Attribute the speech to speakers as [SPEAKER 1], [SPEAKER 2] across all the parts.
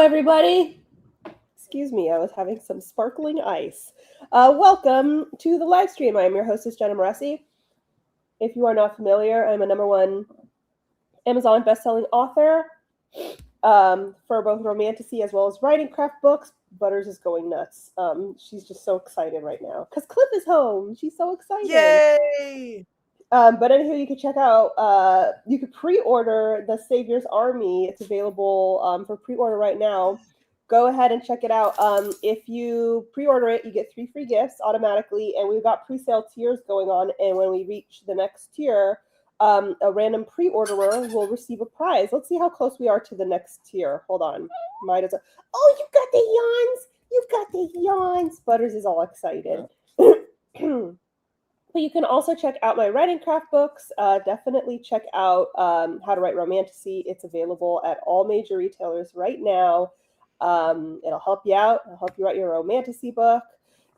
[SPEAKER 1] everybody. Excuse me, I was having some sparkling ice. Welcome to the live stream. I am your hostess, Jenna Moreci. If you are not familiar, I'm a #1 Amazon bestselling author for both romantasy as well as writing craft books. Butters is going nuts. She's just so excited right now because Cliff is home. She's so excited.
[SPEAKER 2] Yay!
[SPEAKER 1] But anywho, you can check out, you could pre-order The Savior's Army. It's available for pre-order right now. Go ahead and check it out. If you pre-order it, you get 3 free gifts automatically, and we've got pre-sale tiers going on. And when we reach the next tier, a random pre-orderer will receive a prize. Let's see how close we are to the next tier. Hold on. Might as well. Oh, you've got the yawns. You've got the yawns. Butters is all excited. But you can also check out my writing craft books. Definitely check out How to Write Romantasy. It's available at all major retailers right now. It'll help you out. It'll help you write your romantasy book.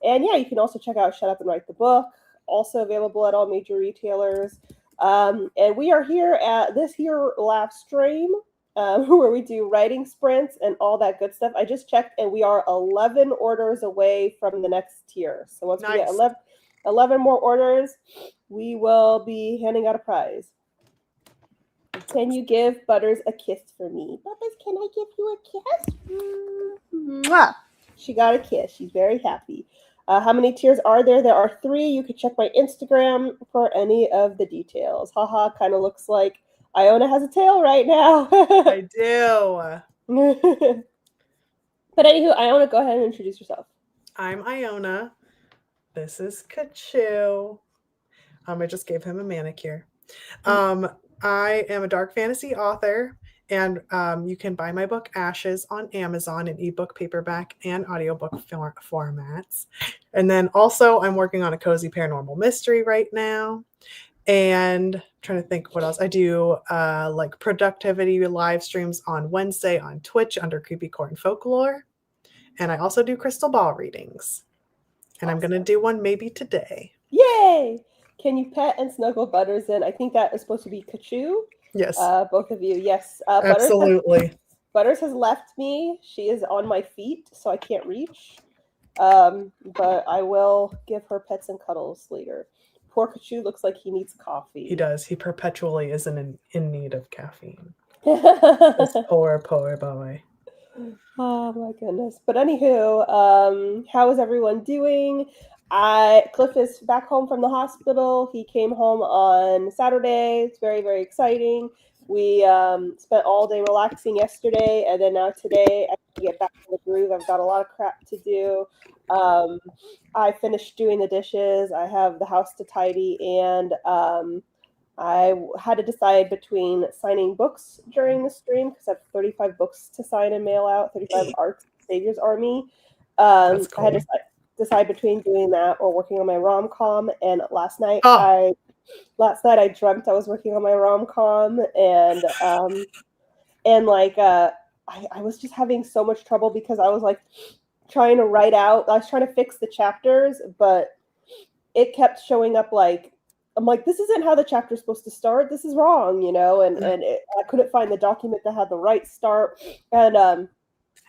[SPEAKER 1] And yeah, you can also check out Shut Up and Write the Book. Also available at all major retailers. And we are here at this here live stream where we do writing sprints and all that good stuff. I just checked and we are 11 orders away from the next tier. So once we get 11 more orders, we will be handing out a prize. Can you give Butters a kiss for me? Butters, can I give you a kiss? Mwah! She got a kiss. She's very happy. How many tiers are there? There are 3. You can check my Instagram for any of the details. Haha, kind of looks like Iona has a tail right now.
[SPEAKER 2] I do.
[SPEAKER 1] But anywho, Iona, go ahead and introduce yourself.
[SPEAKER 2] I'm Iona. This is Kachu. I just gave him a manicure. I am a dark fantasy author, and you can buy my book Ashes on Amazon in ebook, paperback, and audiobook formats. And then also I'm working on a cozy paranormal mystery right now. And I'm trying to think what else. I do like productivity live streams on Wednesday on Twitch under Creepy Corn Folklore. And I also do crystal ball readings. And awesome. I'm going to do one maybe today.
[SPEAKER 1] Yay! Can you pet and snuggle Butters in? I think that is supposed to be Kachu.
[SPEAKER 2] Yes.
[SPEAKER 1] Both of you. Yes.
[SPEAKER 2] Absolutely.
[SPEAKER 1] Butters has left me. She is on my feet, so I can't reach. But I will give her pets and cuddles later. Poor Kachu looks like he needs coffee.
[SPEAKER 2] He does. He perpetually is in need of caffeine. This poor boy.
[SPEAKER 1] Oh my goodness. But anywho, how is everyone doing? Cliff is back home from the hospital. He came home on Saturday. It's very, very exciting. We spent all day relaxing yesterday, and then now today I can get back to the groove. I've got a lot of crap to do. I finished doing the dishes. I have the house to tidy, and I had to decide between signing books during the stream because I have 35 books to sign and mail out, 35 arcs, Savior's Army.
[SPEAKER 2] That's cool.
[SPEAKER 1] I had to decide between doing that or working on my rom-com. And last night I dreamt I was working on my rom-com, and I was just having so much trouble because I was like trying to write out. I was trying to fix the chapters, but it kept showing up like. I'm like, this isn't how the chapter's supposed to start. This is wrong, you know, and I couldn't find the document that had the right start. And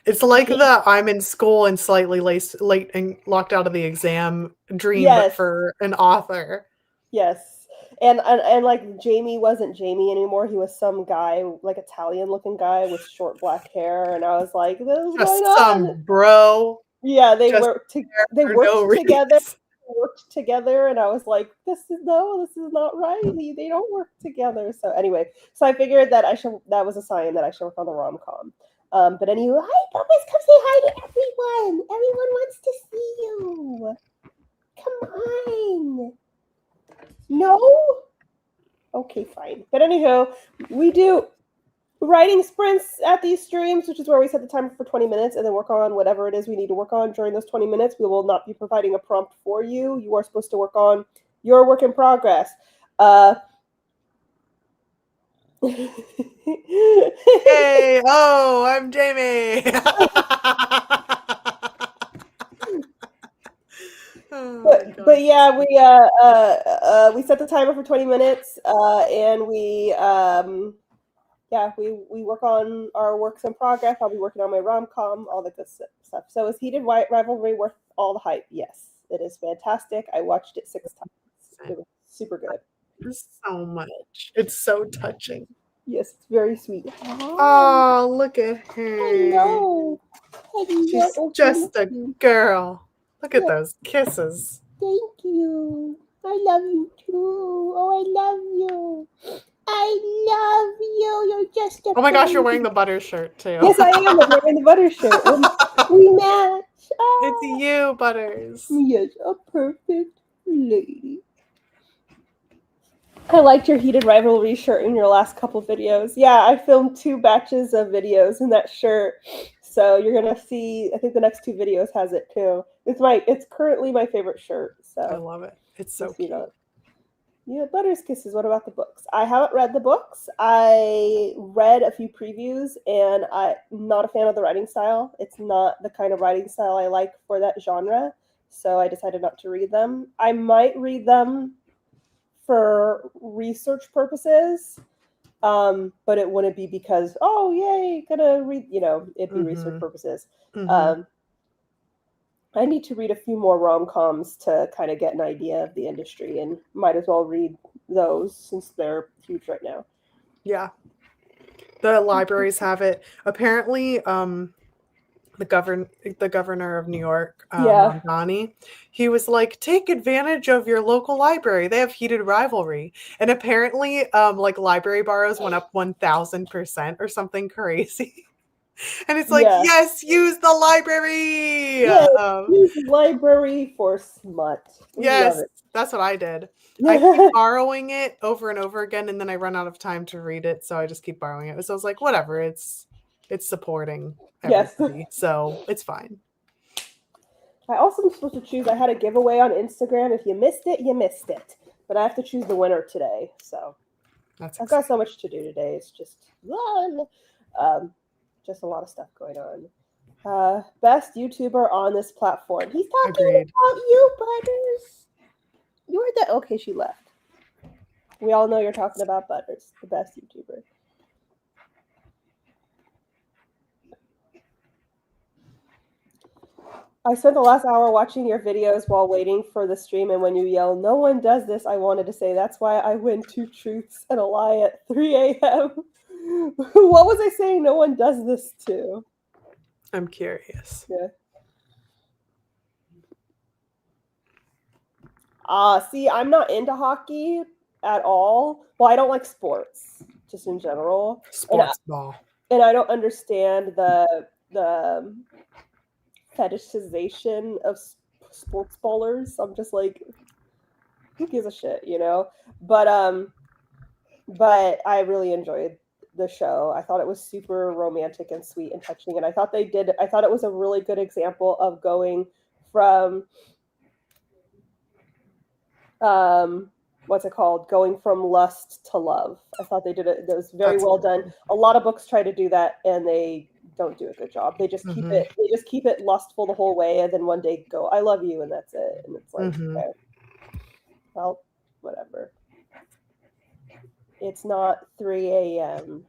[SPEAKER 2] it's like I'm in school and slightly late and locked out of the exam dream,
[SPEAKER 1] yes.
[SPEAKER 2] But for an author.
[SPEAKER 1] Yes. And like Jamie wasn't Jamie anymore. He was some guy, like Italian looking guy with short black hair. And I I was like, this is
[SPEAKER 2] just
[SPEAKER 1] going
[SPEAKER 2] some
[SPEAKER 1] on.
[SPEAKER 2] Bro.
[SPEAKER 1] Yeah, they worked together. Worked together, and I was like, this is not right. They don't work together. So anyway, I figured that that was a sign that I should work on the rom-com. But anyway, hi Puppets, come say hi to everyone. Everyone wants to see you. Come on. No? Okay, fine. But anyhow, we do writing sprints at these streams, which is where we set the timer for 20 minutes and then work on whatever it is we need to work on during those 20 minutes. We will not be providing a prompt for you. You are supposed to work on your work in progress.
[SPEAKER 2] Hey, I'm Jamie.
[SPEAKER 1] But yeah, we set the timer for 20 minutes and we yeah, we work on our works in progress. I'll be working on my rom-com, all the good stuff. So is Heated Rivalry worth all the hype? Yes, it is fantastic. I watched it 6 times. It was super good.
[SPEAKER 2] So much. It's so touching.
[SPEAKER 1] Yes, it's very sweet.
[SPEAKER 2] Oh, look at her.
[SPEAKER 1] Hello.
[SPEAKER 2] She's
[SPEAKER 1] Hello.
[SPEAKER 2] just a girl. Look at those kisses.
[SPEAKER 1] Thank you. I love you too. Oh, I love you. I love you. You're just a
[SPEAKER 2] Oh my gosh, you're
[SPEAKER 1] baby.
[SPEAKER 2] wearing the butter shirt too.
[SPEAKER 1] Yes, I am. I'm wearing the butter shirt. We match.
[SPEAKER 2] It's you, Butters.
[SPEAKER 1] Yes, a perfect lady. I liked your Heated Rivalry shirt in your last couple videos. Yeah, I filmed 2 batches of videos in that shirt. So you're gonna see, I think the next 2 videos has it too. It's currently my favorite shirt. So
[SPEAKER 2] I love it. It's so cute.
[SPEAKER 1] Yeah, Butters Kisses. What about the books? I haven't read the books. I read a few previews, and I'm not a fan of the writing style. It's not the kind of writing style I like for that genre, so I decided not to read them. I might read them for research purposes, but it wouldn't be because, oh, yay, gonna read, it'd be research purposes. I need to read a few more rom-coms to kind of get an idea of the industry, and might as well read those since they're huge right now.
[SPEAKER 2] Yeah. The libraries have it. Apparently, the governor of New York, Mondani, he was like, take advantage of your local library. They have Heated Rivalry. And apparently, like library borrows went up 1,000% or something crazy. And it's like, yes, use the library.
[SPEAKER 1] Use the library for smut.
[SPEAKER 2] Yes, that's what I did. I keep borrowing it over and over again, and then I run out of time to read it, so I just keep borrowing it. So I was like, whatever, it's supporting everybody, so it's fine.
[SPEAKER 1] I also am supposed to choose. I had a giveaway on Instagram. If you missed it, you missed it. But I have to choose the winner today, so I've got so much to do today. It's just just a lot of stuff going on. Best YouTuber on this platform. He's talking about you, Butters. You're the okay. She left. We all know you're talking about Butters, the best YouTuber. I spent the last hour watching your videos while waiting for the stream, and when you yell, "No one does this," I wanted to say, that's why I win 2 truths and a lie at 3 a.m. What was I saying? No one does this to.
[SPEAKER 2] I'm curious.
[SPEAKER 1] Yeah. See, I'm not into hockey at all. Well, I don't like sports, just in general.
[SPEAKER 2] Sports ball.
[SPEAKER 1] And I don't understand the fetishization of sports ballers. I'm just like, who gives a shit, But I really enjoyed the show. I thought it was super romantic and sweet and touching, and I thought it was a really good example of going from what's it called? Going from lust to love. I thought they did it. That was very well done. A lot of books try to do that, and they don't do a good job. They just keep it. They just keep it lustful the whole way, and then one day go, "I love you," and that's it. And it's like, okay, well, whatever. It's not 3 a.m.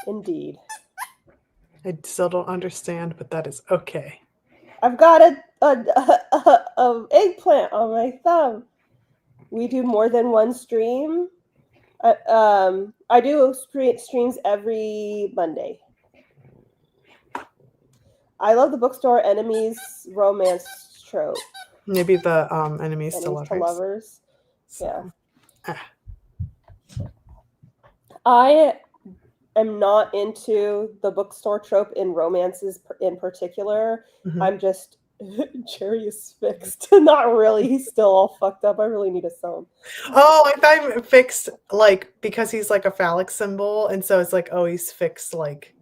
[SPEAKER 1] Indeed.
[SPEAKER 2] I still don't understand, but that is okay.
[SPEAKER 1] I've got a eggplant on my thumb. We do more than one stream. I do streams every Monday. I love the bookstore enemies romance trope.
[SPEAKER 2] Maybe the enemies to lovers.
[SPEAKER 1] So. Yeah. I am not into the bookstore trope in romances in particular. I'm just Jerry is fixed. Not really. He's still all fucked up. I really need to sew him.
[SPEAKER 2] Oh, I thought him fixed like because he's like a phallic symbol, and so it's like, oh, he's fixed like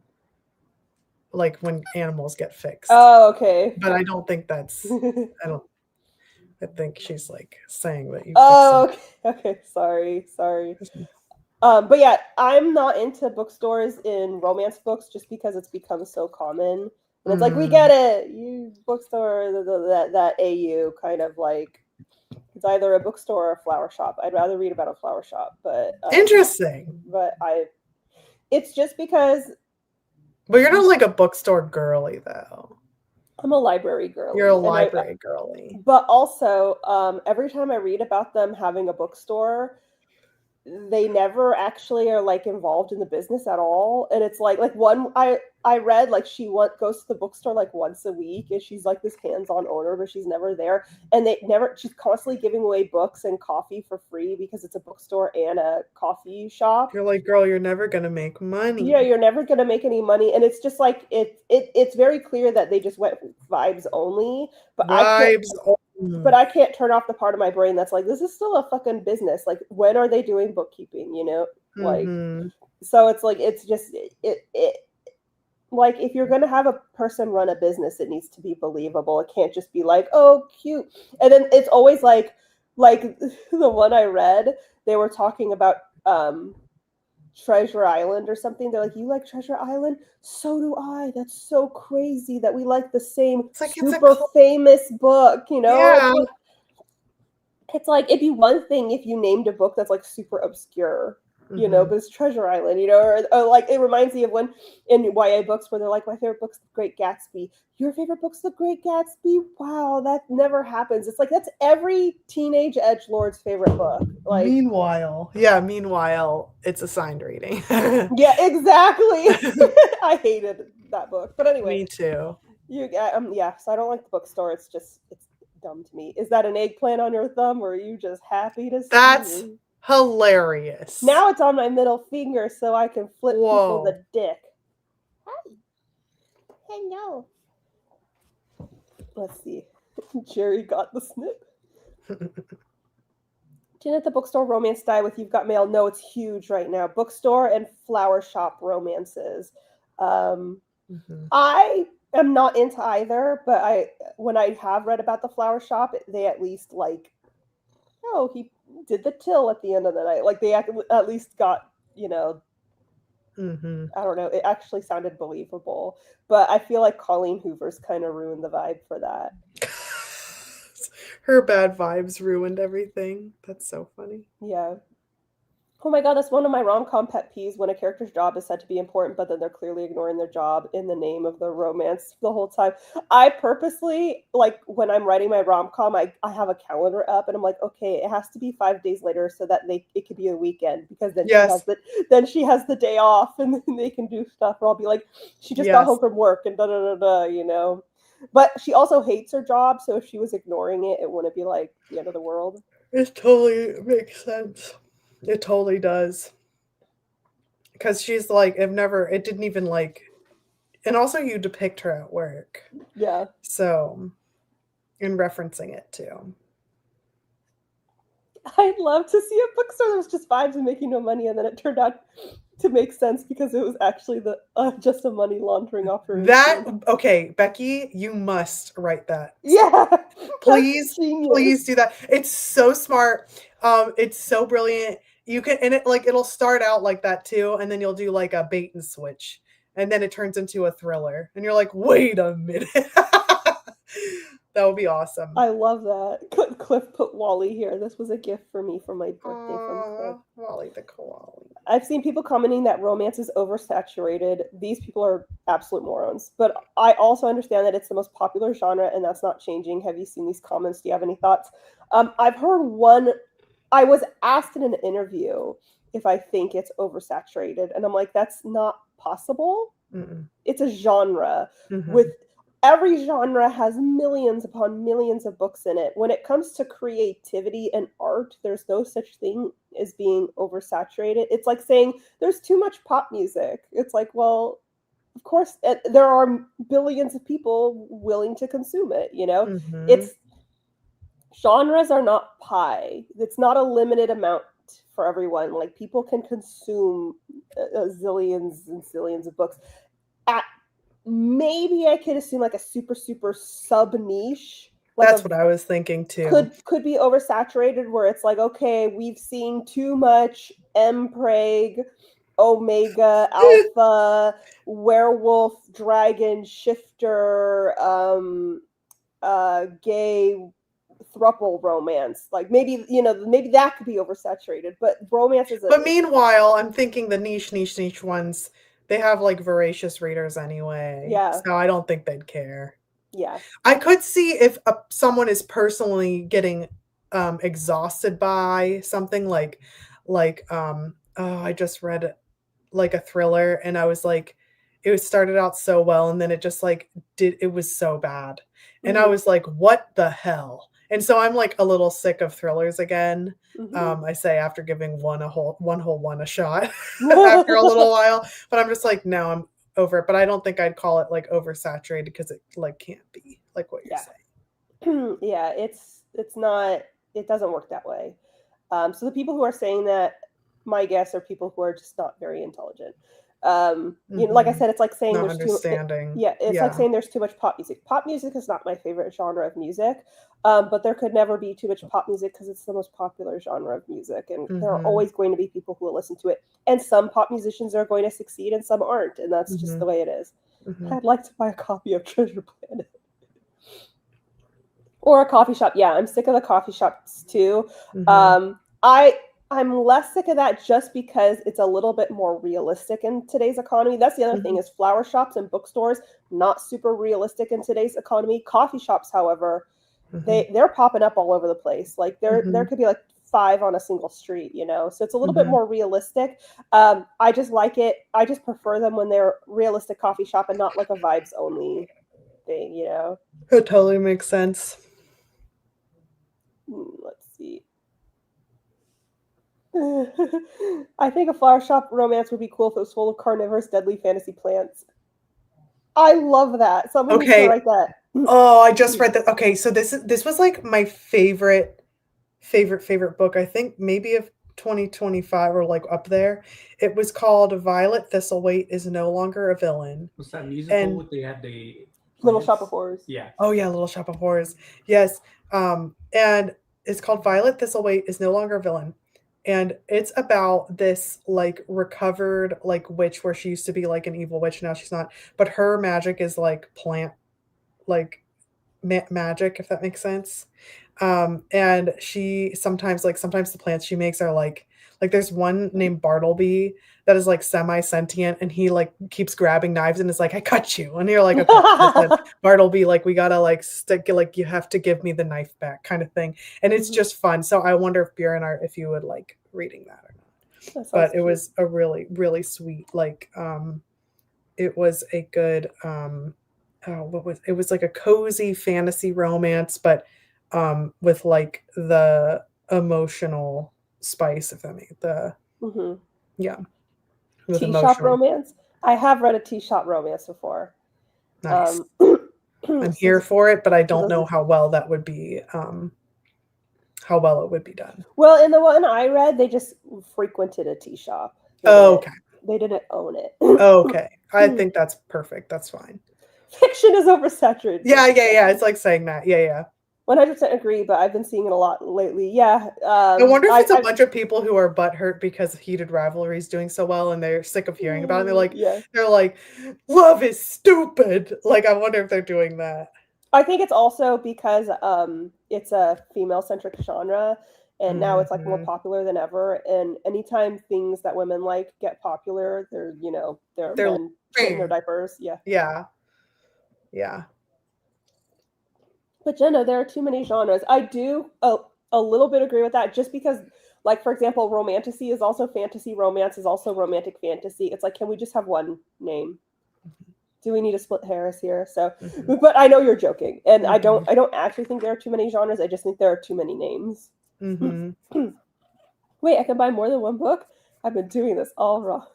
[SPEAKER 2] when animals get fixed.
[SPEAKER 1] Oh, okay.
[SPEAKER 2] But I don't think that's I think she's like saying that you
[SPEAKER 1] okay. Sorry. But yeah, I'm not into bookstores in romance books just because it's become so common. And it's like, we get it, you bookstore, that AU kind of like, it's either a bookstore or a flower shop. I'd rather read about a flower shop, but
[SPEAKER 2] interesting.
[SPEAKER 1] But I It's just because
[SPEAKER 2] But you're not like a bookstore girly though.
[SPEAKER 1] I'm a library girly.
[SPEAKER 2] You're a library girly.
[SPEAKER 1] But also, every time I read about them having a bookstore, they never actually are like involved in the business at all. And it's like one I read, like she goes to the bookstore like once a week, and she's like this hands-on owner, but she's never there. And she's constantly giving away books and coffee for free because it's a bookstore and a coffee shop.
[SPEAKER 2] You're like, girl, you're never gonna make money.
[SPEAKER 1] Yeah, you're never gonna make any money. And it's just like it's very clear that they just went vibes only. But I can't turn off the part of my brain that's like, this is still a fucking business. Like, when are they doing bookkeeping, you know? Like, so it's like, it's just, like, if you're going to have a person run a business, it needs to be believable. It can't just be like, oh, cute. And then it's always like the one I read, they were talking about, Treasure Island or something. They're like, you like Treasure Island? So do I. That's so crazy that we like the same super famous book, you know?
[SPEAKER 2] Yeah.
[SPEAKER 1] It's like, it'd be one thing if you named a book that's like super obscure, you know, but it's Treasure Island, you know, or like, it reminds me of when in YA books where they're like, my favorite book's The Great Gatsby. Your favorite book's The Great Gatsby? Wow, that never happens. It's like, that's every teenage edgelord's favorite book. Like,
[SPEAKER 2] meanwhile, it's assigned reading.
[SPEAKER 1] Yeah, exactly. I hated that book, but anyway.
[SPEAKER 2] Me too.
[SPEAKER 1] Yeah, so I don't like the bookstore. It's dumb to me. Is that an eggplant on your thumb, or are you just happy to see
[SPEAKER 2] That's
[SPEAKER 1] me?
[SPEAKER 2] Hilarious.
[SPEAKER 1] Now it's on my middle finger so I can flip people the dick. Hi. Hello. Let's see. Jerry got the snip. Jenna at the bookstore romance die with You've Got Mail. No, it's huge right now. Bookstore and flower shop romances. I am not into either, but when I have read about the flower shop, they at least like, oh, he did the till at the end of the night. Like, they at least got, you know, I don't know. It actually sounded believable, but I feel like Colleen Hoover's kind of ruined the vibe for that.
[SPEAKER 2] Her bad vibes ruined everything. That's so funny.
[SPEAKER 1] Yeah. Oh my god, that's one of my rom-com pet peeves, when a character's job is said to be important, but then they're clearly ignoring their job in the name of the romance the whole time. I purposely, like, when I'm writing my rom-com, I have a calendar up, and I'm like, okay, it has to be 5 days later so that it could be a weekend, because then she has the day off, and then they can do stuff, or I'll be like, she just got home from work, and da-da-da-da, you know? But she also hates her job, so if she was ignoring it, it wouldn't be like the end of the world.
[SPEAKER 2] It totally makes sense. It totally does. Because she's like, it didn't even like, and also you depict her at work.
[SPEAKER 1] Yeah.
[SPEAKER 2] So, in referencing it too.
[SPEAKER 1] I'd love to see a bookstore that was just vibes and making no money, and then it turned out to make sense because it was actually just a money laundering operation.
[SPEAKER 2] Okay, Becky, you must write that.
[SPEAKER 1] Yeah.
[SPEAKER 2] Please do that. It's so smart. It's so brilliant. You can, and it'll start out like that too, and then you'll do like a bait and switch, and then it turns into a thriller, and you're like, wait a minute. That would be awesome.
[SPEAKER 1] I love that. Cliff put Wally here. This was a gift for me for my birthday from Cliff.
[SPEAKER 2] Wally the koala.
[SPEAKER 1] I've seen people commenting that romance is oversaturated. These people are absolute morons. But I also understand that it's the most popular genre, and that's not changing. Have you seen these comments? Do you have any thoughts? I've heard one. I was asked in an interview if I think it's oversaturated, and I'm like, that's not possible. It's a genre with every genre has millions upon millions of books in it. When it comes to creativity and art, there's no such thing as being oversaturated. It's like saying there's too much pop music. It's like, well, of course, there are billions of people willing to consume it, you know? It's genres are not pie. It's not a limited amount for everyone. Like, people can consume zillions and zillions of books. Maybe I could assume like a super sub niche. Like
[SPEAKER 2] that's what I was thinking too.
[SPEAKER 1] Could be oversaturated, where it's like, okay, we've seen too much Mpreg, Omega, Alpha, Werewolf, Dragon, Shifter, gay throuple romance. Like maybe that could be oversaturated, but romance is
[SPEAKER 2] But meanwhile, I'm thinking the niche ones, they have like voracious readers anyway.
[SPEAKER 1] Yeah.
[SPEAKER 2] So I don't think they'd care.
[SPEAKER 1] Yeah.
[SPEAKER 2] I could see if someone is personally getting exhausted by something like I just read like a thriller and I was like, it started out so well and then it just like it was so bad. And I was like, what the hell? And so I'm like a little sick of thrillers again. I say after giving one a shot after a little while, but I'm just like, no, I'm over it. But I don't think I'd call it like oversaturated because it like can't be like what you're saying.
[SPEAKER 1] Yeah, it's not, it doesn't work that way. So the people who are saying that, my guess are people who are just not very intelligent. Like I said, it's like saying
[SPEAKER 2] not
[SPEAKER 1] there's
[SPEAKER 2] understanding.
[SPEAKER 1] It's like saying there's too much pop music. Pop music is not my favorite genre of music, but there could never be too much pop music because it's the most popular genre of music, and there are always going to be people who will listen to it. And some pop musicians are going to succeed, and some aren't, and that's just the way it is. I'd like to buy a copy of Treasure Planet. Or a coffee shop. Yeah, I'm sick of the coffee shops too. I'm less sick of that just because it's a little bit more realistic in today's economy. That's the other thing is flower shops and bookstores, not super realistic in today's economy. Coffee shops, however, they're popping up all over the place. Like there could be like 5 on a single street, so it's a little bit more realistic. I just like it. I just prefer them when they're realistic coffee shop and not like a vibes only thing,
[SPEAKER 2] It totally makes sense.
[SPEAKER 1] Let's see. I think a flower shop romance would be cool if it was full of carnivorous, deadly fantasy plants. I love that. Someone needs to write that.
[SPEAKER 2] Oh, I just read that. Okay, so this was like my favorite book. I think maybe of 2025 or like up there. It was called Violet Thistlewaite is No Longer a Villain.
[SPEAKER 3] Was that musical with they had the
[SPEAKER 1] Little Shop of Horrors?
[SPEAKER 3] Yeah.
[SPEAKER 2] Oh yeah, Little Shop of Horrors. Yes. And it's called Violet Thistlewaite is No Longer a Villain. And it's about this like recovered like witch where she used to be like an evil witch. Now she's not, but her magic is like plant, like magic, if that makes sense. And she sometimes the plants she makes are like there's one named Bartleby that is like semi-sentient and he like keeps grabbing knives and is like, I cut you. And you're like, okay, Bartleby, like we gotta like stick, like you have to give me the knife back kind of thing. And it's just fun. So I wonder if Bjorn if you would like reading that or not. But it was a really, really sweet, like it was a good it was like a cozy fantasy romance, but with like the emotional spice, if that makes
[SPEAKER 1] tea shop romance. I have read a tea shop romance before.
[SPEAKER 2] Nice. I'm here for it, but I don't know how well that would be. How well it would be done.
[SPEAKER 1] Well, in the one I read, they just frequented a tea shop.
[SPEAKER 2] Okay.
[SPEAKER 1] They didn't own it.
[SPEAKER 2] Okay. I think that's perfect. That's fine.
[SPEAKER 1] Fiction is oversaturated.
[SPEAKER 2] Yeah. It's like saying that. Yeah.
[SPEAKER 1] 100% agree, but I've been seeing it a lot lately. Yeah.
[SPEAKER 2] I wonder if it's a bunch of people who are butthurt because Heated Rivalry is doing so well and they're sick of hearing about it. They're like, love is stupid. Like, I wonder if they're doing that.
[SPEAKER 1] I think it's also because it's a female-centric genre, and now it's like more popular than ever. And anytime things that women like get popular, they're men in their diapers. Yeah. But Jenna, there are too many genres. I do a little bit agree with that, just because, like, for example, romantasy is also fantasy. Romance is also romantic fantasy. It's like, can we just have one name? Do we need to split hairs here? So, but I know you're joking, and I don't actually think there are too many genres. I just think there are too many names. Wait, I can buy more than one book? I've been doing this all wrong.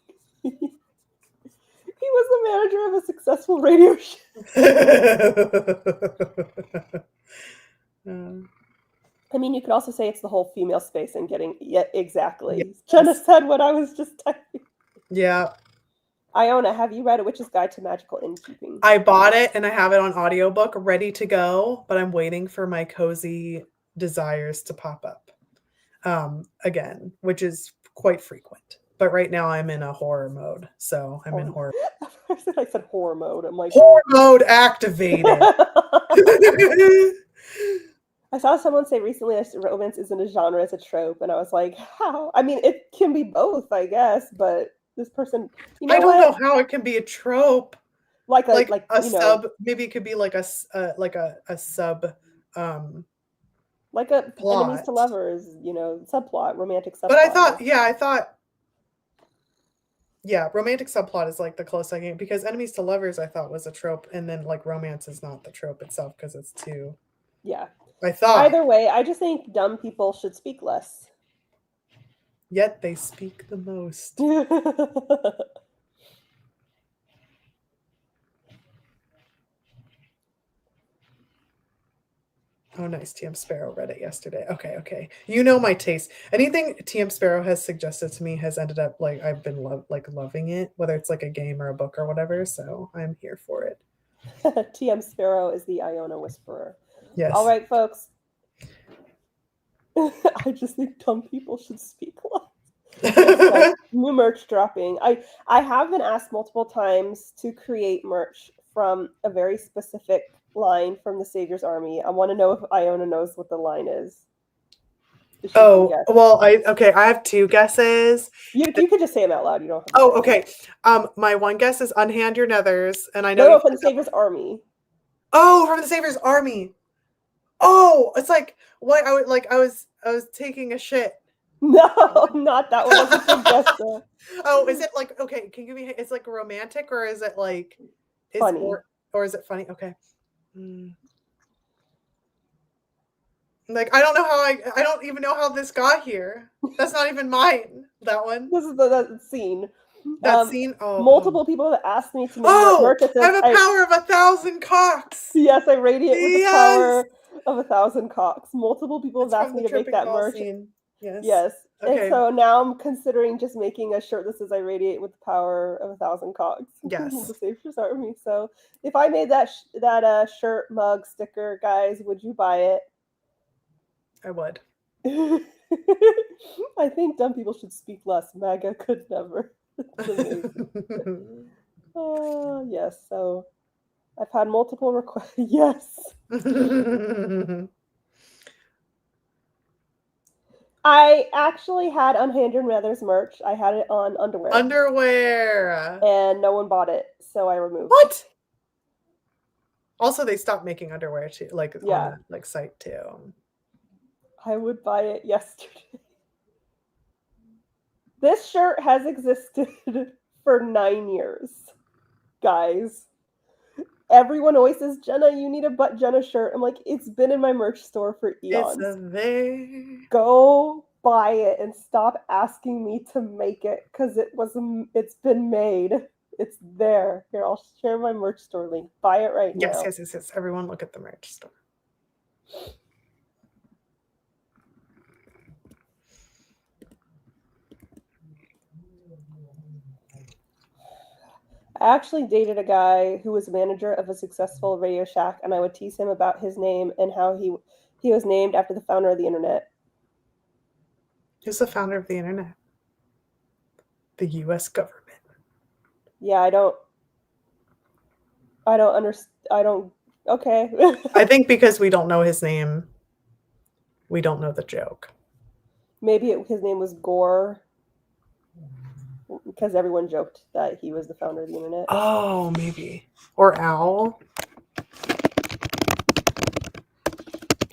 [SPEAKER 1] He was the manager of a successful radio show. I mean, you could also say it's the whole female space and getting exactly. Yes. Jenna said what I was just typing.
[SPEAKER 2] Yeah.
[SPEAKER 1] Iona, have you read A Witch's Guide to Magical Innkeeping?
[SPEAKER 2] I bought it and I have it on audiobook ready to go, but I'm waiting for my cozy desires to pop up again, which is quite frequent. But right now I'm in a horror mode, so I'm in horror.
[SPEAKER 1] I said horror mode. I'm like,
[SPEAKER 2] horror mode activated.
[SPEAKER 1] I saw someone say recently that romance isn't a genre, it's a trope, and I was like, how? I mean, it can be both, I guess, but this person, you know
[SPEAKER 2] I don't
[SPEAKER 1] what?
[SPEAKER 2] know how it can be a trope.
[SPEAKER 1] Like a
[SPEAKER 2] sub, maybe it could be like a sub
[SPEAKER 1] like a
[SPEAKER 2] plot.
[SPEAKER 1] enemies to lovers, subplot, romantic subplot.
[SPEAKER 2] But I thought romantic subplot is like the closest I can, because enemies to lovers I thought was a trope, and then like romance is not the trope itself because it's too.
[SPEAKER 1] Yeah.
[SPEAKER 2] I thought.
[SPEAKER 1] Either way, I just think dumb people should speak less.
[SPEAKER 2] Yet they speak the most. Oh, nice. TM Sparrow read it yesterday. Okay. You know my taste. Anything TM Sparrow has suggested to me has ended up like I've been loving it, whether it's like a game or a book or whatever. So I'm here for it.
[SPEAKER 1] TM Sparrow is the Iona whisperer.
[SPEAKER 2] Yes.
[SPEAKER 1] All right, folks. I just think dumb people should speak less. New merch dropping. I have been asked multiple times to create merch from a very specific line from the Savior's Army. I want to know if Iona knows what the line is.
[SPEAKER 2] Oh, well, I have two guesses.
[SPEAKER 1] You could just say them out loud. You don't have to.
[SPEAKER 2] Oh, okay. My one guess is unhand your nethers, and I know
[SPEAKER 1] no, from the Savior's Army.
[SPEAKER 2] Oh, from the Savior's Army. Oh, it's like what I was taking a shit.
[SPEAKER 1] No, not that one. That's a good guess, though.
[SPEAKER 2] Oh, is it like, okay, can you give me, it's like romantic, or is it like
[SPEAKER 1] funny?
[SPEAKER 2] Or is it funny? Okay. Like, I don't know how I don't even know how this got here. That's not even mine. That one.
[SPEAKER 1] This is the scene.
[SPEAKER 2] That scene. Oh,
[SPEAKER 1] multiple people have asked me to make merch.
[SPEAKER 2] I have a power of 1,000 cocks.
[SPEAKER 1] Yes, I radiate with the power of 1,000 cocks. Multiple people have asked me to make that merch.
[SPEAKER 2] Scene.
[SPEAKER 1] Yes. Okay. And so now I'm considering just making a shirt that says I radiate with the power of 1,000 cocks.
[SPEAKER 2] Yes.
[SPEAKER 1] The Savior's Army. So if I made that shirt, mug, sticker, guys, would you buy it?
[SPEAKER 2] I would.
[SPEAKER 1] I think dumb people should speak less. MAGA could never. Yes. So I've had multiple requests. Yes. I actually had Unhand Your Mother's merch. I had it on underwear. And no one bought it, so I removed
[SPEAKER 2] it.
[SPEAKER 1] What?
[SPEAKER 2] Also, they stopped making underwear too, like on the site too.
[SPEAKER 1] I would buy it yesterday. This shirt has existed for 9 years, guys. Everyone always says, Jenna, you need a Jenna shirt. I'm like, it's been in my merch store for eons.
[SPEAKER 2] It's there.
[SPEAKER 1] Go buy it and stop asking me to make it, because it's been made. It's there. Here, I'll share my merch store link. Buy it right now.
[SPEAKER 2] Yes. Everyone look at the merch store.
[SPEAKER 1] I actually dated a guy who was manager of a successful Radio Shack, and I would tease him about his name and how he was named after the founder of the internet.
[SPEAKER 2] Who's the founder of the internet? The U.S. government.
[SPEAKER 1] Yeah, I don't understand. Okay.
[SPEAKER 2] I think because we don't know his name, we don't know the joke.
[SPEAKER 1] Maybe his name was Gore. Because everyone joked that he was the founder of the internet.
[SPEAKER 2] Oh, maybe. Or Owl.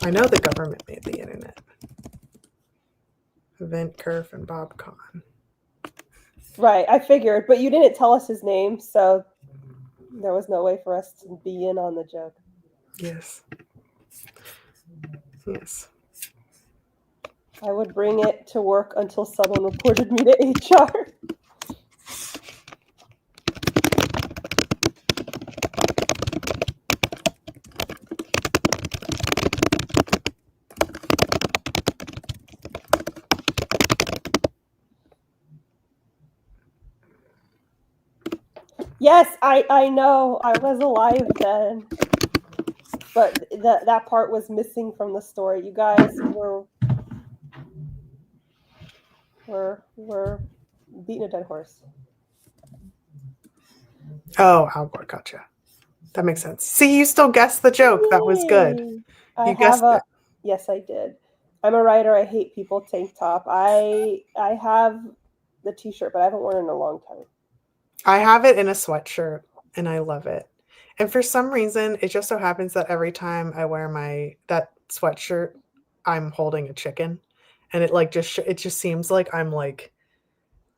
[SPEAKER 2] I know the government made the internet. Event Curve and Bob Kahn.
[SPEAKER 1] Right, I figured, but you didn't tell us his name, so there was no way for us to be in on the joke.
[SPEAKER 2] Yes.
[SPEAKER 1] I would bring it to work until someone reported me to HR. Yes, I know. I was alive then. But that part was missing from the story. You guys were beating a dead horse.
[SPEAKER 2] Oh, Al Gore, gotcha. That makes sense. See, you still guessed the joke. That was good. You guessed it.
[SPEAKER 1] Yes, I did. I'm a writer. I hate people tank top. I have the t-shirt, but I haven't worn it in a long time.
[SPEAKER 2] I have it in a sweatshirt and I love it. And for some reason, it just so happens that every time I wear that sweatshirt, I'm holding a chicken. And it like it just seems like I'm like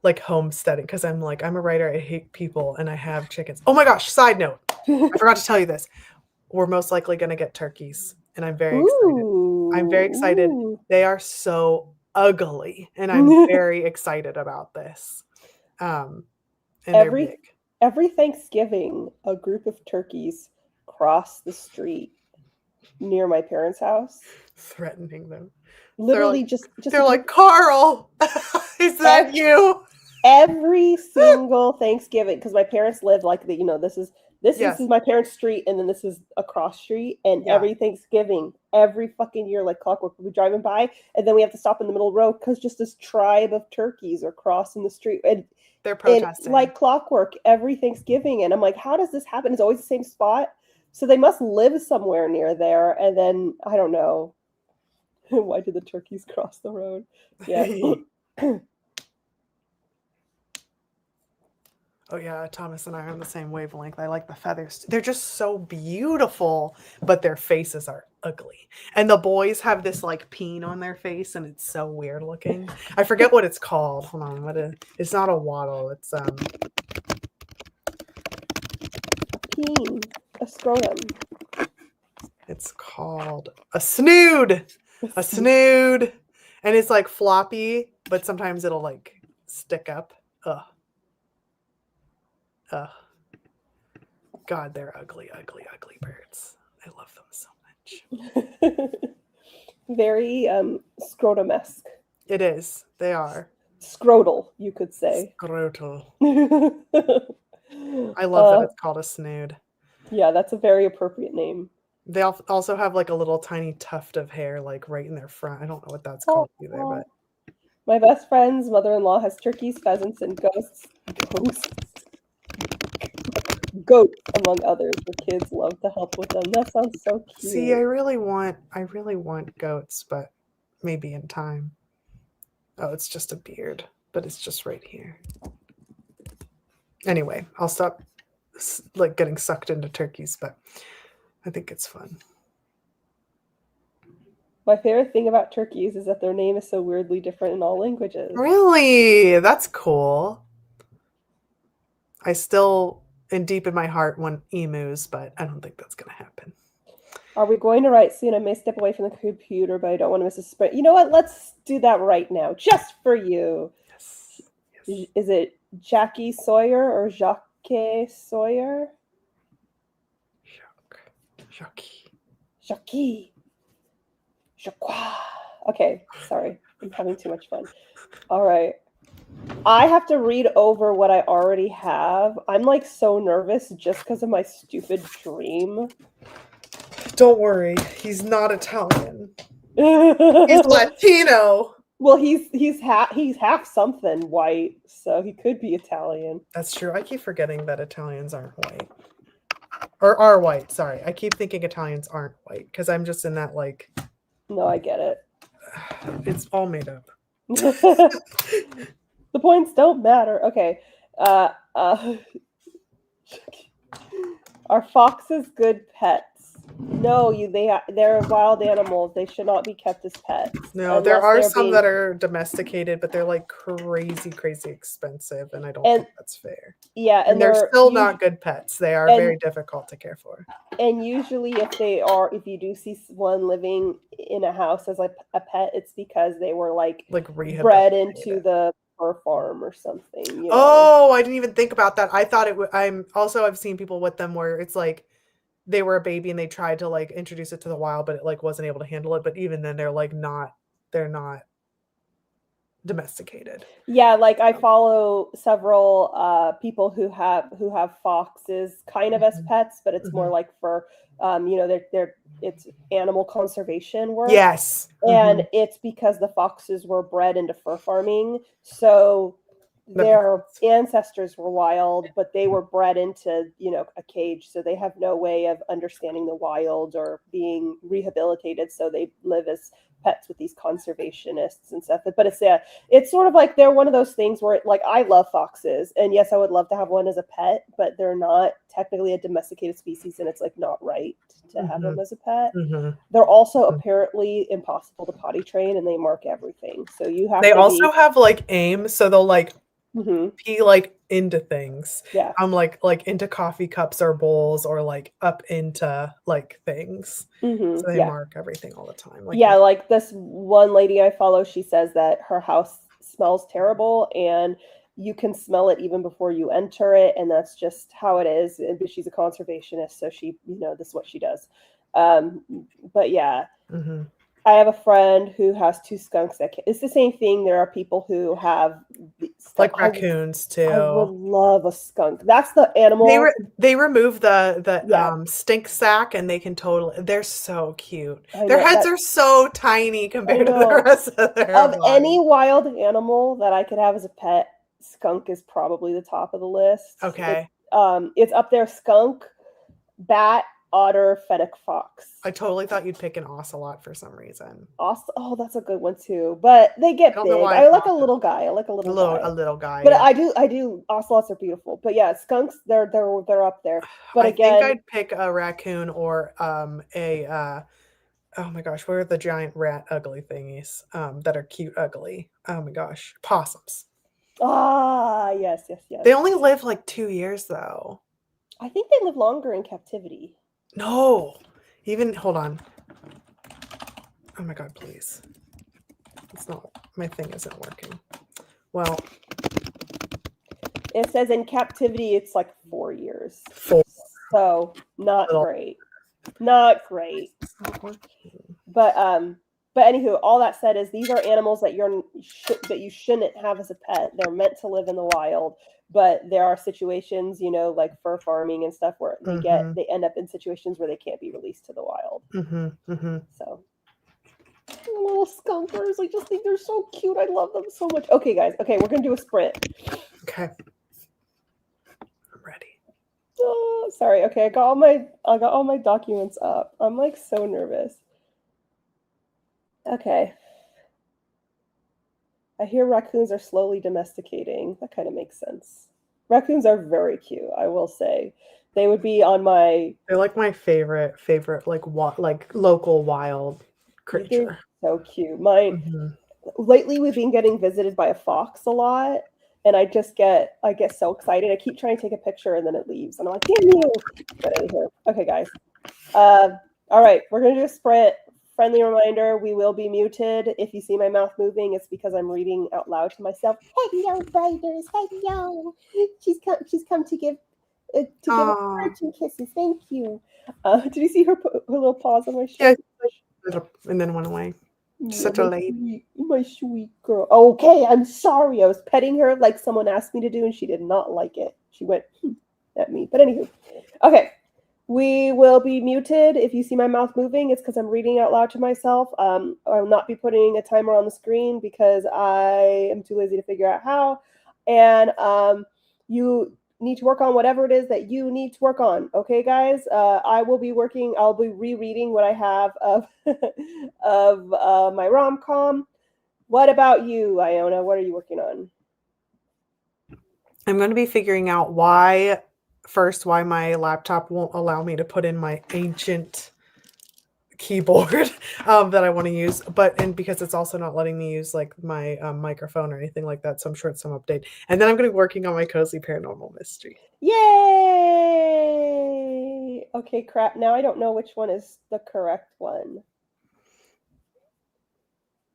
[SPEAKER 2] homesteading because I'm a writer. I hate people and I have chickens. Oh my gosh, side note. I forgot to tell you this. We're most likely going to get turkeys and I'm very excited. I'm very excited.
[SPEAKER 1] Ooh.
[SPEAKER 2] They are so ugly and I'm very excited about this. And they're big.
[SPEAKER 1] Every Thanksgiving, a group of turkeys cross the street near my parents' house,
[SPEAKER 2] Threatening them.
[SPEAKER 1] Literally,
[SPEAKER 2] they're like, Carl, is that you?
[SPEAKER 1] Every single Thanksgiving, because my parents live like this is my parents' street, and then this is a cross street, and every Thanksgiving, every fucking year, like clockwork, we'll be driving by, and then we have to stop in the middle of the road because just this tribe of turkeys are crossing the street, and
[SPEAKER 2] they're protesting
[SPEAKER 1] like clockwork every Thanksgiving, and I'm like, how does this happen? It's always the same spot, so they must live somewhere near there, and then I don't know. Why did the turkeys cross the road? Yeah.
[SPEAKER 2] Oh yeah, Thomas and I are on the same wavelength. I like the feathers. They're just so beautiful, but their faces are ugly. And the boys have this like peen on their face, and it's so weird looking. I forget what it's called. Hold on, it's not a wattle. It's
[SPEAKER 1] peen, a scrotum.
[SPEAKER 2] It's called a snood. A snood, and it's like floppy, but sometimes it'll like stick up. Ugh. God, they're ugly, ugly, ugly birds. I love them so much.
[SPEAKER 1] Very scrotum-esque.
[SPEAKER 2] It is. They are.
[SPEAKER 1] Scrotal, you could say.
[SPEAKER 2] Scrotal. I love that it's called a snood.
[SPEAKER 1] Yeah, that's a very appropriate name.
[SPEAKER 2] They also have like a little tiny tuft of hair like right in their front. I don't know what that's called either, but
[SPEAKER 1] my best friend's mother-in-law has turkeys, pheasants, and goats, among others. The kids love to help with them. That sounds so cute.
[SPEAKER 2] See, I really want goats, but maybe in time. Oh, it's just a beard, but it's just right here. Anyway, I'll stop like getting sucked into turkeys, but I think it's fun.
[SPEAKER 1] My favorite thing about turkeys is that their name is so weirdly different in all languages.
[SPEAKER 2] Really? That's cool. I still am deep in my heart want emus, but I don't think that's going to happen.
[SPEAKER 1] Are we going to write soon? I may step away from the computer, but I don't want to miss a sprint. You know what? Let's do that right now, just for you. Yes. Is it Jackie Sawyer or Jacques Sawyer? Jackie. Okay, sorry. I'm having too much fun. All right. I have to read over what I already have. I'm like so nervous just because of my stupid dream.
[SPEAKER 2] Don't worry. He's not Italian. He's Latino.
[SPEAKER 1] Well, he's half something white, so he could be Italian.
[SPEAKER 2] That's true. I keep forgetting that Italians aren't white. Or are white, sorry. I keep thinking Italians aren't white because I'm just in that like...
[SPEAKER 1] No, I get it.
[SPEAKER 2] It's all made up.
[SPEAKER 1] The points don't matter. Okay. Are foxes good pets? No, they're wild animals. They should not be kept as pets.
[SPEAKER 2] No, there are some that are domesticated, but they're like crazy, crazy expensive, and I don't think that's fair.
[SPEAKER 1] Yeah,
[SPEAKER 2] and they're still not good pets. They are very difficult to care for.
[SPEAKER 1] And usually, if you do see one living in a house as like a pet, it's because they were like bred into the fur farm or something. You know?
[SPEAKER 2] Oh, I didn't even think about that. I thought it would. I've seen people with them where it's like they were a baby and they tried to like introduce it to the wild, but it like wasn't able to handle it. But even then, they're not domesticated.
[SPEAKER 1] Yeah, like I follow several people who have foxes kind of as pets, but it's more like for it's animal conservation work.
[SPEAKER 2] Yes.
[SPEAKER 1] And it's because the foxes were bred into fur farming. So their ancestors were wild, but they were bred into, a cage. So they have no way of understanding the wild or being rehabilitated. So they live as pets with these conservationists and stuff. But it's sort of like they're one of those things where I love foxes, and yes, I would love to have one as a pet, but they're not technically a domesticated species, and it's not right to have them as a pet. They're also apparently impossible to potty train, and they mark everything. So you have
[SPEAKER 2] they also have aim, so they'll pee into things.
[SPEAKER 1] Yeah.
[SPEAKER 2] Into coffee cups or bowls or up into things. So they mark everything all the time.
[SPEAKER 1] This one lady I follow, she says that her house smells terrible and you can smell it even before you enter it, and that's just how it is. And she's a conservationist, so she, this is what she does. But yeah. I have a friend who has 2 skunks. It's the same thing. There are people who have
[SPEAKER 2] raccoons too.
[SPEAKER 1] I would love a skunk. That's the animal.
[SPEAKER 2] They remove the stink sack, and they can they're so cute. Their heads are so tiny compared to the rest of their body.
[SPEAKER 1] Any wild animal that I could have as a pet, skunk is probably the top of the list.
[SPEAKER 2] Okay.
[SPEAKER 1] It's up there: skunk, bat, otter, fennec fox.
[SPEAKER 2] I totally thought you'd pick an ocelot for some reason.
[SPEAKER 1] Oh, that's a good one too. But they get big. I like a little guy. I like a little guy. But yeah. I do. Ocelots are beautiful. But yeah, skunks, they're up there. But I think
[SPEAKER 2] I'd pick a raccoon or oh my gosh, what are the giant rat ugly thingies that are cute ugly? Oh my gosh, possums.
[SPEAKER 1] Ah, yes.
[SPEAKER 2] They only live 2 years though.
[SPEAKER 1] I think they live longer in captivity.
[SPEAKER 2] No, hold on. Oh my God, please. It's not, my thing isn't working. Well,
[SPEAKER 1] it says in captivity, it's 4 years.
[SPEAKER 2] 4.
[SPEAKER 1] So not great. Not great.
[SPEAKER 2] It's not working.
[SPEAKER 1] But anywho, all that said is these are animals that you shouldn't have as a pet. They're meant to live in the wild. But there are situations, like fur farming and stuff, where they end up in situations where they can't be released to the wild. So, little skunkers, I just think they're so cute. I love them so much. Okay, guys. Okay, we're gonna do a sprint.
[SPEAKER 2] Okay, I'm ready.
[SPEAKER 1] Oh, sorry. Okay, I got all my documents up. I'm so nervous. Okay. I hear raccoons are slowly domesticating. That kind of makes sense. Raccoons are very cute, I will say. They would be on my...
[SPEAKER 2] They're my favorite local wild creature.
[SPEAKER 1] They're so cute. Lately we've been getting visited by a fox a lot, and I get so excited. I keep trying to take a picture and then it leaves. And I'm like, damn you. But anywho. Okay, guys. All right, we're gonna do a sprint. Friendly reminder, we will be muted. If you see my mouth moving, it's because I'm reading out loud to myself. Hello, writers. Hello. She's come to give hearts and kisses. Thank you. Did you see her little paws on my shoulder?
[SPEAKER 2] Yeah, and then went away. Such a lady.
[SPEAKER 1] My sweet girl. Okay, I'm sorry. I was petting her like someone asked me to do, and she did not like it. She went at me. But anywho. Okay. We will be muted. If you see my mouth moving, it's because I'm reading out loud to myself. I will not be putting a timer on the screen because I am too lazy to figure out how. And you need to work on whatever it is that you need to work on. Okay, guys? I'll be rereading what I have of my rom-com. What about you, Iona? What are you working on?
[SPEAKER 2] I'm going to be figuring out why my laptop won't allow me to put in my ancient keyboard that I want to use, and because it's also not letting me use my microphone or anything like that, so I'm sure it's some update. And then I'm going to be working on my cozy paranormal mystery.
[SPEAKER 1] Yay! Okay, crap. Now I don't know which one is the correct one.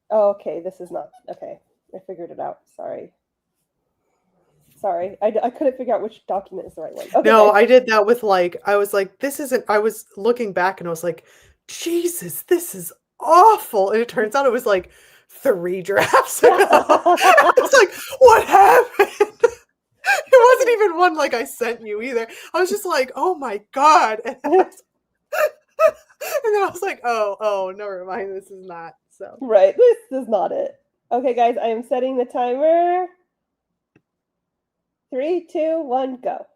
[SPEAKER 1] Oh, okay. This is not okay. I figured it out. Sorry, I couldn't figure out which document is the right one. Okay,
[SPEAKER 2] no, I did that with I was like, this isn't, I was looking back and I was like, Jesus, this is awful. And it turns out it was 3 drafts ago. I was like, what happened? It wasn't even one I sent you either. I was just like, oh my God. And then I was like, oh, never mind. This is not so.
[SPEAKER 1] Right. This is not it. Okay, guys, I am setting the timer. 3, 2, 1, go.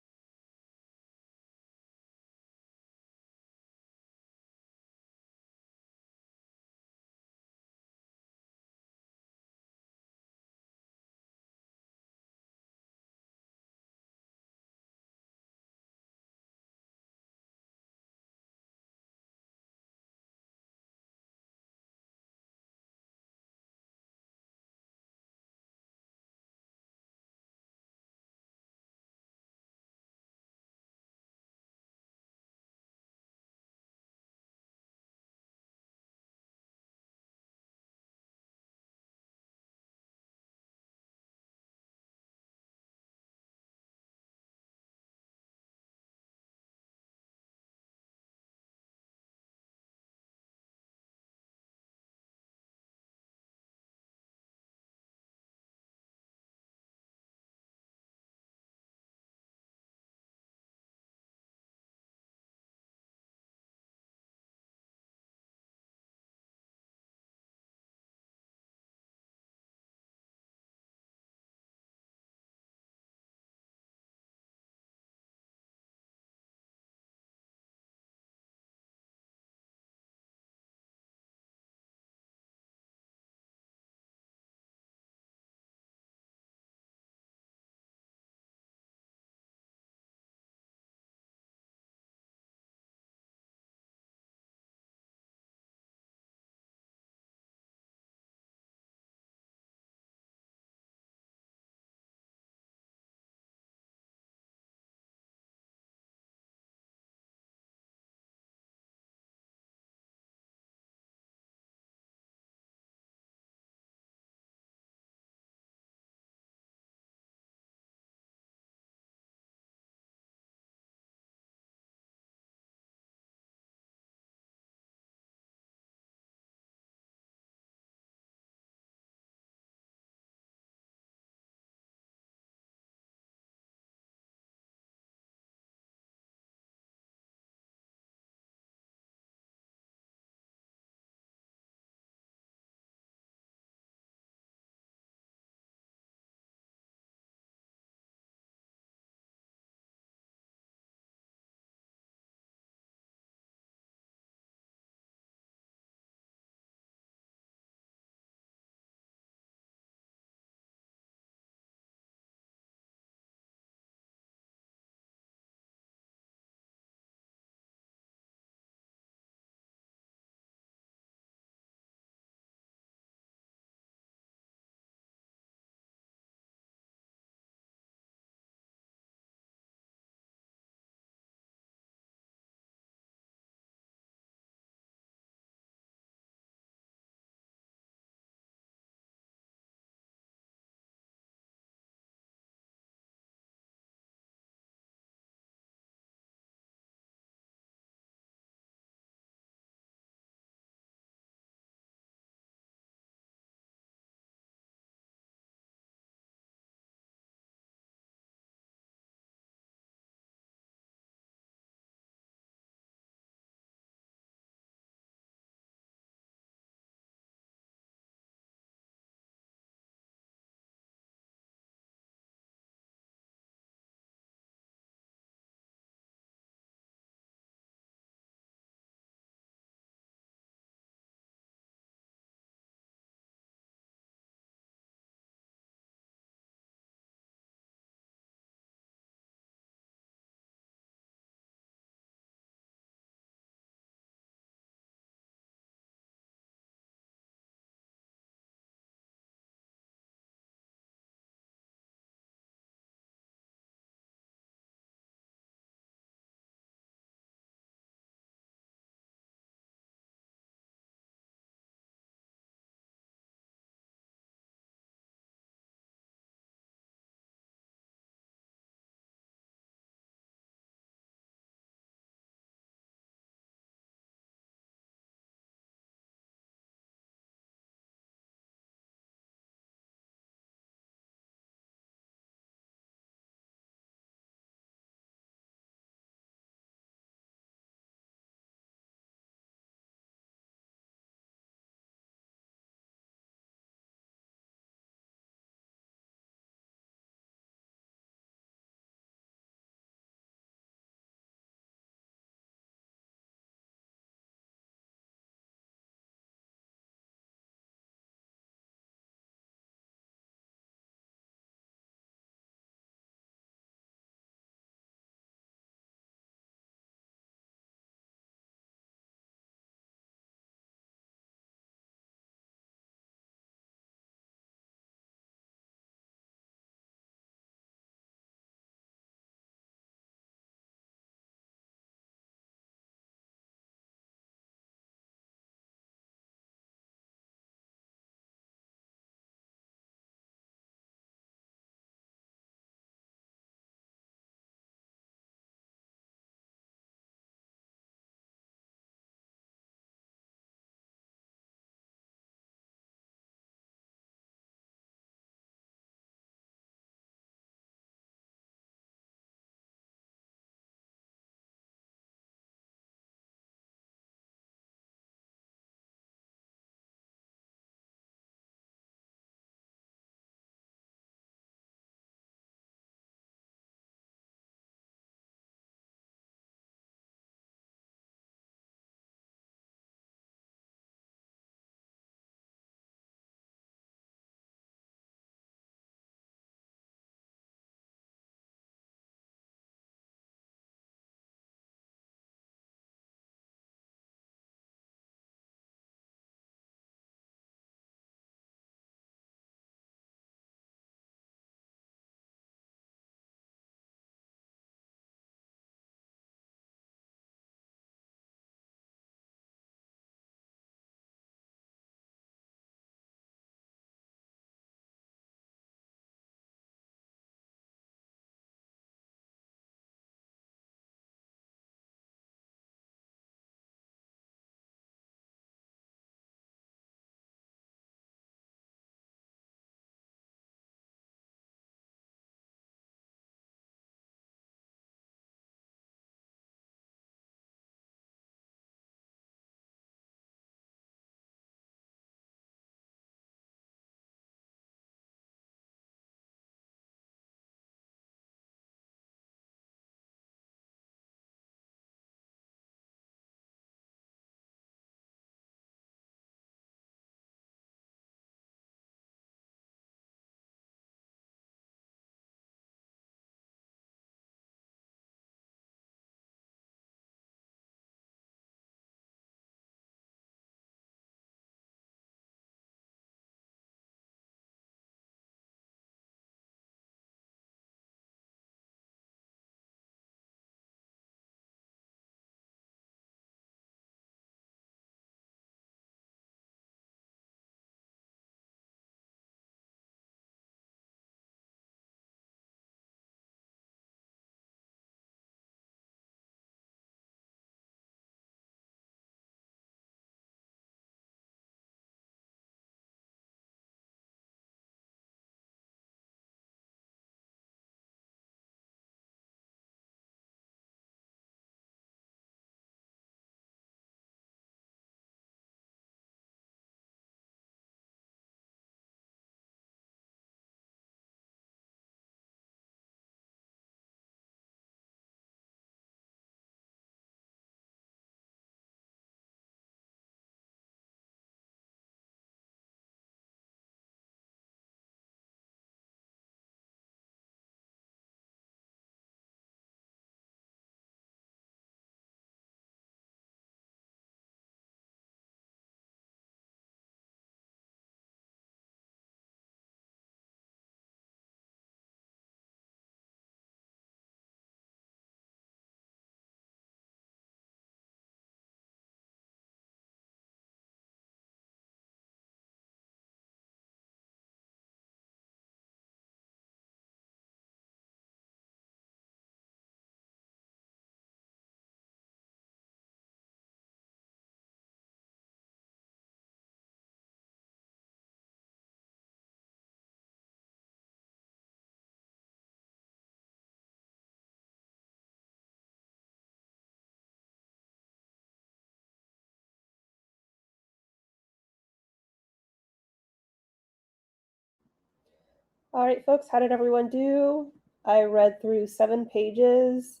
[SPEAKER 1] All right, folks, how did everyone do? I read through 7 pages.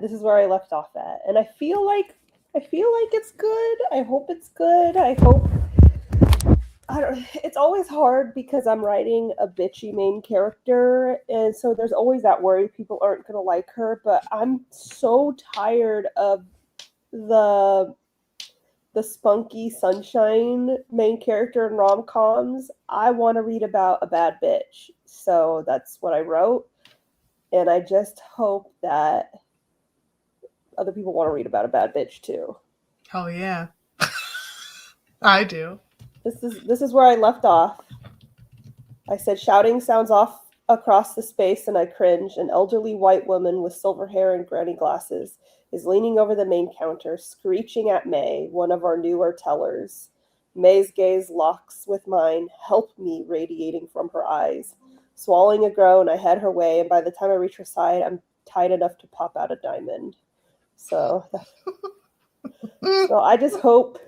[SPEAKER 1] This is where I left off at, and I feel like it's good. I hope it's good. I hope. I don't. It's always hard because I'm writing a bitchy main character, and so there's always that worry people aren't gonna like her. But I'm so tired of the spunky sunshine main character in rom-coms. I want to read about a bad bitch. So that's what I wrote. And I just hope that other people want to read about a bad bitch too.
[SPEAKER 2] Oh yeah. I do.
[SPEAKER 1] This is where I left off. I said shouting sounds off across the space and I cringe. An elderly white woman with silver hair and granny glasses is leaning over the main counter, screeching at May, one of our newer tellers. May's gaze locks with mine, help me radiating from her eyes. Swallowing a groan, I head her way, and by the time I reach her side, I'm tight enough to pop out a diamond. So I just hope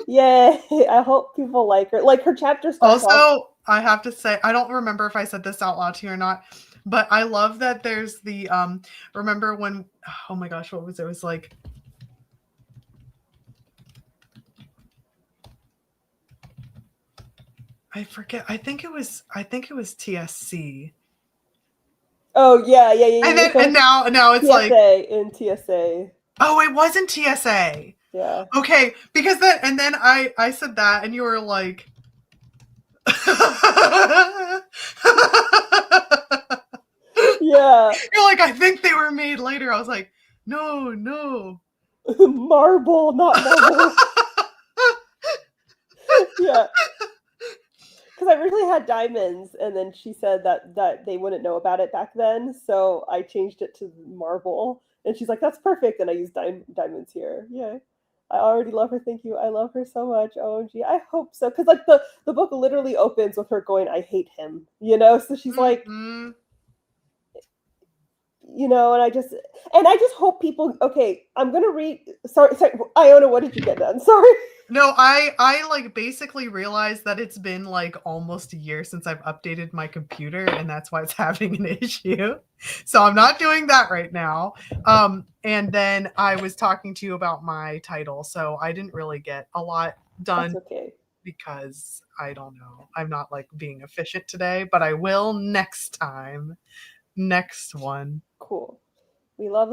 [SPEAKER 1] yeah, I hope people like her. Like her chapter starts
[SPEAKER 2] also
[SPEAKER 1] off.
[SPEAKER 2] I have to say, I don't remember if I said this out loud to you or not, but I love that there's the remember when, oh my gosh, what was it? It was like, I forget. I think it was TSC.
[SPEAKER 1] Oh yeah.
[SPEAKER 2] And now it's
[SPEAKER 1] TSA
[SPEAKER 2] like
[SPEAKER 1] in TSA.
[SPEAKER 2] Oh, it wasn't TSA.
[SPEAKER 1] Yeah.
[SPEAKER 2] Okay, because then I said that and you were like
[SPEAKER 1] Yeah.
[SPEAKER 2] You're like, I think they were made later. I was like, no.
[SPEAKER 1] Marble, not marble. Yeah. Because I originally had diamonds, and then she said that they wouldn't know about it back then, so I changed it to marble. And she's like, "That's perfect." And I used diamonds here. Yeah, I already love her. Thank you. I love her so much. OMG. I hope so, because like the book literally opens with her going, "I hate him," you know. So she's like, you know, and I just hope people. Okay, I'm gonna read. Sorry, Iona, what did you get done? Sorry.
[SPEAKER 2] No, I like basically realized that it's been like almost a year since I've updated my computer, and that's why it's having an issue. So I'm not doing that right now. And then I was talking to you about my title, so I didn't really get a lot done.
[SPEAKER 1] That's okay.
[SPEAKER 2] Because I don't know. I'm not like being efficient today, but I will next time. Next one.
[SPEAKER 1] Cool. We love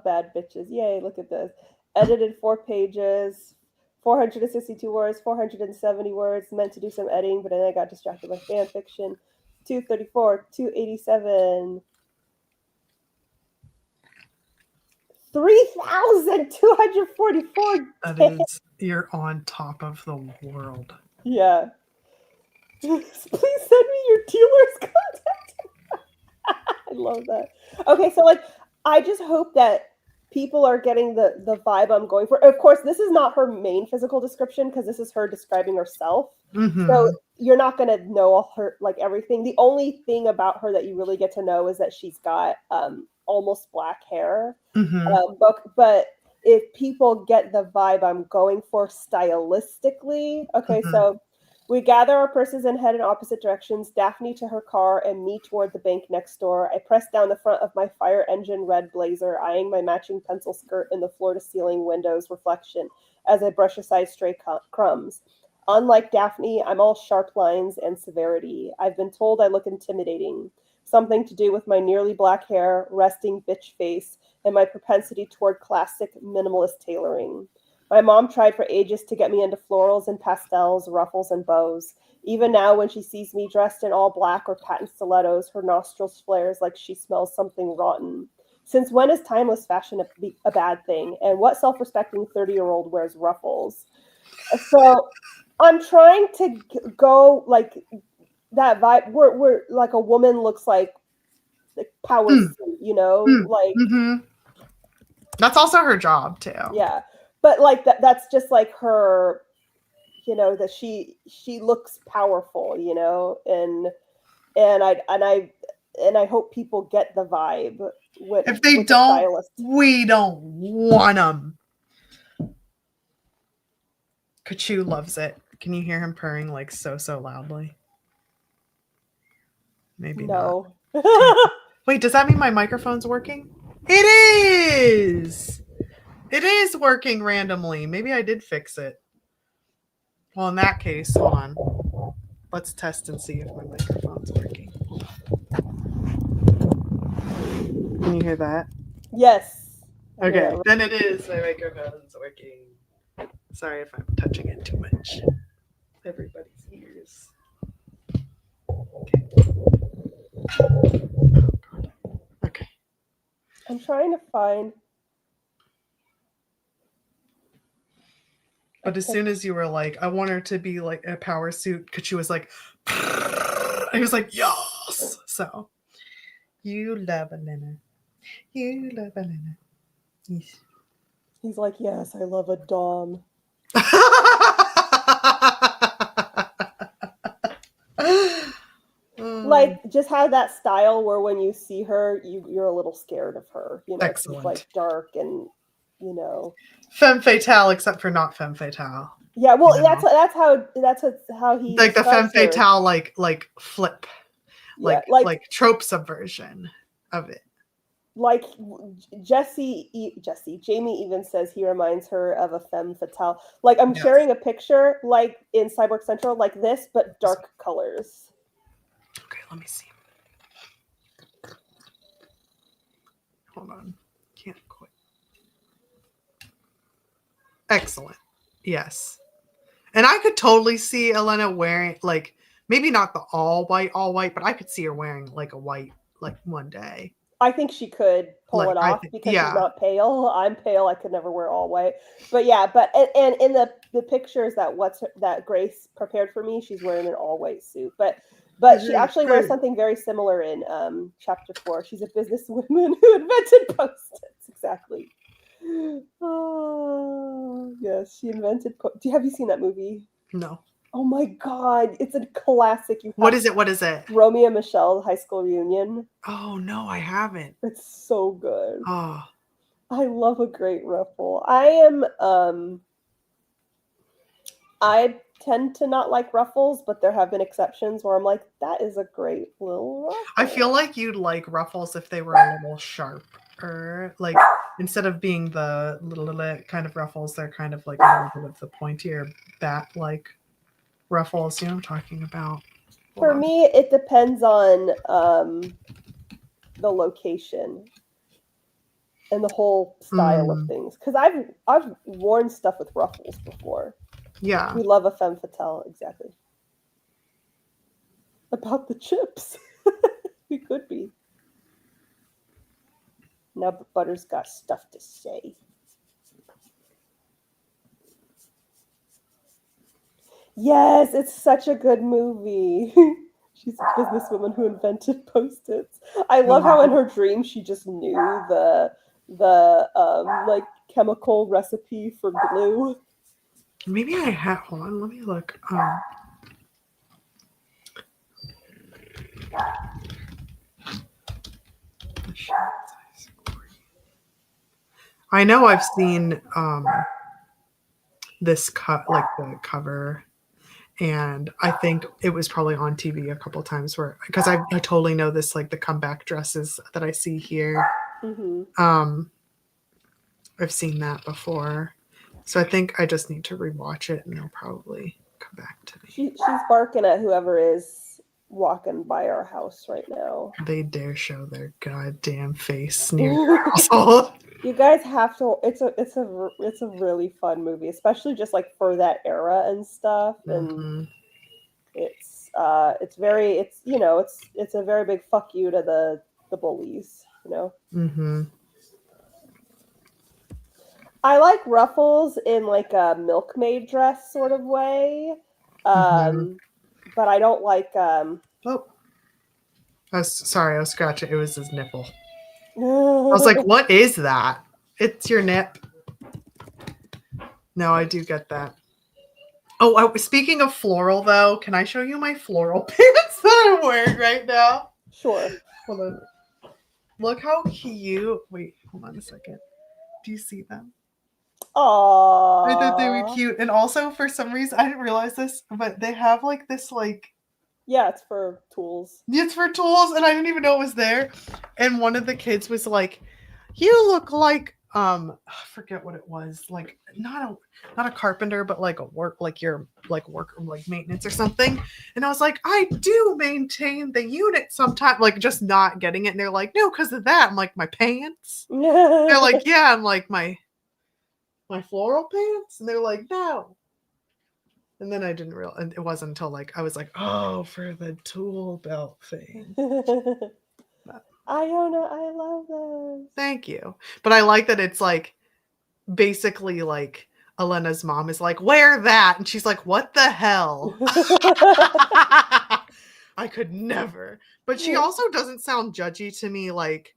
[SPEAKER 1] bad bitches. Yay, look at this. Edited 4 pages, 462 words, 470 words. Meant to do some editing, but then I got distracted by fan fiction. 234, 287. 3,244.
[SPEAKER 2] That is, you're on top of the world.
[SPEAKER 1] Yeah. Please send me your dealer's contact. I love that. Okay, so like, I just hope that people are getting the vibe I'm going for. Of course, this is not her main physical description because this is her describing herself.
[SPEAKER 2] Mm-hmm.
[SPEAKER 1] So you're not going to know all her, like everything. The only thing about her that you really get to know is that she's got almost black hair.
[SPEAKER 2] Mm-hmm.
[SPEAKER 1] But if people get the vibe I'm going for stylistically, okay, so we gather our purses and head in opposite directions, Daphne to her car and me toward the bank next door. I press down the front of my fire engine red blazer, eyeing my matching pencil skirt in the floor-to-ceiling windows reflection as I brush aside stray crumbs. Unlike Daphne, I'm all sharp lines and severity. I've been told I look intimidating. Something to do with my nearly black hair, resting bitch face, and my propensity toward classic minimalist tailoring. My mom tried for ages to get me into florals and pastels, ruffles and bows. Even now, when she sees me dressed in all black or patent stilettos, her nostrils flares like she smells something rotten. Since when is timeless fashion a bad thing? And what self-respecting 30-year-old wears ruffles? So I'm trying to go like that vibe where like a woman looks like power suit, you know? Like
[SPEAKER 2] that's also her job too.
[SPEAKER 1] Yeah. But like that's just like her, you know, that she looks powerful, you know, and I hope people get the vibe.
[SPEAKER 2] If they don't, we don't want them. Kachu loves it. Can you hear him purring like so loudly? Maybe
[SPEAKER 1] No.
[SPEAKER 2] not. Wait, does that mean my microphone's working? It is! It is working randomly. Maybe I did fix it. Well, in that case, hold on. Let's test and see if my microphone's working. Can you hear that?
[SPEAKER 1] Yes.
[SPEAKER 2] Okay, then it is. My microphone's working. Sorry if I'm touching it too much. Everybody's ears. Okay. Oh, God. Okay.
[SPEAKER 1] I'm trying to find.
[SPEAKER 2] But as soon as you were like, I want her to be like a power suit, because she was like, I was like, yes. So, you love Elena. You love Elena. Yes.
[SPEAKER 1] He's like, yes, I love a Dom. Like, just have that style where when you see her, you're a little scared of her. You know,
[SPEAKER 2] Excellent.
[SPEAKER 1] she's like dark and, you know,
[SPEAKER 2] femme fatale, except for not femme fatale.
[SPEAKER 1] Yeah, well,
[SPEAKER 2] you know?
[SPEAKER 1] that's how he
[SPEAKER 2] like the femme
[SPEAKER 1] her.
[SPEAKER 2] fatale, like flip,
[SPEAKER 1] Yeah,
[SPEAKER 2] like trope subversion of it.
[SPEAKER 1] Like Jamie even says he reminds her of a femme fatale. Like, I'm sharing a picture, like in Cyborg Central, like this, but dark colors.
[SPEAKER 2] Okay, let me see. Hold on. Can't quit. Excellent. Yes. And I could totally see Elena wearing, like, maybe not the all white, but I could see her wearing like a white, like one day.
[SPEAKER 1] I think she could pull it off because she's not pale. I'm pale. I could never wear all white. But yeah, and in the pictures that Grace prepared for me, she's wearing an all white suit. But she actually wears something very similar in chapter 4. She's a businesswoman who invented Post-its. Exactly. Oh, yes, she invented. Have you seen that movie?
[SPEAKER 2] No.
[SPEAKER 1] Oh my God, it's a classic.
[SPEAKER 2] What is it?
[SPEAKER 1] Romeo and Michelle High School Reunion.
[SPEAKER 2] Oh no, I haven't.
[SPEAKER 1] It's so good.
[SPEAKER 2] Oh,
[SPEAKER 1] I love a great ruffle. I tend to not like ruffles, but there have been exceptions where I'm like, that is a great little ruffle.
[SPEAKER 2] I feel like you'd like ruffles if they were a little sharper. Like, instead of being the little kind of ruffles, they're kind of like a little bit of the pointier bat-like ruffles. You know what I'm talking about?
[SPEAKER 1] For me, it depends on the location and the whole style of things. Because I've worn stuff with ruffles before.
[SPEAKER 2] Yeah.
[SPEAKER 1] We love a femme fatale, exactly. About the chips. We could be. Now Butter's got stuff to say. Yes, it's such a good movie. She's a businesswoman who invented Post-its. I love how in her dream she just knew the like chemical recipe for glue.
[SPEAKER 2] Maybe I have. Hold on, let me look. I know I've seen this like the cover, and I think it was probably on TV a couple times because I totally know this, like the comeback dresses that I see here.
[SPEAKER 1] Mm-hmm.
[SPEAKER 2] I've seen that before, so I think I just need to rewatch it, and they'll probably come back to me.
[SPEAKER 1] She's barking at whoever is walking by our house right now.
[SPEAKER 2] They dare show their goddamn face near your household.
[SPEAKER 1] You guys have to. It's a really fun movie, especially just like for that era and stuff. And it's a very big fuck you to the bullies. You know.
[SPEAKER 2] Mm-hmm.
[SPEAKER 1] I like ruffles in like a milkmaid dress sort of way, but I don't like.
[SPEAKER 2] Oh, I was sorry. I was scratching. It was his nipple. I was like, "What is that?" It's your nip. No, I do get that. Oh, speaking of floral, though, can I show you my floral pants that I'm wearing right now?
[SPEAKER 1] Sure.
[SPEAKER 2] Hold on. Look how cute. Wait, hold on a second. Do you see them?
[SPEAKER 1] Aww.
[SPEAKER 2] I thought they were cute. And also, for some reason, I didn't realize this, but they have like this, like...
[SPEAKER 1] Yeah, it's for tools.
[SPEAKER 2] It's for tools, and I didn't even know it was there. And one of the kids was like, "You look like I forget what it was, like not a carpenter, but like your work like maintenance or something." And I was like, "I do maintain the unit sometimes," like just not getting it. And they're like, "No, because of that." I'm like, "My pants?" They're like, "Yeah." I'm like, my floral pants? And they're like, "No." And then I didn't realize, and it wasn't until like I was like, "Oh, for the tool belt thing."
[SPEAKER 1] IONA, I love those.
[SPEAKER 2] Thank you. But I like that it's like basically like Elena's mom is like, "Wear that," and she's like, "What the hell?" I could never. But she also doesn't sound judgy to me. Like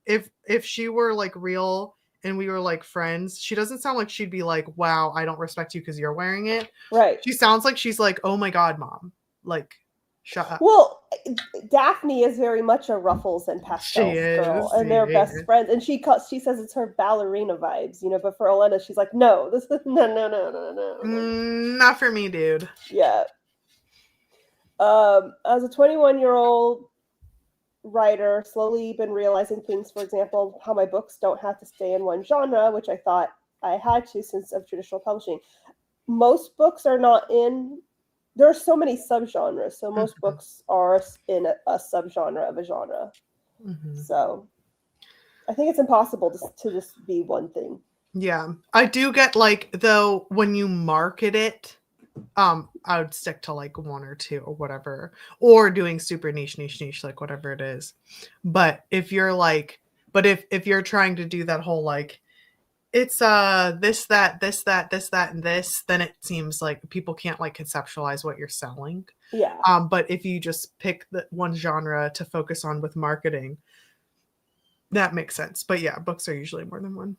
[SPEAKER 2] if she were like real and we were like friends, she doesn't sound like she'd be like, "Wow, I don't respect you because you're wearing it."
[SPEAKER 1] Right.
[SPEAKER 2] She sounds like she's like, "Oh my god, mom, like shut up."
[SPEAKER 1] Well, Daphne is very much a ruffles and pastels girl, and they're best friends. And she says it's her ballerina vibes, you know. But for Elena, she's like, "No, this is no.
[SPEAKER 2] Not for me, dude.
[SPEAKER 1] Yeah. As a 21-year-old writer, slowly been realizing things. For example, how my books don't have to stay in one genre, which I thought I had to since of traditional publishing. Most books are not in. There are so many subgenres, so most books are in a subgenre of a genre. So I think it's impossible to just be one thing.
[SPEAKER 2] Yeah, I do get like, though, when you market it, I would stick to like one or two or whatever, or doing super niche, like whatever it is. But if you're like, if you're trying to do that whole like, it's this, that, and this, then it seems like people can't like conceptualize what you're selling.
[SPEAKER 1] Yeah.
[SPEAKER 2] But if you just pick the one genre to focus on with marketing, that makes sense. But yeah, books are usually more than one.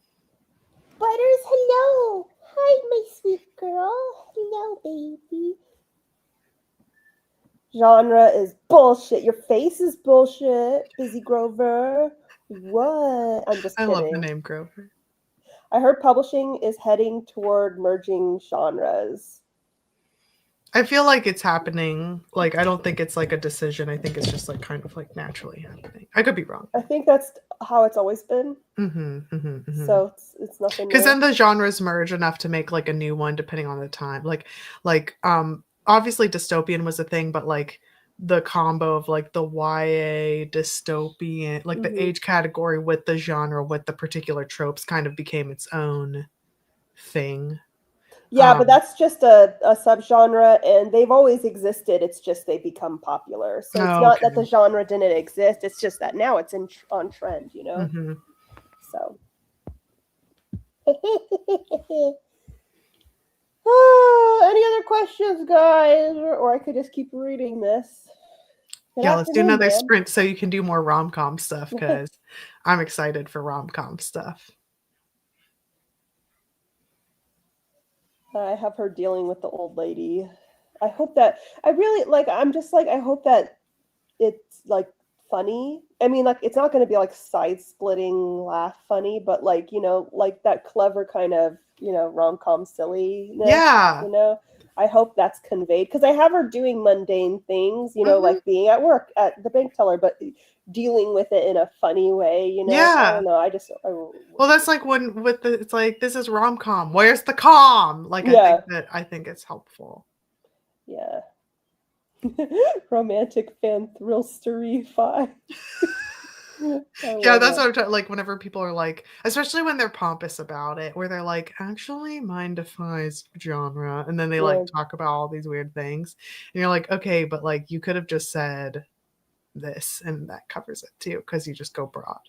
[SPEAKER 1] Butters, hello. Hi, my sweet girl. Hello, baby. Genre is bullshit. Your face is bullshit, Busy Grover. What? I'm just kidding.
[SPEAKER 2] I love the name Grover.
[SPEAKER 1] I heard publishing is heading toward merging genres.
[SPEAKER 2] I feel like it's happening. Like, I don't think it's like a decision. I think it's just like kind of like naturally happening. I could be wrong.
[SPEAKER 1] I think that's how it's always been. So it's nothing.
[SPEAKER 2] Because then the genres merge enough to make like a new one, depending on the time. Like obviously dystopian was a thing, but like the combo of like the YA dystopian, like the age category with the genre with the particular tropes kind of became its own thing.
[SPEAKER 1] Yeah, but that's just a subgenre, and they've always existed. It's just they become popular. So it's not that the genre didn't exist. It's just that now it's on trend, you know? So. Any other questions, guys? Or I could just keep reading this.
[SPEAKER 2] Let's do another sprint so you can do more rom-com stuff, because I'm excited for rom-com stuff.
[SPEAKER 1] I have her dealing with the old lady. I hope that I hope that it's like funny. I mean, like, it's not going to be like side-splitting laugh funny, but like, you know, like that clever kind of, you know, rom-com silliness.
[SPEAKER 2] Yeah.
[SPEAKER 1] You know, I hope that's conveyed, because I have her doing mundane things, you know, like being at work at the bank teller, but dealing with it in a funny way, you know. I don't know.
[SPEAKER 2] Well, that's like when it's like, this is rom-com. Where's the com? Like, I think it's helpful.
[SPEAKER 1] Yeah. Romantic fan thrill story 5.
[SPEAKER 2] Yeah, that's what I'm talking. Like, whenever people are like, especially when they're pompous about it, where they're like, actually, mine defies genre, and then they like talk about all these weird things, and you're like, okay, but like, you could have just said this, and that covers it too, because you just go broad.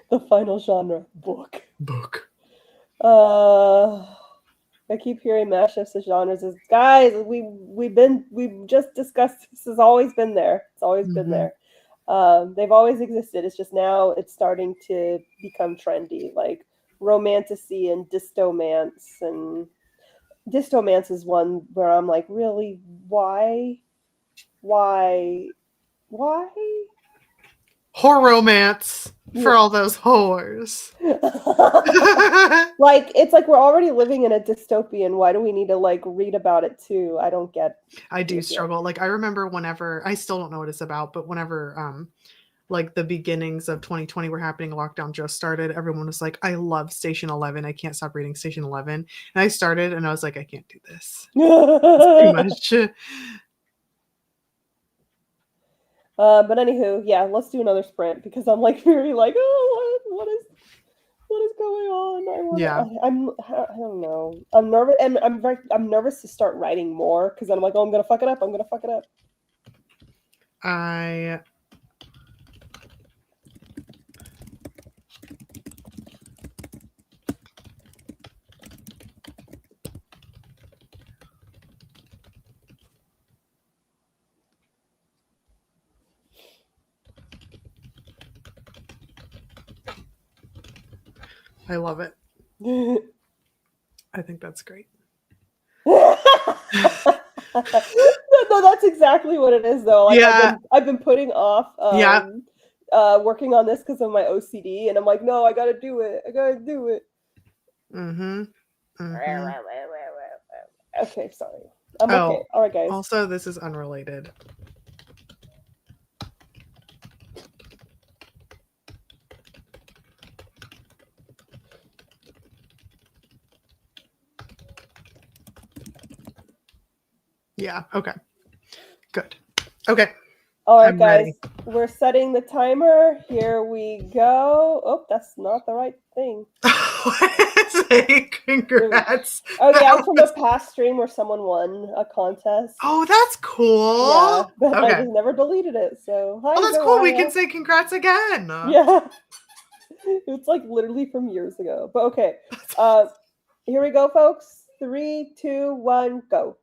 [SPEAKER 1] The final genre, book. I keep hearing mashups of genres. Guys, we've just discussed. This has always been there. It's always been there. They've always existed. It's just now it's starting to become trendy, like romantasy and dystomance. And dystomance is one where I'm like, really, why?
[SPEAKER 2] Horror romance. for all those whores.
[SPEAKER 1] Like, it's like we're already living in a dystopian. Why do we need to like read about it too? I don't get.
[SPEAKER 2] I do struggle. Like I remember whenever, I still don't know what it's about, but whenever like the beginnings of 2020 were happening, lockdown just started, everyone was like, I love Station 11. I can't stop reading Station 11. And I started and I was like, I can't do this. It's too much.
[SPEAKER 1] But anywho, yeah, let's do another sprint because I'm like very like, oh, what is going on? I don't know. I'm nervous, and I'm nervous to start writing more because I'm like, oh, I'm gonna fuck it up.
[SPEAKER 2] I love it. I think that's great.
[SPEAKER 1] No, that's exactly what it is, though. Like,
[SPEAKER 2] yeah.
[SPEAKER 1] I've been putting off working on this because of my OCD, and I'm like, no, I gotta do it.
[SPEAKER 2] Mm-hmm.
[SPEAKER 1] Okay, sorry. I'm okay. All right, guys.
[SPEAKER 2] Also, this is unrelated. Yeah, okay. Good. Okay.
[SPEAKER 1] All right, guys. We're setting the timer. Here we go. Oh, that's not the right thing.
[SPEAKER 2] Congrats.
[SPEAKER 1] Oh, yeah, it's from a past stream where someone won a contest.
[SPEAKER 2] Oh, that's cool.
[SPEAKER 1] Yeah, but I just never deleted it, so hi,
[SPEAKER 2] that's
[SPEAKER 1] Mariah.
[SPEAKER 2] cool. We can say congrats again.
[SPEAKER 1] Yeah. It's like literally from years ago. But okay. Here we go, folks. 3, 2, 1, go.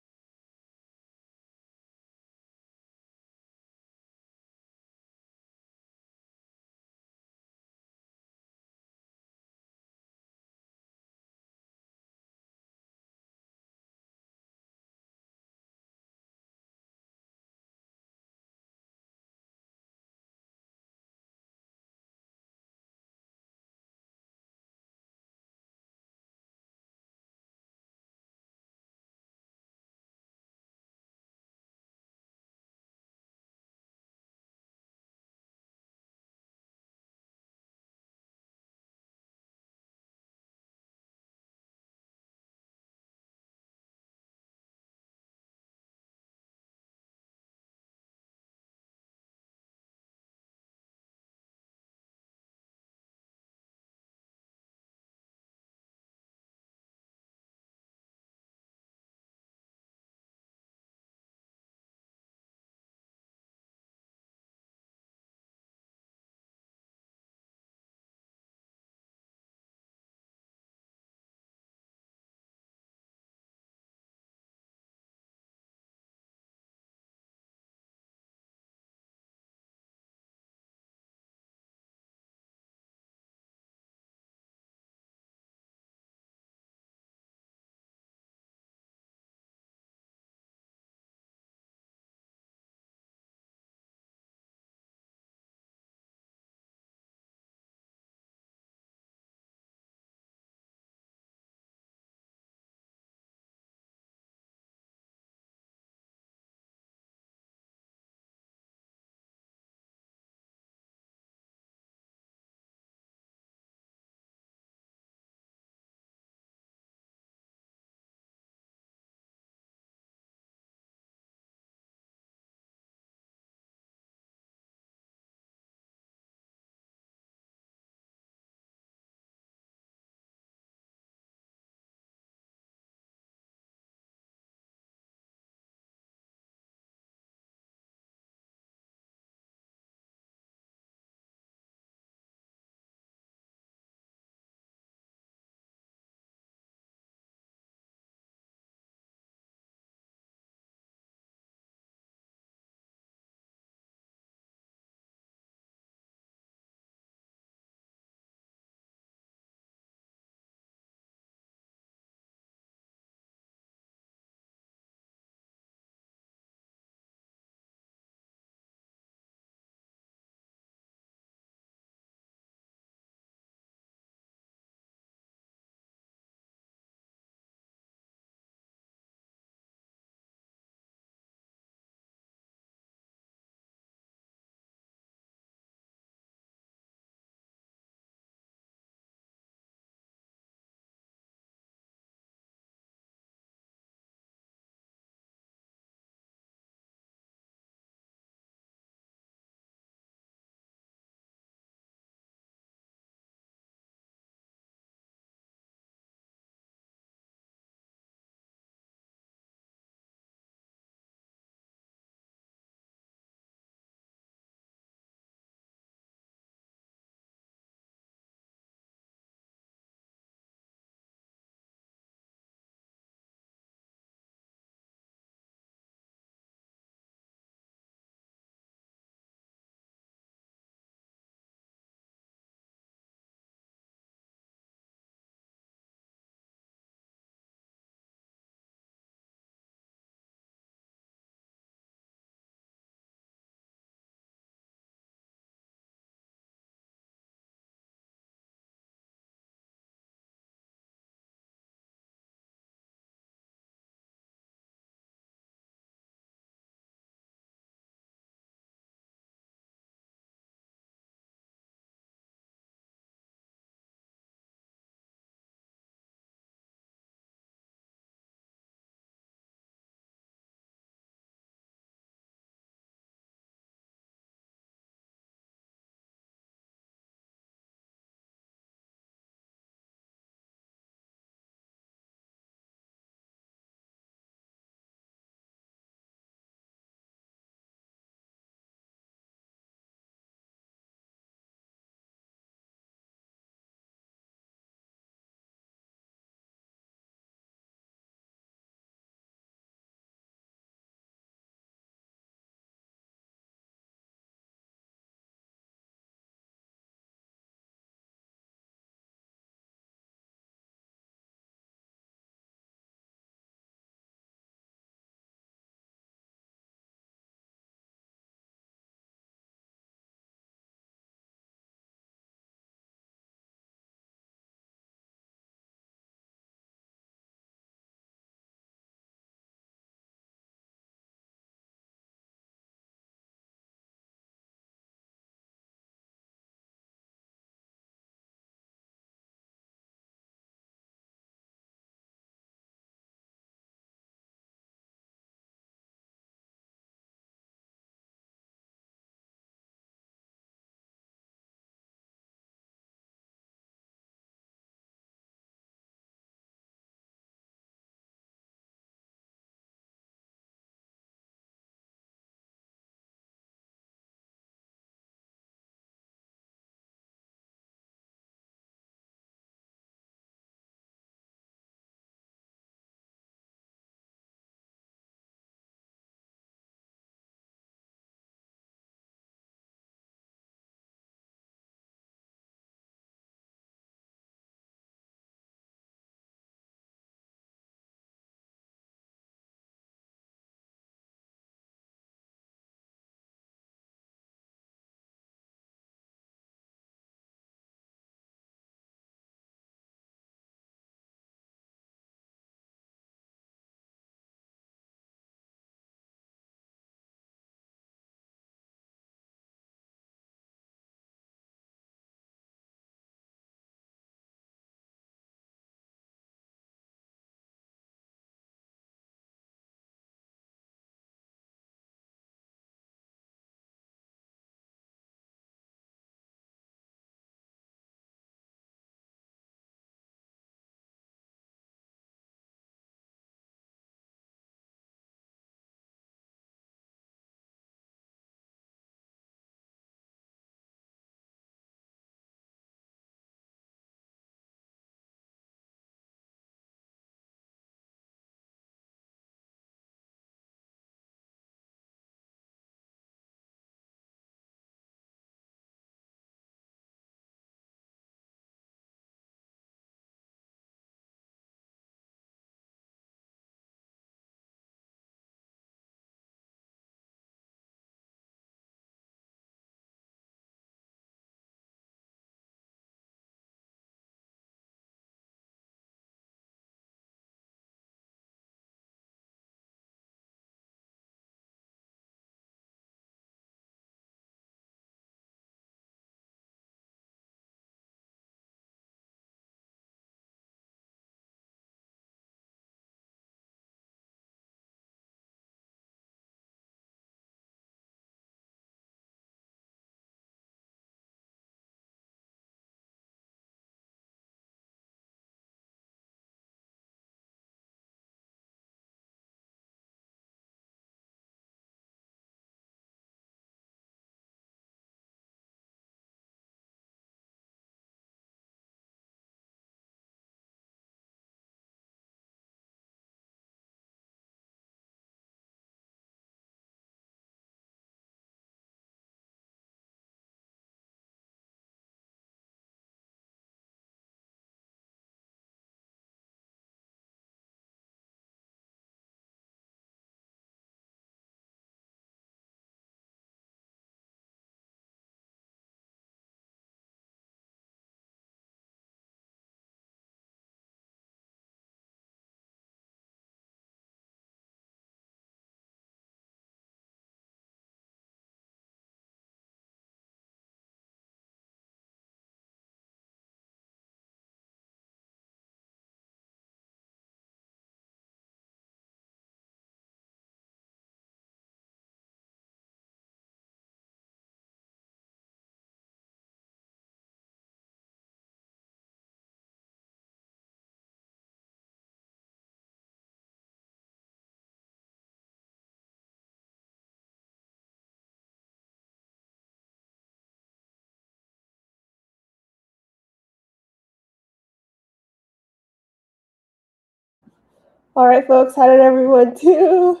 [SPEAKER 1] All right, folks, how did everyone do?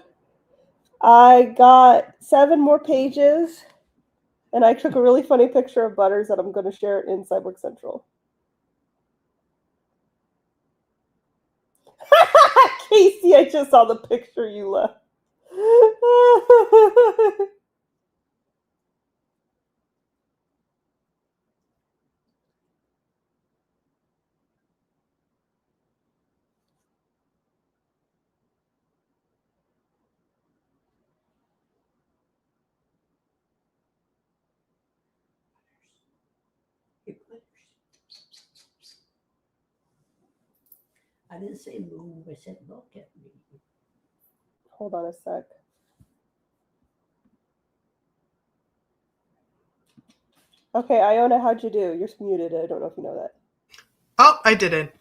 [SPEAKER 1] I got 7 more pages, and I took a really funny picture of Butters that I'm going to share in Cyborg Central. Casey, I just saw the picture you left.
[SPEAKER 4] I didn't say move, I said look at me.
[SPEAKER 1] Hold on a sec. Okay, Iona, how'd you do? You're muted. I don't know if you know that.
[SPEAKER 2] Oh, I didn't.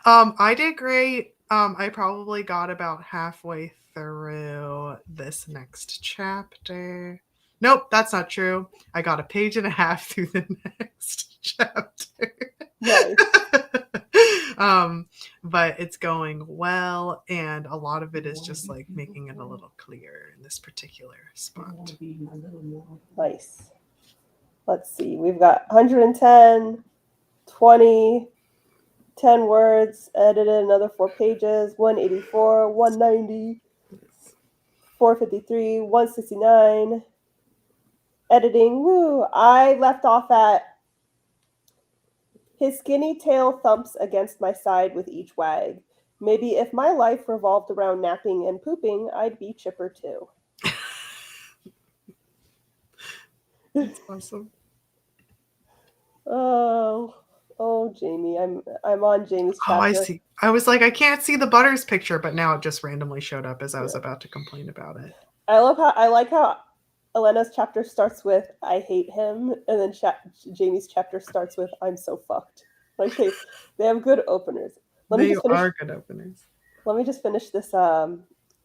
[SPEAKER 2] I did great. I probably got about halfway through this next chapter. Nope, that's not true. I got a page and a half through the next chapter.
[SPEAKER 1] Nice.
[SPEAKER 2] But it's going well, and a lot of it is just like making it a little clearer in this particular spot.
[SPEAKER 1] Nice. Let's see. We've got 110, 20, 10 words, edited another 4 pages, 184, 190, 453, 169. Editing. Woo! I left off at his skinny tail thumps against my side with each wag. Maybe if my life revolved around napping and pooping, I'd be chipper too.
[SPEAKER 2] That's awesome.
[SPEAKER 1] Oh, Jamie. I'm on Jamie's chapter.
[SPEAKER 2] Oh, I see. I was like, I can't see the Butters picture, but now it just randomly showed up as I was about to complain about it.
[SPEAKER 1] I like how Elena's chapter starts with "I hate him," and then Jamie's chapter starts with "I'm so fucked." Like they have good openers.
[SPEAKER 2] They are good openers.
[SPEAKER 1] Let me just finish this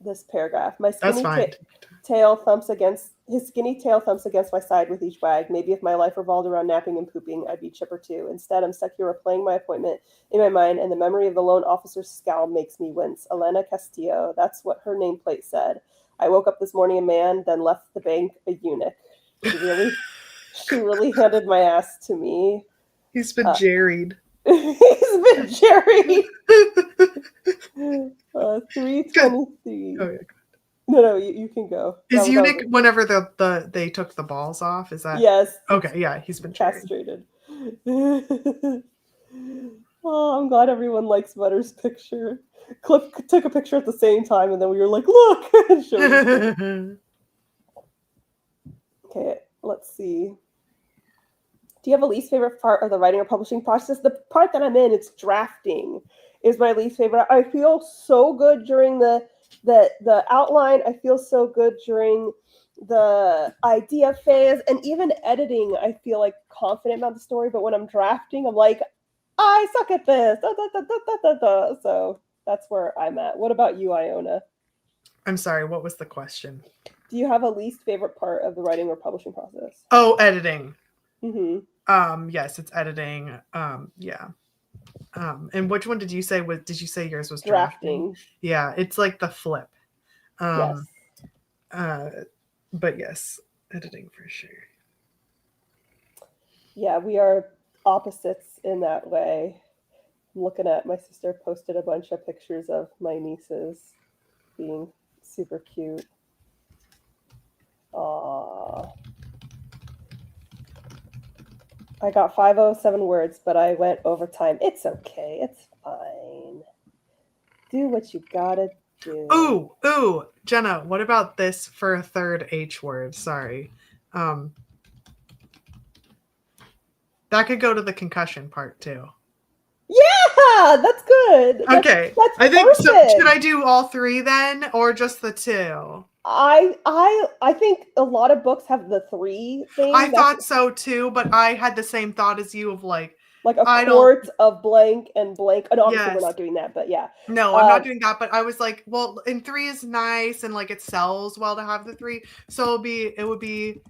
[SPEAKER 1] this paragraph. My skinny
[SPEAKER 2] tail
[SPEAKER 1] thumps against my side with each wag. Maybe if my life revolved around napping and pooping, I'd be chipper too. Instead, I'm stuck here replaying my appointment in my mind, and the memory of the lone officer's scowl makes me wince. Elena Castillo, that's what her nameplate said. I woke up this morning a man, then left the bank a eunuch. She really handed my ass to me.
[SPEAKER 2] He's been jerried.
[SPEAKER 1] He's been jerried. 323.
[SPEAKER 2] Oh, yeah.
[SPEAKER 1] No, you can go.
[SPEAKER 2] Is eunuch whenever they took the balls off? Is that?
[SPEAKER 1] Yes.
[SPEAKER 2] Okay, yeah, he's been
[SPEAKER 1] castrated. Oh, I'm glad everyone likes Butter's picture. Cliff took a picture at the same time, and then we were like, look! Okay, let's see. Do you have a least favorite part of the writing or publishing process? The part that I'm in, it's drafting, is my least favorite. I feel so good during the outline. I feel so good during the idea phase, and even editing, I feel like confident about the story. But when I'm drafting, I'm like, I suck at this. So that's where I'm at. What about you, Iona?
[SPEAKER 2] I'm sorry, what was the question?
[SPEAKER 1] Do you have a least favorite part of the writing or publishing process?
[SPEAKER 2] Oh, editing.
[SPEAKER 1] Mm-hmm.
[SPEAKER 2] Yes, it's editing. Yeah. And which one did you say was? Did you say yours was
[SPEAKER 1] drafting?
[SPEAKER 2] Yeah, it's like the flip.
[SPEAKER 1] Yes.
[SPEAKER 2] But yes, editing for sure.
[SPEAKER 1] Yeah, we are opposites in that way. I'm looking at my sister posted a bunch of pictures of my nieces being super cute. Aww. I got 507 words, but I went over time. It's okay. It's fine. Do what you gotta do.
[SPEAKER 2] Ooh, Jenna, what about this for a third H word? Sorry. That could go to the concussion part too.
[SPEAKER 1] Yeah, that's good.
[SPEAKER 2] Okay.
[SPEAKER 1] That's
[SPEAKER 2] I think
[SPEAKER 1] perfect.
[SPEAKER 2] so. Should I do all 3 then, or just the 2?
[SPEAKER 1] I think a lot of books have the 3 thing.
[SPEAKER 2] I thought so too, but I had the same thought as you of like
[SPEAKER 1] a quart of blank and blank. And obviously we're not doing that, but yeah.
[SPEAKER 2] No, I'm not doing that, but I was like, well, and 3 is nice and like it sells well to have the 3. So it would be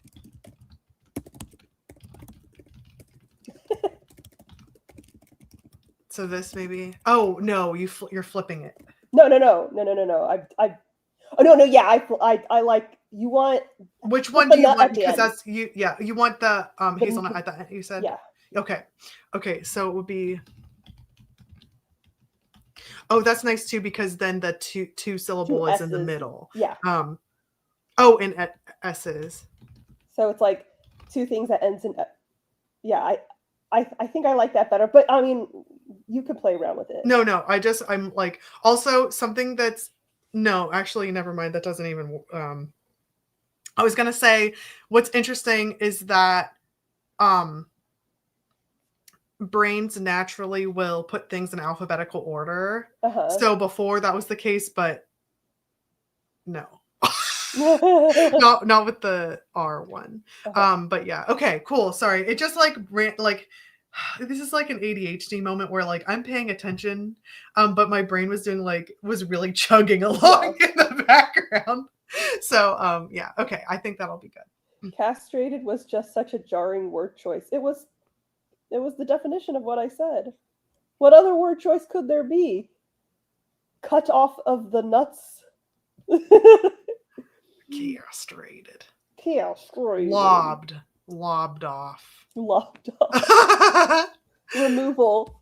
[SPEAKER 2] So this maybe. Oh no, you're flipping it.
[SPEAKER 1] No. Oh no. Yeah, I like. You want
[SPEAKER 2] which
[SPEAKER 1] put
[SPEAKER 2] one
[SPEAKER 1] the
[SPEAKER 2] do you
[SPEAKER 1] nut
[SPEAKER 2] want?
[SPEAKER 1] at the
[SPEAKER 2] Because
[SPEAKER 1] end.
[SPEAKER 2] that's you. Yeah, you want the
[SPEAKER 1] The-
[SPEAKER 2] hazelnut at the end. You said.
[SPEAKER 1] Yeah.
[SPEAKER 2] Okay. So it would be. Oh, that's nice too because then the two syllable is in the
[SPEAKER 1] S's.
[SPEAKER 2] middle.
[SPEAKER 1] Yeah.
[SPEAKER 2] Oh, and S's.
[SPEAKER 1] So it's like two things that ends in. Yeah, I think I like that better. But I mean, you could play around with it.
[SPEAKER 2] No. I'm like also something that's no. Actually, never mind. That doesn't even. I was gonna say what's interesting is that brains naturally will put things in alphabetical order. So before that was the case, but no. not with the R one. But yeah, okay, cool. Sorry. It just like this is like an ADHD moment where like I'm paying attention, but my brain was really chugging along in the background. So yeah, okay, I think that'll be good.
[SPEAKER 1] Castrated was just such a jarring word choice. It was the definition of what I said. What other word choice could there be? Cut off of the nuts.
[SPEAKER 2] Castrated. Lobbed off.
[SPEAKER 1] Removal.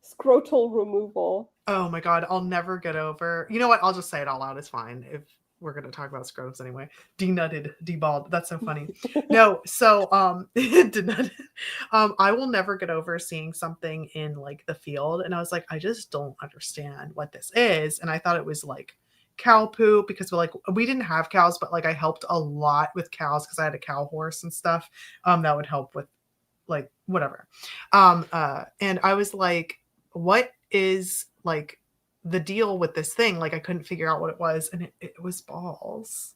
[SPEAKER 1] Scrotal removal.
[SPEAKER 2] Oh my god, I'll never get over. You know what? I'll just say it all out. It's fine if we're going to talk about scrotums anyway. Denutted, deballed. That's so funny. No, so denutted. I will never get over seeing something in like the field and I was like, I just don't understand what this is. And I thought it was like cow poop because we didn't have cows, but like I helped a lot with cows because I had a cow horse and stuff. That would help with like whatever. And I was like, what is like the deal with this thing? Like I couldn't figure out what it was, and it was balls.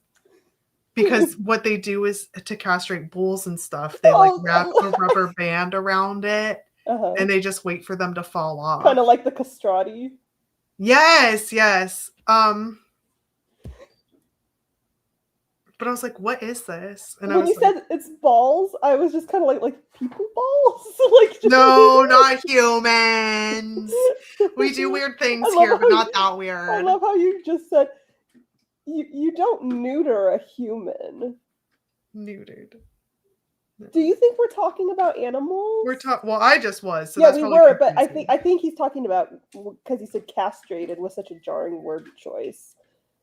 [SPEAKER 2] Because what they do is to castrate bulls and stuff, they like wrap a rubber band around it and they just wait for them to fall off.
[SPEAKER 1] Kind of like the castrati.
[SPEAKER 2] Yes. But I was like, what is this? And
[SPEAKER 1] when you said it's balls, I was just kind of like people balls?
[SPEAKER 2] No, not humans. We do weird things here, but not that weird.
[SPEAKER 1] I love how you just said you don't neuter a human.
[SPEAKER 2] Neutered.
[SPEAKER 1] No. Do you think we're talking about animals?
[SPEAKER 2] Well, I just was. So
[SPEAKER 1] yeah, we were, but I think he's talking about because he said castrated was such a jarring word choice.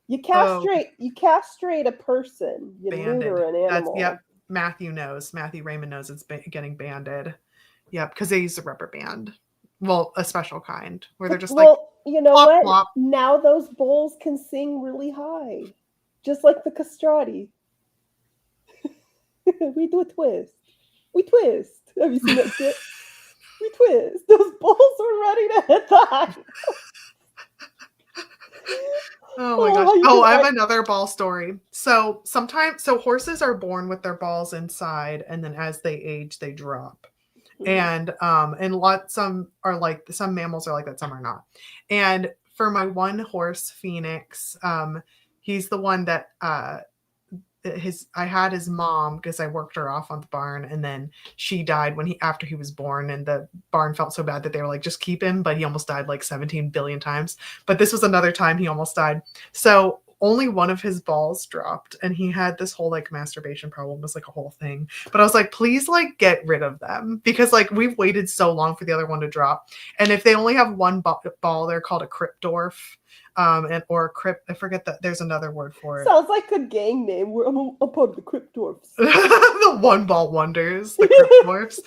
[SPEAKER 1] You castrate a person. You neuter an animal.
[SPEAKER 2] Yep. Matthew Raymond knows it's getting banded. Yep, because they use a rubber band. Well, a special kind where they're just
[SPEAKER 1] you know
[SPEAKER 2] plop,
[SPEAKER 1] what?
[SPEAKER 2] plop.
[SPEAKER 1] Now those bulls can sing really high, just like the castrati. We do a twist. We twist. Have you seen that shit? We twist. Those bulls are ready to hit the high.
[SPEAKER 2] Oh my gosh. Oh, I have another ball story. So horses are born with their balls inside, and then as they age, they drop. Mm-hmm. And some mammals are like that, some are not. And for my one horse, Phoenix, he's the one that I had his mom because I worked her off on the barn, and then she died after he was born, and the barn felt so bad that they were like, just keep him, but he almost died like 17 billion times. But this was another time he almost died. So only one of his balls dropped, and he had this whole like masturbation problem. It was like a whole thing. But I was like, please like get rid of them because like we've waited so long for the other one to drop. And if they only have one ball, they're called a cryptorf. Or crypt. I forget that there's another word for it.
[SPEAKER 1] Sounds like a gang name. I'm part of the Cryptorfs.
[SPEAKER 2] The one ball wonders, the Cryptorfs.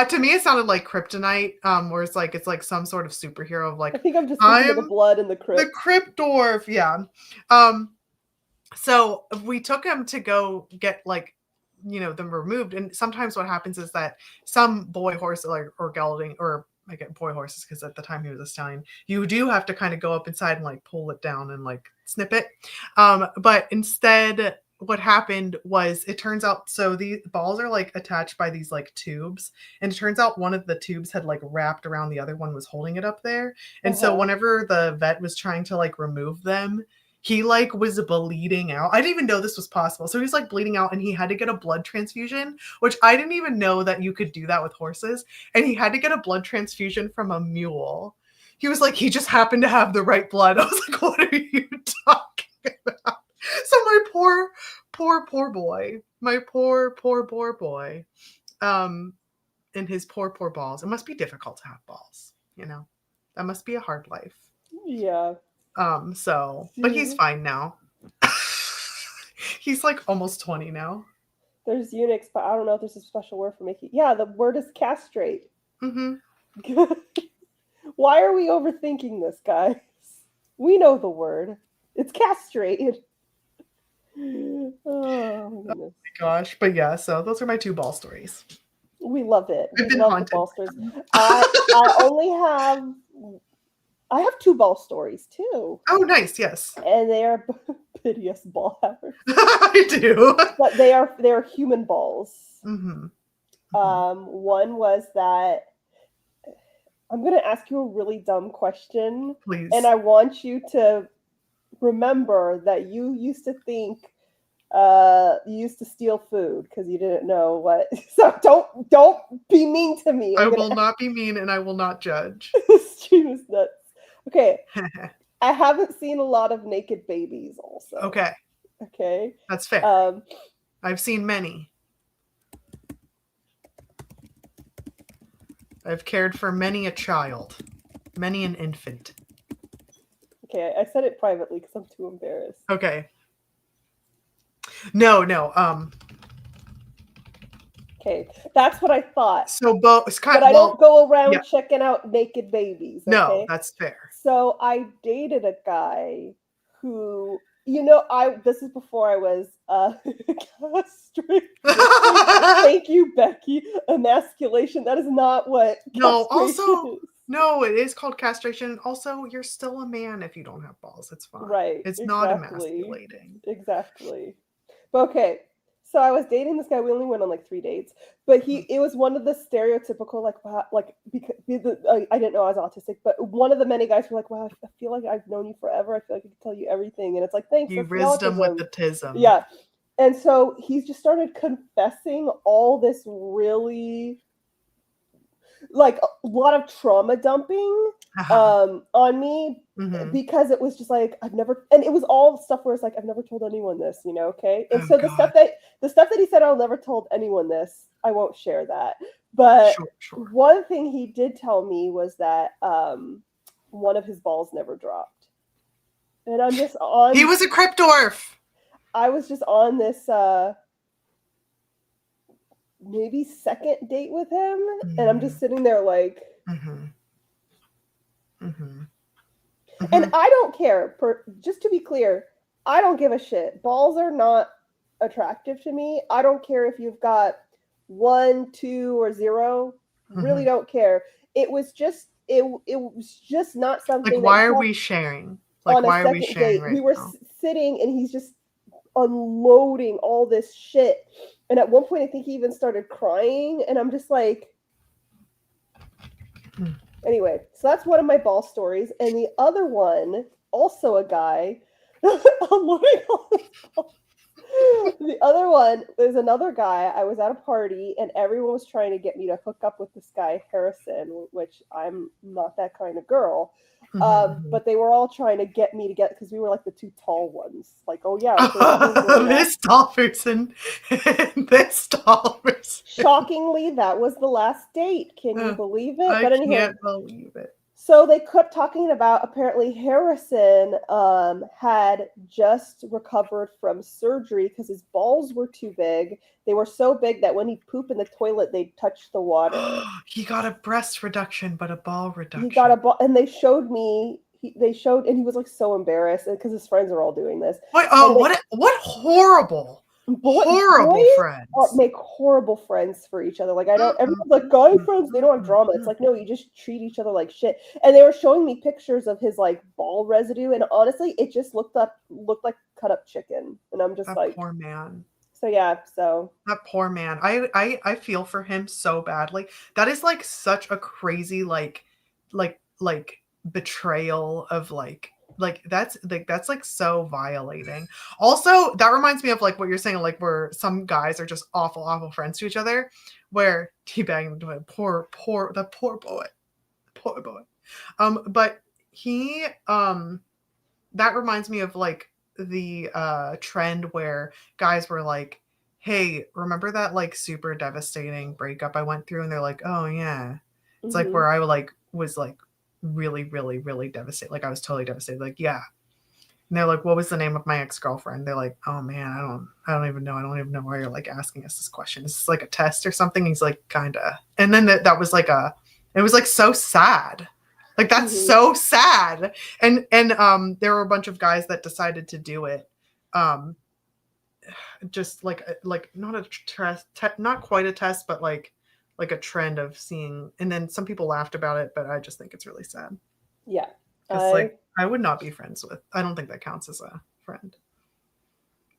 [SPEAKER 2] To me, it sounded like kryptonite. Where it's like some sort of superhero of like.
[SPEAKER 1] I think I'm just thinking of the blood in the crypt.
[SPEAKER 2] The Cryptorf, yeah. So we took him to go get like, them removed, and sometimes what happens is that some boy horse or gelding or I get boy horses because at the time he was a stallion, you do have to kind of go up inside and like pull it down and like snip it. But instead what happened was it turns out, so the balls are like attached by these like tubes, and it turns out one of the tubes had like wrapped around the other one was holding it up there. And so whenever the vet was trying to like remove them, he like was bleeding out. I didn't even know this was possible. So he's like bleeding out and he had to get a blood transfusion, which I didn't even know that you could do that with horses. And he had to get a blood transfusion from a mule. He was like, he just happened to have the right blood. I was like, what are you talking about? So my poor boy, my poor boy, and his poor balls. It must be difficult to have balls, you know, that must be a hard life.
[SPEAKER 1] Yeah.
[SPEAKER 2] But he's fine now. He's like almost 20 now.
[SPEAKER 1] There's eunuchs, but I don't know if there's a special word for making. Yeah, the word is castrate.
[SPEAKER 2] Mm-hmm.
[SPEAKER 1] Why are we overthinking this, guys? We know the word. It's castrated. Oh my
[SPEAKER 2] gosh. But yeah, so those are my 2 ball stories.
[SPEAKER 1] We love it.
[SPEAKER 2] I've been
[SPEAKER 1] love
[SPEAKER 2] haunted.
[SPEAKER 1] The ball stories. I have 2 ball stories too.
[SPEAKER 2] Oh, nice. Yes.
[SPEAKER 1] And they are piteous ball havers.
[SPEAKER 2] I do.
[SPEAKER 1] But they are human balls.
[SPEAKER 2] Mm-hmm.
[SPEAKER 1] One was that I'm going to ask you a really dumb question.
[SPEAKER 2] Please.
[SPEAKER 1] And I want you to remember that you used to think you used to steal food because you didn't know what. So don't be mean to me.
[SPEAKER 2] I will not be mean and I will not judge.
[SPEAKER 1] This stream is nuts. Okay. I haven't seen a lot of naked babies also. Okay.
[SPEAKER 2] That's fair. I've seen many. I've cared for many a child, many an infant.
[SPEAKER 1] Okay, I said it privately because I'm too embarrassed.
[SPEAKER 2] Okay. No.
[SPEAKER 1] Okay, that's what I thought.
[SPEAKER 2] So, it's kind
[SPEAKER 1] but I don't go around checking out naked babies. Okay?
[SPEAKER 2] No, that's fair.
[SPEAKER 1] So I dated a guy who, this is before I was castrated. Thank you, Becky. Emasculation. That is not what.
[SPEAKER 2] No, also. Is. No, it is called castration. Also, you're still a man if you don't have balls. It's fine.
[SPEAKER 1] Right.
[SPEAKER 2] It's not emasculating.
[SPEAKER 1] Exactly. But okay. So I was dating this guy. We only went on like 3 dates, but it was one of the stereotypical, because I didn't know I was autistic, but one of the many guys were like, wow, I feel like I've known you forever. I feel like I can tell you everything. And it's like, thanks.
[SPEAKER 2] You rizzed him with the tism.
[SPEAKER 1] Yeah. And so he's just started confessing all this really, like, a lot of trauma dumping on me because it was just like, and it was all stuff where it's like, I've never told anyone this, okay? And so the stuff that he said, I'll never told anyone this, I won't share that. But
[SPEAKER 2] sure.
[SPEAKER 1] One thing he did tell me was that one of his balls never dropped. And I'm just on...
[SPEAKER 2] He was a Cryptorf!
[SPEAKER 1] I was just on this... maybe second date with him, and I'm just sitting there like, and I don't care. Just to be clear, I don't give a shit. Balls are not attractive to me. I don't care if you've got 1, 2, or 0. Really don't care. It was just not something.
[SPEAKER 2] Like, why are we sharing? Like, why are we sharing? Right,
[SPEAKER 1] we were sitting, and he's just unloading all this shit. And at one point, I think he even started crying. And I'm just like, Anyway, so that's one of my ball stories. And the other one, also a guy, unloading all his balls. The other one is another guy. I was at a party and everyone was trying to get me to hook up with this guy, Harrison, which I'm not that kind of girl. But they were all trying to get me to get, because we were like the 2 tall ones. Like, oh yeah.
[SPEAKER 2] This tall person. This tall person.
[SPEAKER 1] Shockingly, that was the last date. Can you believe it?
[SPEAKER 2] I can't believe it.
[SPEAKER 1] So they kept talking about, apparently Harrison had just recovered from surgery because his balls were too big. They were so big that when he'd poop in the toilet, they'd touch the water.
[SPEAKER 2] He got a breast reduction, but a ball reduction.
[SPEAKER 1] He got a ball, and they showed me. And he was like so embarrassed because his friends are all doing this.
[SPEAKER 2] What horrible. Horrible friends.
[SPEAKER 1] Make horrible friends for each other. Like, I don't, everyone's like, guy friends, they don't have drama. It's like, no, you just treat each other like shit. And they were showing me pictures of his like ball residue, and honestly, it just looked like cut up chicken. And I'm just like,
[SPEAKER 2] poor man.
[SPEAKER 1] So yeah,
[SPEAKER 2] that poor man. I feel for him so badly. That is like such a crazy like betrayal of like like that's like so violating. Also, that reminds me of like what you're saying, like where some guys are just awful friends to each other, where teabagging the poor boy. But he that reminds me of like the trend where guys were like, hey, remember that like super devastating breakup I went through? And they're like, oh yeah. It's like where I like was like really devastated. Like I was totally devastated. Like, yeah. And they're like, what was the name of my ex-girlfriend? They're like, oh man, I don't even know. I don't even know why you're like asking us this question. Is this like a test or something? He's like, kinda. And then that was like it was like so sad. Like that's so sad. And there were a bunch of guys that decided to do it. Just like not a test, not quite a test, but like a trend of seeing. And then some people laughed about it, but I just think it's really sad.
[SPEAKER 1] Yeah.
[SPEAKER 2] It's like I would not be friends with. I don't think that counts as a friend.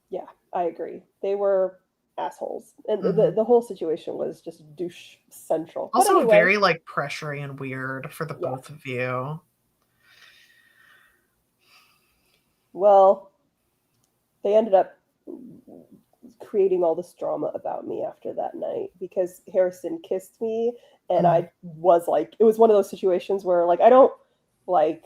[SPEAKER 1] Yeah, I agree. They were assholes, and the whole situation was just douche central.
[SPEAKER 2] Also, anyway, very like pressury and weird for the both of you.
[SPEAKER 1] Well, they ended up creating all this drama about me after that night because Harrison kissed me, and I was like, it was one of those situations where like I don't like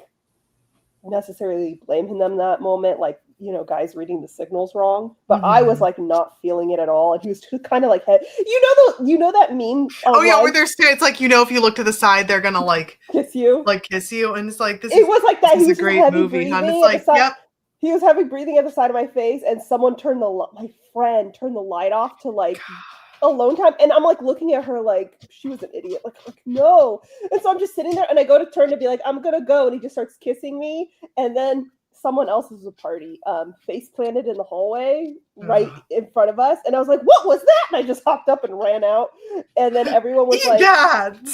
[SPEAKER 1] necessarily blame him in that moment, like, you know, guys reading the signals wrong, but I was like not feeling it at all, and he was kind of like, hey, you know that meme
[SPEAKER 2] yeah, where there's it's like, you know, if you look to the side they're gonna like
[SPEAKER 1] kiss you,
[SPEAKER 2] and it's like,
[SPEAKER 1] it was like that.
[SPEAKER 2] This is a great movie, and it's like, yep,
[SPEAKER 1] he was heavy breathing at the side of my face, and someone my friend turned the light off to like alone time, and I'm like looking at her like she was an idiot, like no. And so I'm just sitting there, and I go to turn to be like, I'm gonna go, and he just starts kissing me, and then someone else was a party face planted in the hallway right in front of us, and I was like, what was that? And I just hopped up and ran out, and then everyone was like, yeah, and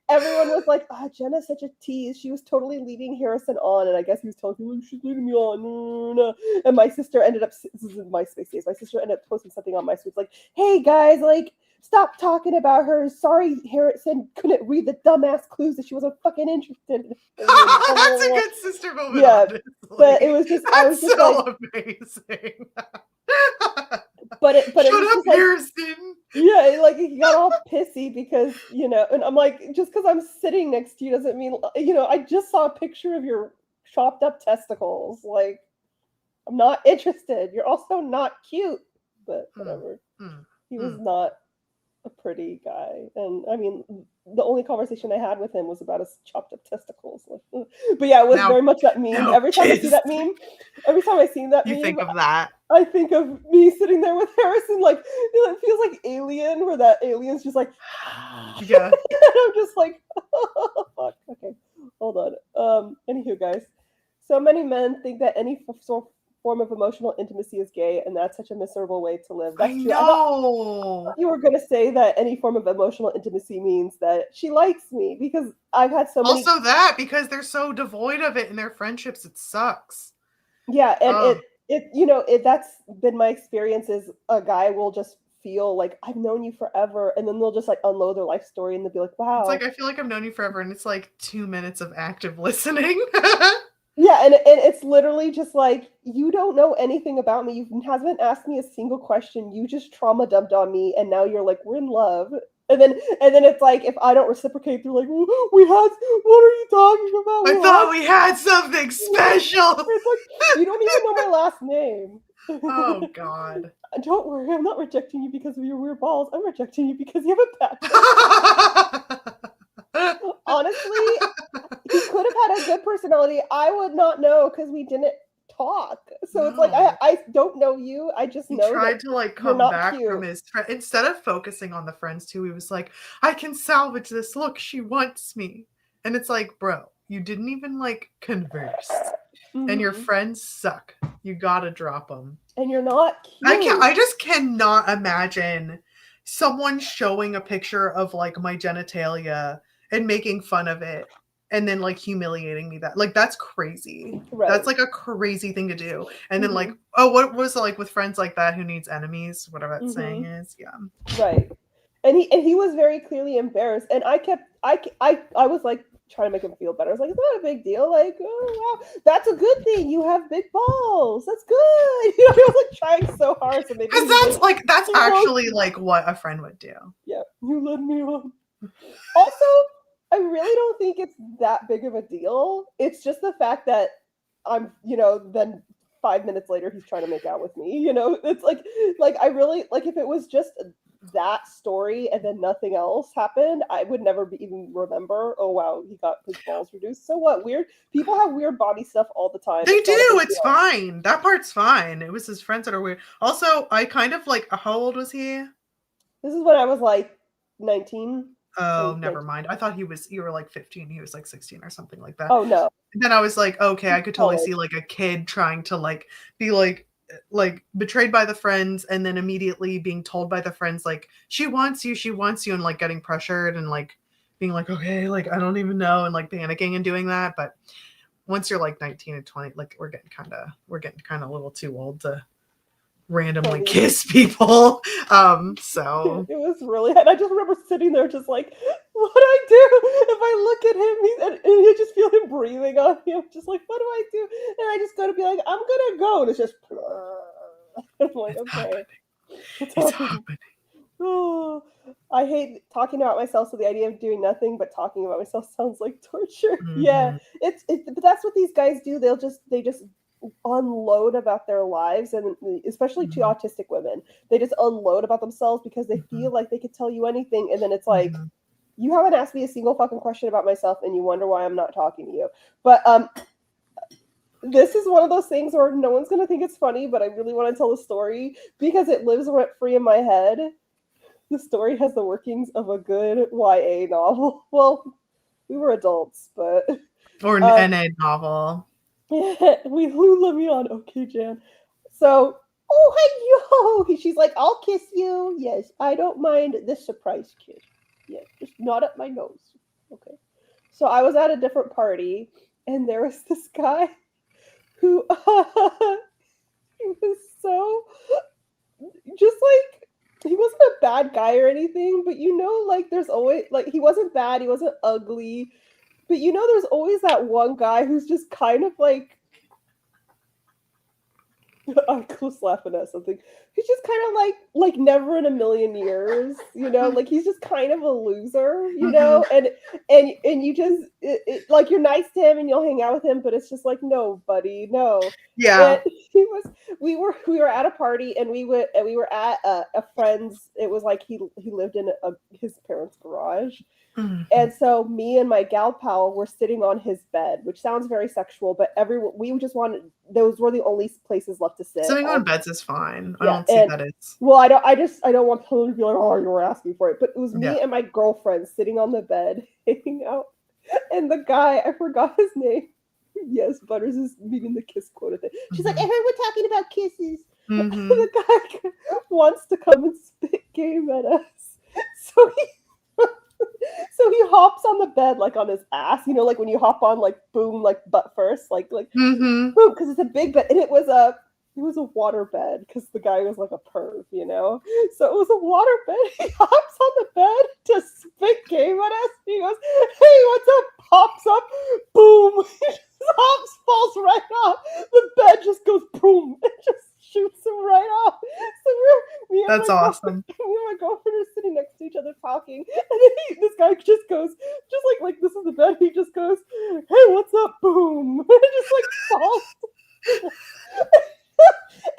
[SPEAKER 1] everyone was like, Jenna's such a tease. She was totally leading Harrison on, and I guess he was telling people, she's leading me on. No. And my sister ended up, this is in MySpace days, my sister ended up posting something on MySpace like, hey guys, like, stop talking about her. Sorry, Harrison couldn't read the dumbass clues that she wasn't fucking interested in.
[SPEAKER 2] That's a good sister moment.
[SPEAKER 1] Yeah,
[SPEAKER 2] honestly.
[SPEAKER 1] But it was just, I was just
[SPEAKER 2] so
[SPEAKER 1] like,
[SPEAKER 2] amazing.
[SPEAKER 1] But it
[SPEAKER 2] Shut
[SPEAKER 1] was
[SPEAKER 2] up,
[SPEAKER 1] just like,
[SPEAKER 2] Harrison.
[SPEAKER 1] Yeah, like he got all pissy because, you know, and I'm like, just because I'm sitting next to you doesn't mean, you know, I just saw a picture of your chopped up testicles. Like, I'm not interested. You're also not cute, but whatever. He was not a pretty guy. And I mean, the only conversation I had with him was about his chopped up testicles. Like, but yeah, it was very much that meme. Every time I see that meme,
[SPEAKER 2] you think of that.
[SPEAKER 1] I think of me sitting there with Harrison, like, it feels like Alien, where that alien's just like,
[SPEAKER 2] yeah.
[SPEAKER 1] And I'm just like, oh, fuck. Okay, hold on. Anywho, guys, so many men think that any form of emotional intimacy is gay, and that's such a miserable way to live. That's true. I thought you were gonna say that any form of emotional intimacy means that she likes me, because I've had so many.
[SPEAKER 2] Also that, because they're so devoid of it in their friendships, it sucks.
[SPEAKER 1] Yeah, and you know, that's been my experience, is a guy will just feel like, I've known you forever, and then they'll just like unload their life story, and they'll be like, wow.
[SPEAKER 2] It's like, I feel like I've known you forever, and it's like 2 minutes of active listening.
[SPEAKER 1] Yeah, and it's literally just like, you don't know anything about me. You haven't asked me a single question. You just trauma dumped on me, and now you're like, we're in love. And then it's like, if I don't reciprocate, they're like, what are you talking about?
[SPEAKER 2] I thought we had something special.
[SPEAKER 1] It's like, you don't even know my last name.
[SPEAKER 2] Oh God.
[SPEAKER 1] Don't worry, I'm not rejecting you because of your weird balls. I'm rejecting you because you have a bad Honestly, he could have had a good personality. I would not know because we didn't talk. So it's like, I don't know you. I just know.
[SPEAKER 2] He tried to like come back from his friend. Instead of focusing on the friends too, he was like, I can salvage this. Look, she wants me. And it's like, bro, you didn't even like converse. And your friends suck. You gotta drop them.
[SPEAKER 1] And you're not cute.
[SPEAKER 2] I just cannot imagine someone showing a picture of like my genitalia and making fun of it and then like humiliating me. That like, that's crazy. Right. That's like a crazy thing to do. And then like, oh, what was it like with friends like that? Who needs enemies? Whatever that saying is. Yeah.
[SPEAKER 1] Right. And he was very clearly embarrassed. And I was like, trying to make him feel better. I was like, it's not a big deal. Like, oh wow, that's a good thing. You have big balls. That's good. You know, he was like trying so hard. So maybe
[SPEAKER 2] Because that's actually like what a friend would do.
[SPEAKER 1] Yeah, you led me on. Also, I really don't think it's that big of a deal. It's just the fact that I'm, then 5 minutes later he's trying to make out with me. It's like I really like if it was just that story and then nothing else happened, I would never even remember. Oh wow, he got his balls reduced. So what? Weird people have weird body stuff all the time.
[SPEAKER 2] They do. It's fine. That part's fine. It was his friends that are weird. Also, I kind of like. How old was he?
[SPEAKER 1] This is when I was like 19.
[SPEAKER 2] Oh, never mind. I thought you were like 15. He was like 16 or something like that.
[SPEAKER 1] Oh no.
[SPEAKER 2] And then I was like, okay, I could totally see like a kid trying to like be like betrayed by the friends and then immediately being told by the friends like she wants you and like getting pressured and like being like, okay, like I don't even know and like panicking and doing that. But once you're like 19 and 20, like we're getting kind of a little too old to randomly kiss people. So
[SPEAKER 1] it was really, and I just remember sitting there just like, what do I do if I look at him and I just feel him breathing on me? I'm just like, what do I do? And I just gotta be like, I'm gonna go, and it's just I'm like, okay,
[SPEAKER 2] it's happening.
[SPEAKER 1] Oh, I hate talking about myself, so the idea of doing nothing but talking about myself sounds like torture.
[SPEAKER 2] Mm-hmm.
[SPEAKER 1] Yeah, but that's what these guys do. They just unload about their lives, and especially to autistic women, they just unload about themselves because they feel like they could tell you anything, and then it's like, you haven't asked me a single fucking question about myself, and you wonder why I'm not talking to you. But this is one of those things where no one's gonna think it's funny, but I really want to tell the story because it lives rent free in my head. The story has the workings of a good YA novel. Well, we were adults, but
[SPEAKER 2] or an NA novel.
[SPEAKER 1] Who let me on? Okay, Jan. So, oh, hey, yo. She's like, I'll kiss you. Yes, I don't mind this surprise kiss. Yes, just not up my nose. Okay. So I was at a different party, and there was this guy who he was so just like, he wasn't a bad guy or anything, but like there's always like he wasn't bad, he wasn't ugly. But there's always that one guy who's just kind of like, I'm close laughing at something. He's just kind of like never in a million years, like he's just kind of a loser, and you just like you're nice to him and you'll hang out with him, but it's just like, no, buddy, no.
[SPEAKER 2] Yeah.
[SPEAKER 1] And we were at a party and we were at a friend's. It was like he lived in his parents' garage. And so me and my gal pal were sitting on his bed, which sounds very sexual, but we just wanted, those were the only places left to sit.
[SPEAKER 2] Sitting on beds is fine. I don't see that it's.
[SPEAKER 1] Well, I don't want people to be like, oh, you were asking for it. But it was me and my girlfriend sitting on the bed, hanging out. And the guy, I forgot his name. Yes, Butters is meaning the kiss quote of it. She's like, I heard we're talking about kisses. The guy wants to come and spit game at us. So he hops on the bed like on his ass, like when you hop on, like boom, like butt first, like boom, because it's a big bed, and it was a water bed because the guy was like a perv, So it was a water bed. He hops on the bed to spit game at us. He goes, "Hey, what's up?" Pops up, boom. He just hops, falls right off. The bed just goes boom. It just shoots him right off. So
[SPEAKER 2] that's awesome.
[SPEAKER 1] Me and my girlfriend are sitting next to each other talking, and then this guy just goes, just like this is the bed. He just goes, "Hey, what's up?" Boom. It just like falls.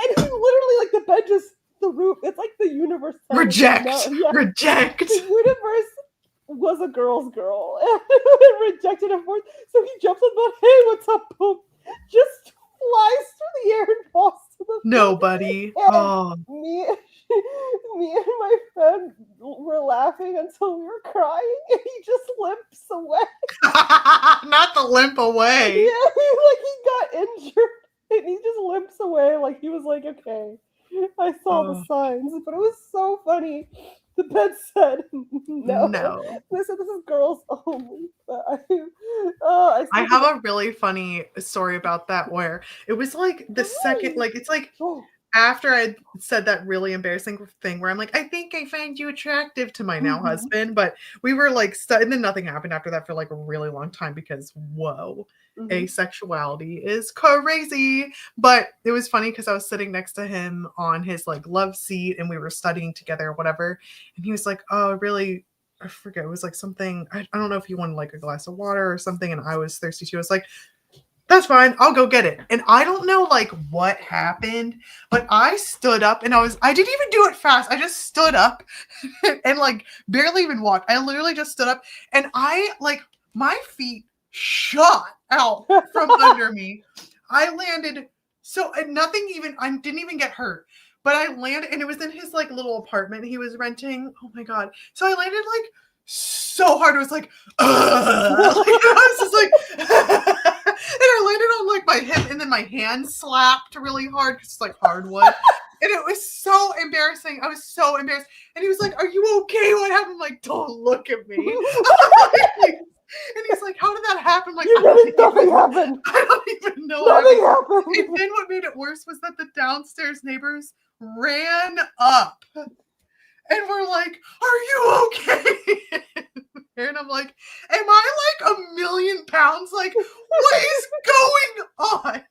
[SPEAKER 1] And he literally, like, the bed just, the roof, it's like the universe.
[SPEAKER 2] Reject.
[SPEAKER 1] The universe was a girl's girl. And it rejected him for it. So he jumps on the bed. Hey, what's up? Boom. Just flies through the air and falls to the
[SPEAKER 2] No, buddy.
[SPEAKER 1] And me and my friend were laughing until we were crying, and he just limps away.
[SPEAKER 2] Not the limp away.
[SPEAKER 1] Yeah, he got injured. And he just limps away like he was like, okay, I saw the signs. But it was so funny. The bed said, no. This is girls only. But I
[SPEAKER 2] have a really funny story about that where it was like the second, like it's like after I said that really embarrassing thing where I'm like, I think I find you attractive to my now husband, but we were like, and then nothing happened after that for like a really long time because whoa, asexuality is crazy. But it was funny because I was sitting next to him on his like love seat and we were studying together or whatever. And he was like, oh, really? I forget. It was like something, I don't know if he wanted like a glass of water or something. And I was thirsty too. I was like, that's fine. I'll go get it. And I don't know like what happened, but I stood up and I didn't even do it fast. I just stood up and like barely even walked. I literally just stood up and I like my feet shot out from under me. I landed and nothing even, I didn't even get hurt, but I landed and it was in his like little apartment he was renting. Oh my God. So I landed like so hard. It was like, I was just like, and I landed on like my hip and then my hand slapped really hard because it's like hardwood. And it was so embarrassing. I was so embarrassed. And he was like, are you okay? What happened? I'm like, don't look at me. And he's like, how did that happen? I'm like,
[SPEAKER 1] nothing happened.
[SPEAKER 2] I don't even know.
[SPEAKER 1] Nothing happened.
[SPEAKER 2] And then what made it worse was that the downstairs neighbors ran up and were like, are you okay? And I'm like, am I like 1,000,000 pounds? Like, what is going on?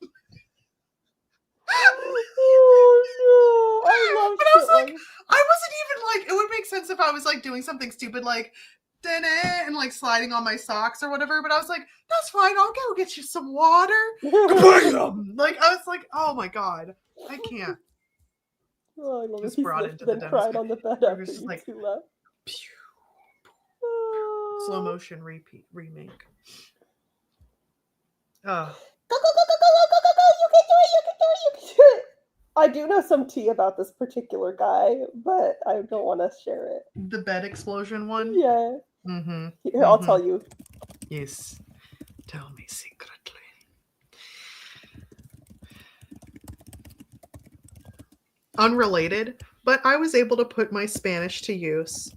[SPEAKER 1] Oh no, I love
[SPEAKER 2] But I was like,
[SPEAKER 1] ones.
[SPEAKER 2] I wasn't even like, it would make sense if I was like doing something stupid like, and like sliding on my socks or whatever. But I was like, that's fine. I'll go get you some water. Like, I was like, oh my God, I can't.
[SPEAKER 1] Oh, I love
[SPEAKER 2] Just
[SPEAKER 1] it.
[SPEAKER 2] brought
[SPEAKER 1] He
[SPEAKER 2] into
[SPEAKER 1] then
[SPEAKER 2] the
[SPEAKER 1] cried
[SPEAKER 2] dentist.
[SPEAKER 1] on the bed
[SPEAKER 2] It
[SPEAKER 1] after
[SPEAKER 2] was just
[SPEAKER 1] you
[SPEAKER 2] like,
[SPEAKER 1] two left.
[SPEAKER 2] slow motion remake.
[SPEAKER 1] Go, go, go, go, go, go, go, go, go! You can do it! You can do it! You can do it! I do know some tea about this particular guy, but I don't want to share it.
[SPEAKER 2] The bed explosion one?
[SPEAKER 1] Yeah.
[SPEAKER 2] Mm-hmm.
[SPEAKER 1] Here, I'll tell you.
[SPEAKER 2] Yes. Tell me secretly. Unrelated, but I was able to put my Spanish to use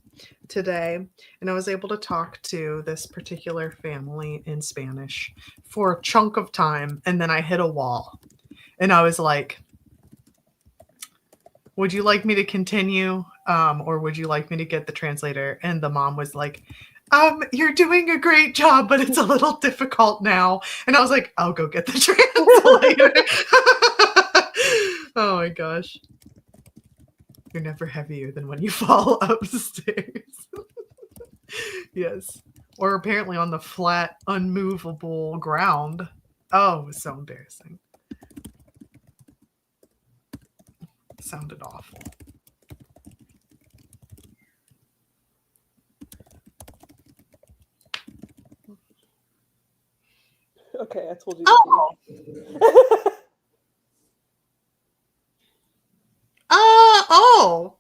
[SPEAKER 2] today, and I was able to talk to this particular family in Spanish for a chunk of time, and then I hit a wall. And I was like, would you like me to continue, or would you like me to get the translator? And the mom was like, you're doing a great job, but it's a little difficult now. And I was like, I'll go get the translator. Oh my gosh. You're never heavier than when you fall upstairs. Yes. Or apparently on the flat, unmovable ground. Oh, it was so embarrassing. It sounded awful.
[SPEAKER 1] Okay, I told you.
[SPEAKER 2] Oh. Oh.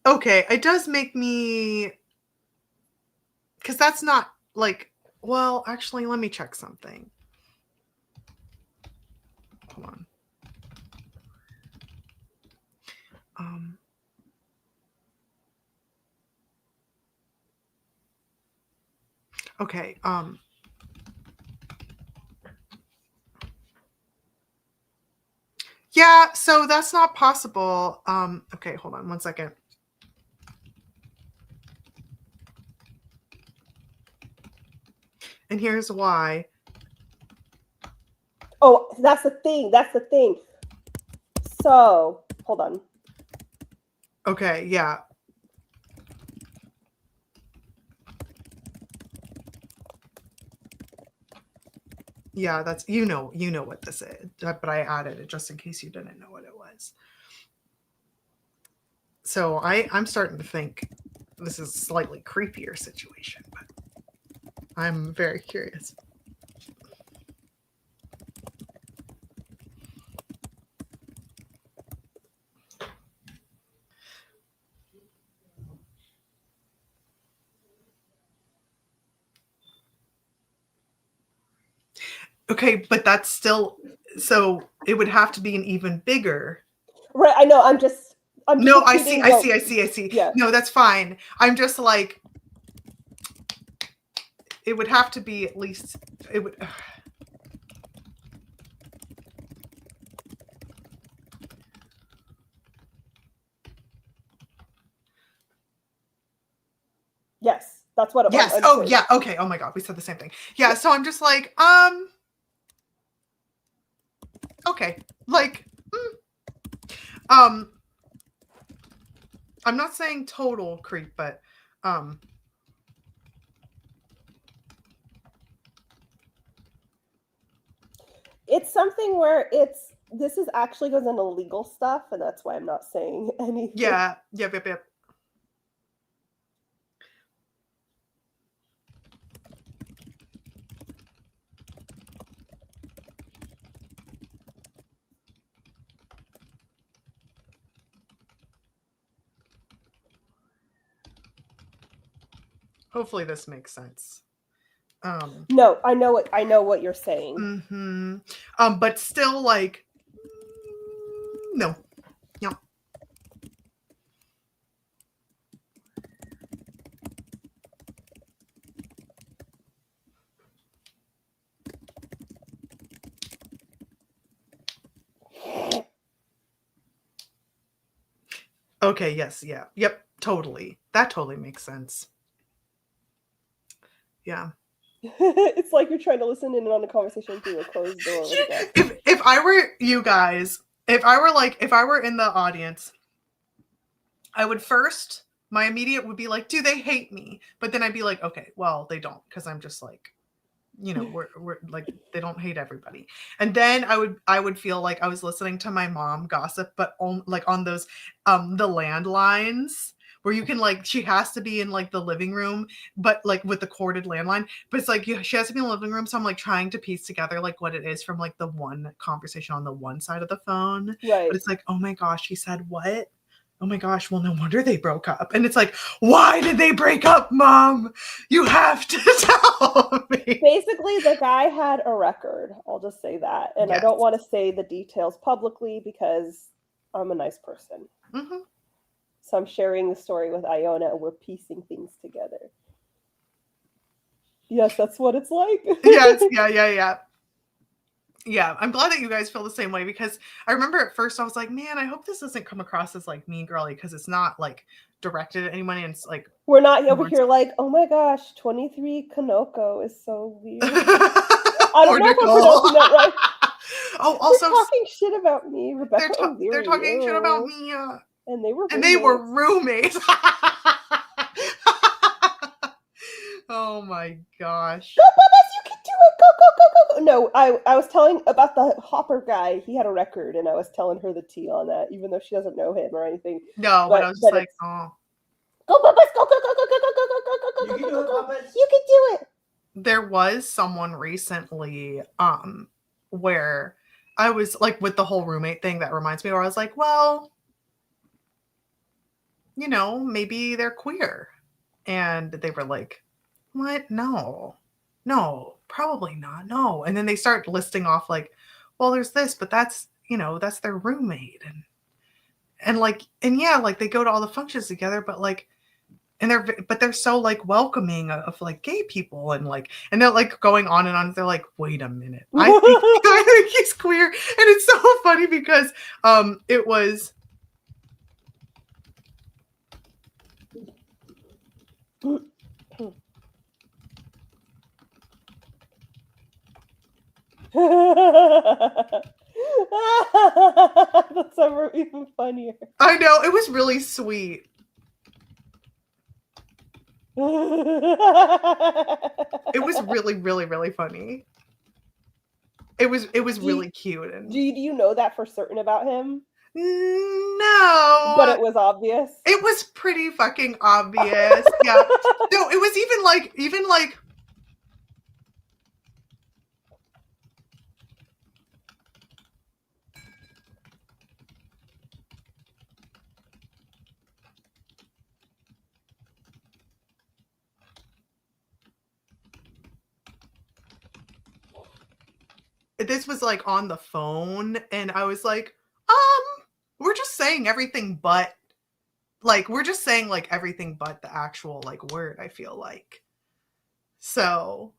[SPEAKER 2] Okay, it does make me, because that's not like, well, actually, let me check something. Hold on. Okay, yeah, so that's not possible. Okay, hold on one second. And here's why.
[SPEAKER 1] Oh, that's the thing. That's the thing. So, hold on.
[SPEAKER 2] Okay, yeah. Yeah, that's, you know what this is, but I added it just in case you didn't know what it was. So I'm starting to think this is a slightly creepier situation, but I'm very curious. Okay, but that's still, so it would have to be an even bigger.
[SPEAKER 1] Right, I know. I'm just
[SPEAKER 2] no, I see.
[SPEAKER 1] Yeah.
[SPEAKER 2] No, that's fine. I'm just like, it would have to be at least, it would.
[SPEAKER 1] Yes, that's what it was.
[SPEAKER 2] Yes. Oh, yeah. Okay. Oh my God. We said the same thing. Yeah. So I'm just like, okay. Like, I'm not saying total creep, but,
[SPEAKER 1] it's something where this is actually goes into legal stuff, and that's why I'm not saying anything.
[SPEAKER 2] yeah. Yep. Hopefully this makes sense.
[SPEAKER 1] No, I know what you're saying.
[SPEAKER 2] Mm-hmm. But still, like, no. Okay, yes, yeah. Yep, totally. That totally makes sense. Yeah.
[SPEAKER 1] It's like you're trying to listen in on a conversation through a closed door with a guest.
[SPEAKER 2] If I were you guys, if I were in the audience, I would first, my immediate would be like, do they hate me? But then I'd be like, okay, well, they don't, because I'm just like, we're like, they don't hate everybody. And then I would feel like I was listening to my mom gossip, but on those the landlines where you can, like, she has to be in like the living room, but like with the corded landline, but it's like she has to be in the living room. So I'm like trying to piece together like what it is from like the one conversation on the one side of the phone.
[SPEAKER 1] Right.
[SPEAKER 2] But it's like, oh my gosh, he said what? Oh my gosh, well, no wonder they broke up. And it's like, why did they break up, Mom? You have to tell me.
[SPEAKER 1] Basically, the guy had a record. I'll just say that. And
[SPEAKER 2] Yes.
[SPEAKER 1] I don't want to say the details publicly because I'm a nice person.
[SPEAKER 2] Mm-hmm.
[SPEAKER 1] So I'm sharing the story with Iona and we're piecing things together. Yes, that's what it's like.
[SPEAKER 2] Yes, yeah. Yeah, I'm glad that you guys feel the same way, because I remember at first I was like, man, I hope this doesn't come across as like mean girly, because it's not like directed at anyone, and it's like
[SPEAKER 1] we're not over here like, oh my gosh, 23 Kanoko is so weird. I don't know if I'm pronouncing that right.
[SPEAKER 2] Oh, also
[SPEAKER 1] they're talking shit about me, Rebecca O'Leary.
[SPEAKER 2] They're talking shit about me.
[SPEAKER 1] And they were
[SPEAKER 2] roommates. Oh my gosh.
[SPEAKER 1] Go, Bubba's, you can do it. Go. No, I was telling about the Hopper guy. He had a record, and I was telling her the tea on that, even though she doesn't know him or anything.
[SPEAKER 2] No, but I was just like, oh.
[SPEAKER 1] Go, Bubba's, go. You can do it.
[SPEAKER 2] There was someone recently, where I was like, with the whole roommate thing, that reminds me, where I was like, well, maybe they're queer. And they were like, what? No, probably not. No. And then they start listing off like, well, there's this, but that's their roommate. And yeah, like they go to all the functions together, but like, and they're so like welcoming of like gay people, and they're like going on and on. They're like, wait a minute. I think he's queer. And it's so funny because, it was,
[SPEAKER 1] that's ever even funnier.
[SPEAKER 2] I know, it was really sweet. It was really, really, really funny. It was really cute. And
[SPEAKER 1] do you know that for certain about him?
[SPEAKER 2] No,
[SPEAKER 1] but it was obvious.
[SPEAKER 2] It was pretty fucking obvious. Yeah. No, it was even like this was like on the phone, and I was like, we're just saying everything but the actual like word, I feel like. So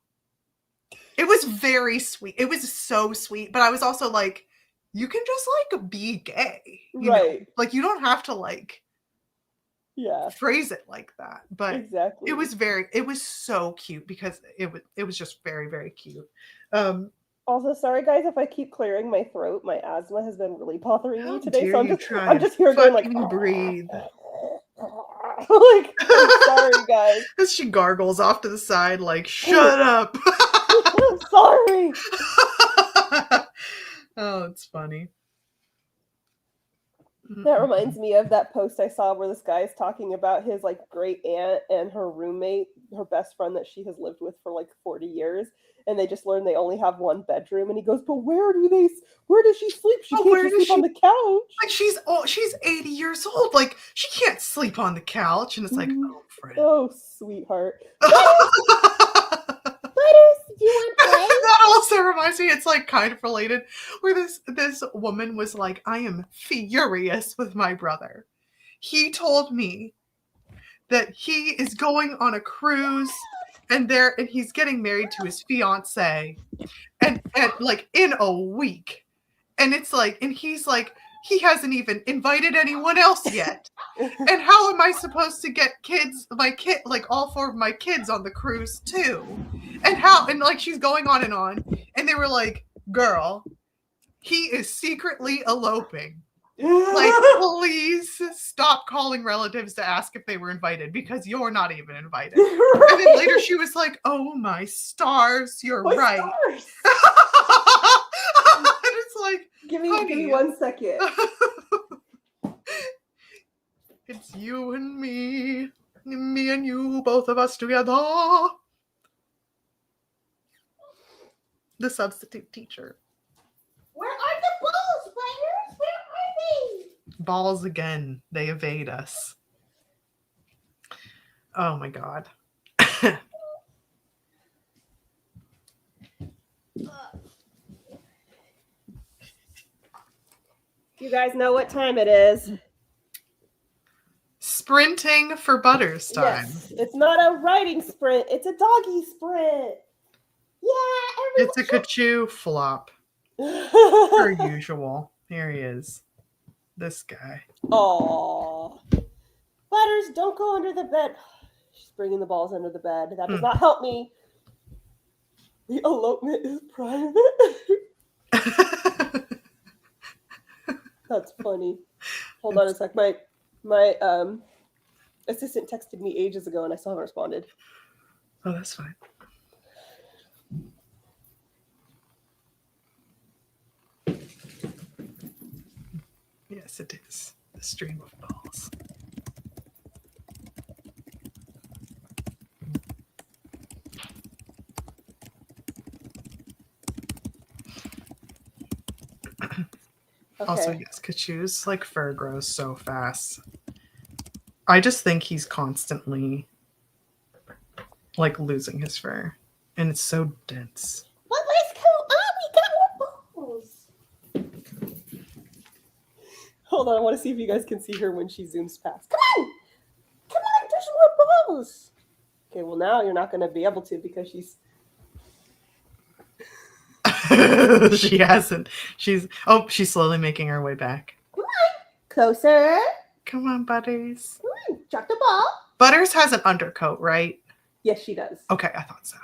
[SPEAKER 2] it was very sweet. It was so sweet. But I was also like, you can just like be gay. You know? Like you don't have to like phrase it like that. But
[SPEAKER 1] exactly.
[SPEAKER 2] it was so cute because it was just very, very cute.
[SPEAKER 1] Also, sorry guys if I keep clearing my throat. My asthma has been really bothering me today. So I'm just here going like
[SPEAKER 2] breathe.
[SPEAKER 1] Like, I'm sorry guys.
[SPEAKER 2] As she gargles off to the side, like, shut up.
[SPEAKER 1] I'm sorry.
[SPEAKER 2] Oh, it's funny.
[SPEAKER 1] That reminds me of that post I saw where this guy is talking about his like great aunt and her roommate, her best friend that she has lived with for like 40 years. And they just learned they only have one bedroom. And he goes, but where does she sleep? She can't just sleep on the couch.
[SPEAKER 2] Like she's 80 years old. Like she can't sleep on the couch. And it's like, oh, friend.
[SPEAKER 1] Oh, sweetheart.
[SPEAKER 4] Butters, do you want play?
[SPEAKER 2] That also reminds me, it's like kind of related, where this woman was like, I am furious with my brother. He told me that he is going on a cruise and he's getting married to his fiance and like in a week. And it's like, and he's like, he hasn't even invited anyone else yet. And how am I supposed to get like all 4 of my kids on the cruise too? And like she's going on. And they were like, girl, he is secretly eloping. Like, please stop calling relatives to ask if they were invited because you're not even invited. Right. And then later she was like, oh my stars, you're right. Stars. And it's like,
[SPEAKER 1] give me 1 second.
[SPEAKER 2] It's you and me and you, both of us together. The substitute teacher.
[SPEAKER 4] Where are the balls, Butters? Where are they?
[SPEAKER 2] Balls again. They evade us. Oh my God.
[SPEAKER 1] You guys know what time it is.
[SPEAKER 2] Sprinting for Butters time.
[SPEAKER 1] Yes, it's not a riding sprint. It's a doggy sprint. Yeah,
[SPEAKER 2] it's a Kachu flop. Per usual. Here he is. This guy.
[SPEAKER 1] Aww. Butters, don't go under the bed. She's bringing the balls under the bed. That does not help me. The elopement is private. That's funny. Hold on a sec. My assistant texted me ages ago and I still haven't responded.
[SPEAKER 2] Oh, that's fine. Yes, it is. The stream of balls. Okay. Also, yes, Kachu's like fur grows so fast. I just think he's constantly like losing his fur, and it's so dense.
[SPEAKER 4] But let's come on, we got more balls.
[SPEAKER 1] Hold on, I want to see if you guys can see her when she zooms past.
[SPEAKER 4] Come on, there's more balls.
[SPEAKER 1] Okay, well now you're not going to be able to because she's.
[SPEAKER 2] She hasn't. She's slowly making her way back.
[SPEAKER 4] Come on, closer.
[SPEAKER 2] Come on, Butters.
[SPEAKER 4] Come on, drop the ball.
[SPEAKER 2] Butters has an undercoat, right?
[SPEAKER 1] Yes, she does.
[SPEAKER 2] Okay, I thought so.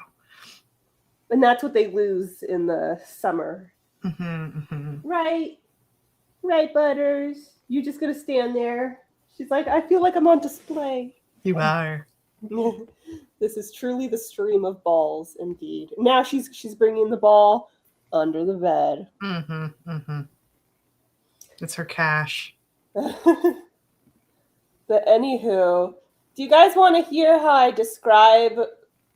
[SPEAKER 1] And that's what they lose in the summer.
[SPEAKER 2] Mm-hmm, mm-hmm.
[SPEAKER 1] Right, Butters. You just gonna stand there. She's like, I feel like I'm on display.
[SPEAKER 2] You are.
[SPEAKER 1] This is truly the stream of balls, indeed. Now she's bringing the ball under the bed.
[SPEAKER 2] Mm-hmm, mm-hmm. It's her cash.
[SPEAKER 1] But anywho, do you guys want to hear how I describe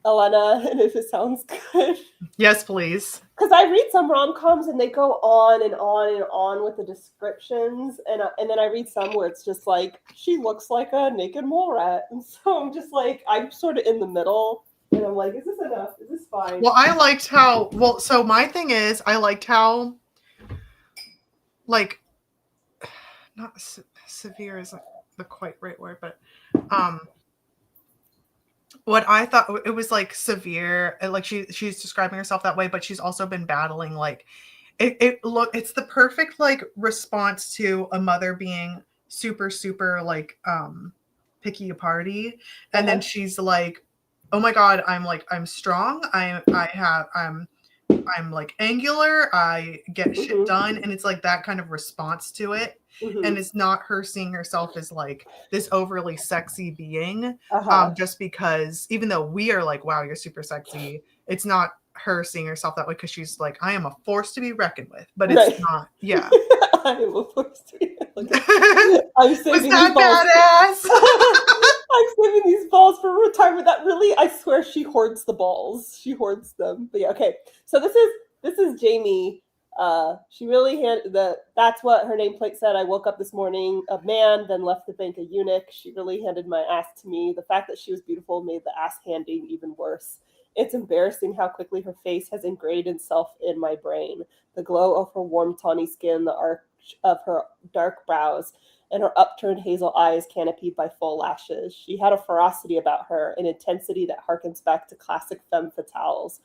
[SPEAKER 1] Elena and if it sounds good?
[SPEAKER 2] Yes, please.
[SPEAKER 1] Because I read some rom-coms and they go on and on and on with the descriptions, and then I read some where it's just like, she looks like a naked mole rat, and so I'm just like, I'm sort of in the middle, and I'm like, is this enough? Is this fine?
[SPEAKER 2] Well, I liked how, so my thing is, I liked how, like, not severe isn't the quite right word, but what I thought it was like severe, like she's describing herself that way, but she's also been battling like it's the perfect like response to a mother being super super like picky a party, and then she's like, oh my god, I'm strong, I'm like angular, I get shit done, and it's like that kind of response to it. And it's not her seeing herself as like this overly sexy being, just because even though we are like, wow, you're super sexy, it's not her seeing herself that way, because she's like, I am a force to be reckoned with, but it's not. Yeah.
[SPEAKER 1] I am a force to be I'm saving
[SPEAKER 2] Was that
[SPEAKER 1] these balls. I'm saving these balls for retirement. That really, I swear, she hoards the balls. She hoards them. But yeah, okay. So this is Jamie. She really that's what her nameplate said. I woke up this morning a man, then left the bank a eunuch. She really handed my ass to me. The fact that she was beautiful made the ass handing even worse. It's embarrassing how quickly her face has ingrained itself in my brain. The glow of her warm tawny skin, the arch of her dark brows, and her upturned hazel eyes canopied by full lashes. She had a ferocity about her, an intensity that harkens back to classic femme fatales.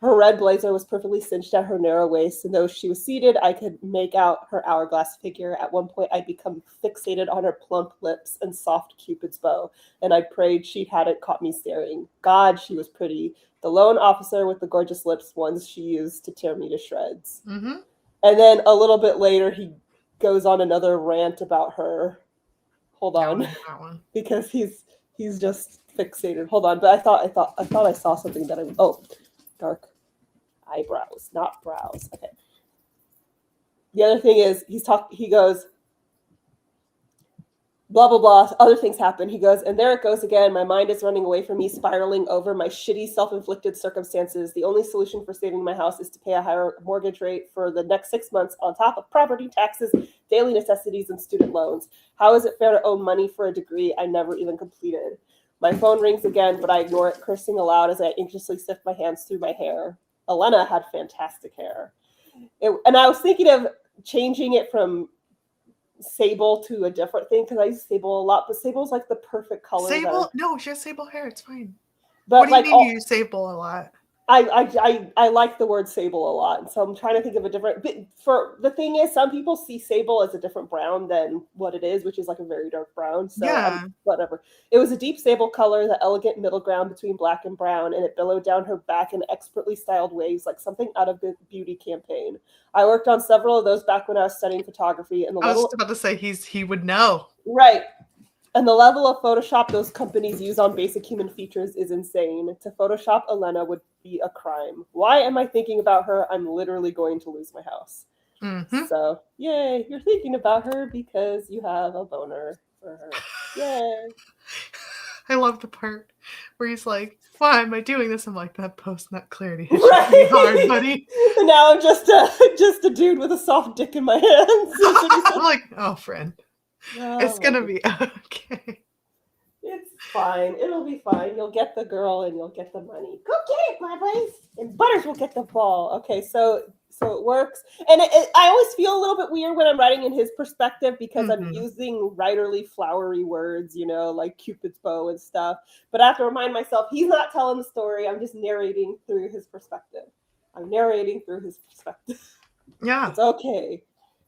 [SPEAKER 1] Her red blazer was perfectly cinched at her narrow waist, and though she was seated, I could make out her hourglass figure. At one point, I'd become fixated on her plump lips and soft Cupid's bow, and I prayed she hadn't caught me staring. God, she was pretty. The lone officer with the gorgeous lips, ones she used to tear me to shreds.
[SPEAKER 2] Mm-hmm.
[SPEAKER 1] And then a little bit later, he goes on another rant about her. Hold on,
[SPEAKER 2] that one.
[SPEAKER 1] Because he's just fixated. Hold on, but I thought I saw something that dark eyebrows, not brows. Okay. The other thing is he goes, blah, blah, blah. Other things happen. He goes, and there it goes again. My mind is running away from me, spiraling over my shitty self-inflicted circumstances. The only solution for saving my house is to pay a higher mortgage rate for the next 6 months on top of property taxes, daily necessities, and student loans. How is it fair to owe money for a degree I never even completed? My phone rings again, but I ignore it, cursing aloud as I anxiously sift my hands through my hair. Elena had fantastic hair. And I was thinking of changing it from sable to a different thing, because I use sable a lot, but sable's like the perfect color.
[SPEAKER 2] No, she has sable hair. It's fine.
[SPEAKER 1] But
[SPEAKER 2] what do you mean you use sable a lot?
[SPEAKER 1] I like the word sable a lot, so I'm trying to think of a different. But for the thing is, some people see sable as a different brown than what it is, which is like a very dark brown. So
[SPEAKER 2] yeah,
[SPEAKER 1] whatever. It was a deep sable color, the elegant middle ground between black and brown, and it billowed down her back in expertly styled waves, like something out of the beauty campaign. I worked on several of those back when I was studying photography, and
[SPEAKER 2] I was about to say he would know.
[SPEAKER 1] Right. And the level of Photoshop those companies use on basic human features is insane. To Photoshop Elena would be a crime. Why am I thinking about her? I'm literally going to lose my house.
[SPEAKER 2] Mm-hmm.
[SPEAKER 1] So, yay, you're thinking about her because you have a boner for her. Yay.
[SPEAKER 2] I love the part where he's like, why am I doing this? I'm like, that post nut clarity hits me hard, buddy.
[SPEAKER 1] And now I'm just a dude with a soft dick in my hands.
[SPEAKER 2] I'm like, oh, friend. It's gonna be okay.
[SPEAKER 1] It's fine. It'll be fine. You'll get the girl and you'll get the money. Go get it, my boys. And Butters will get the ball. Okay, so it works. And I always feel a little bit weird when I'm writing in his perspective, because I'm using writerly, flowery words, like Cupid's bow and stuff. But I have to remind myself, he's not telling the story. I'm just narrating through his perspective. Yeah. It's okay.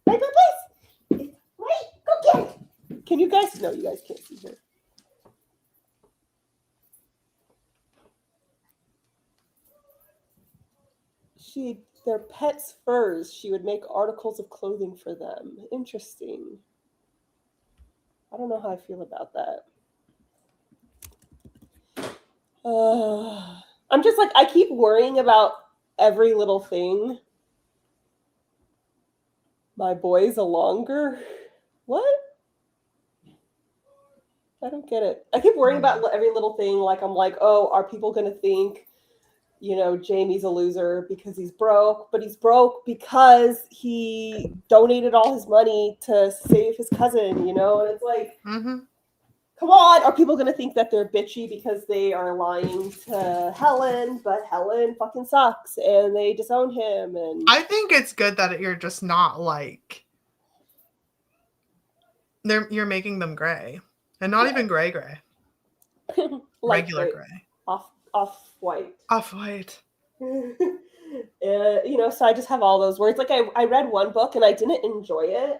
[SPEAKER 1] Right, boys? It's right. Go get it. Can you guys? No, you guys can't see her. Their pets' furs. She would make articles of clothing for them. Interesting. I don't know how I feel about that. I'm just like, I keep worrying about every little thing. My boy's a longer. What? I don't get it. I keep worrying about every little thing. Like, I'm like, oh, are people going to think, Jamie's a loser because he's broke? But he's broke because he donated all his money to save his cousin, and it's like, come on, are people going to think that they're bitchy because they are lying to Helen, but Helen fucking sucks and they disown him? And
[SPEAKER 2] I think it's good that you're just not like, you're making them gray, and not even gray.
[SPEAKER 1] Light
[SPEAKER 2] Regular
[SPEAKER 1] gray, off white.
[SPEAKER 2] Off-white.
[SPEAKER 1] So I just have all those words. Like I read one book and I didn't enjoy it,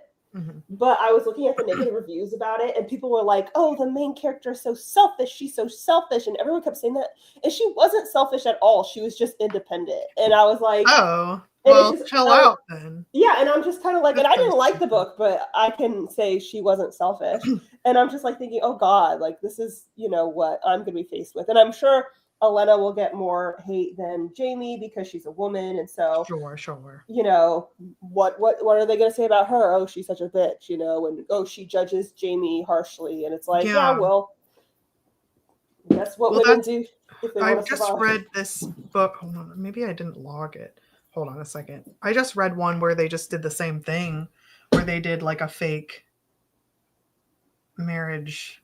[SPEAKER 1] but I was looking at the negative reviews about it, and people were like, "Oh, the main character is so selfish. She's so selfish," and everyone kept saying that, and she wasn't selfish at all. She was just independent, and I was like,
[SPEAKER 2] "Oh,
[SPEAKER 1] and
[SPEAKER 2] well,
[SPEAKER 1] it's just,
[SPEAKER 2] chill out then."
[SPEAKER 1] Yeah, and I'm just kind of like,
[SPEAKER 2] That
[SPEAKER 1] and I didn't
[SPEAKER 2] sounds
[SPEAKER 1] like the
[SPEAKER 2] stupid.
[SPEAKER 1] book, but I can say she wasn't selfish, and I'm just like thinking, oh God, like this is what I'm going to be faced with, and I'm sure Elena will get more hate than Jamie because she's a woman, and so
[SPEAKER 2] Sure.
[SPEAKER 1] what are they going to say about her? Oh, she's such a bitch, and oh, she judges Jamie harshly, and it's like, yeah, well, that's what women do if they want to survive.
[SPEAKER 2] I just read this book. Hold on, maybe I didn't log it. Hold on a second. I just read one where they just did the same thing, where they did like a fake marriage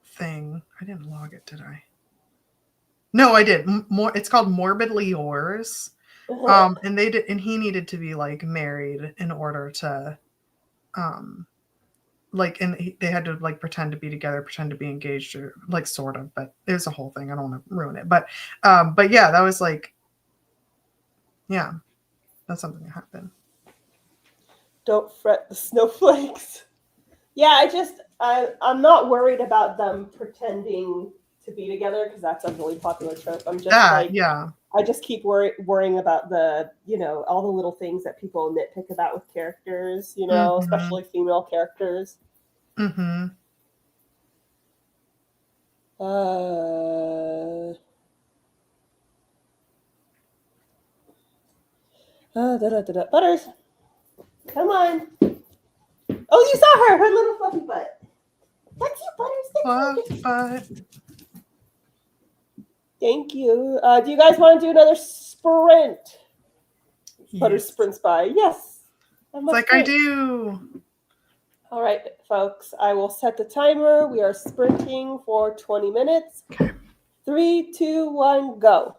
[SPEAKER 2] thing. I didn't log it, did I? No, I did. It's called Morbidly Yours. And they did, and he needed to be like married in order to, they had to like pretend to be together, pretend to be engaged, or like sort of, but it was a whole thing. I don't want to ruin it, but yeah, that was like, yeah, that's something that happened.
[SPEAKER 1] Don't fret the snowflakes. Yeah, I'm not worried about them pretending to be together because that's a really popular trope. I'm just I just keep worrying about the, all the little things that people nitpick about with characters, especially female characters. Butters, come on. Oh, you saw her little fluffy butt. That's you, Butters.
[SPEAKER 2] Butt.
[SPEAKER 1] Thank you. Do you guys want to do another sprint? Yes. Butters sprints by. Yes.
[SPEAKER 2] It's like sprint. I do.
[SPEAKER 1] All right, folks. I will set the timer. We are sprinting for 20 minutes.
[SPEAKER 2] Okay.
[SPEAKER 1] 3, 2, 1, go.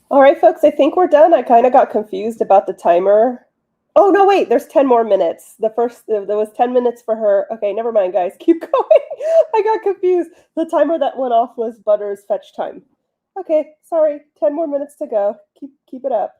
[SPEAKER 1] All right, folks, I think we're done. I kind of got confused about the timer. Oh, no, wait, there's 10 more minutes. There was 10 minutes for her. Okay, never mind, guys. Keep going. I got confused. The timer that went off was Butter's fetch time. Okay, sorry. 10 more minutes to go. Keep it up.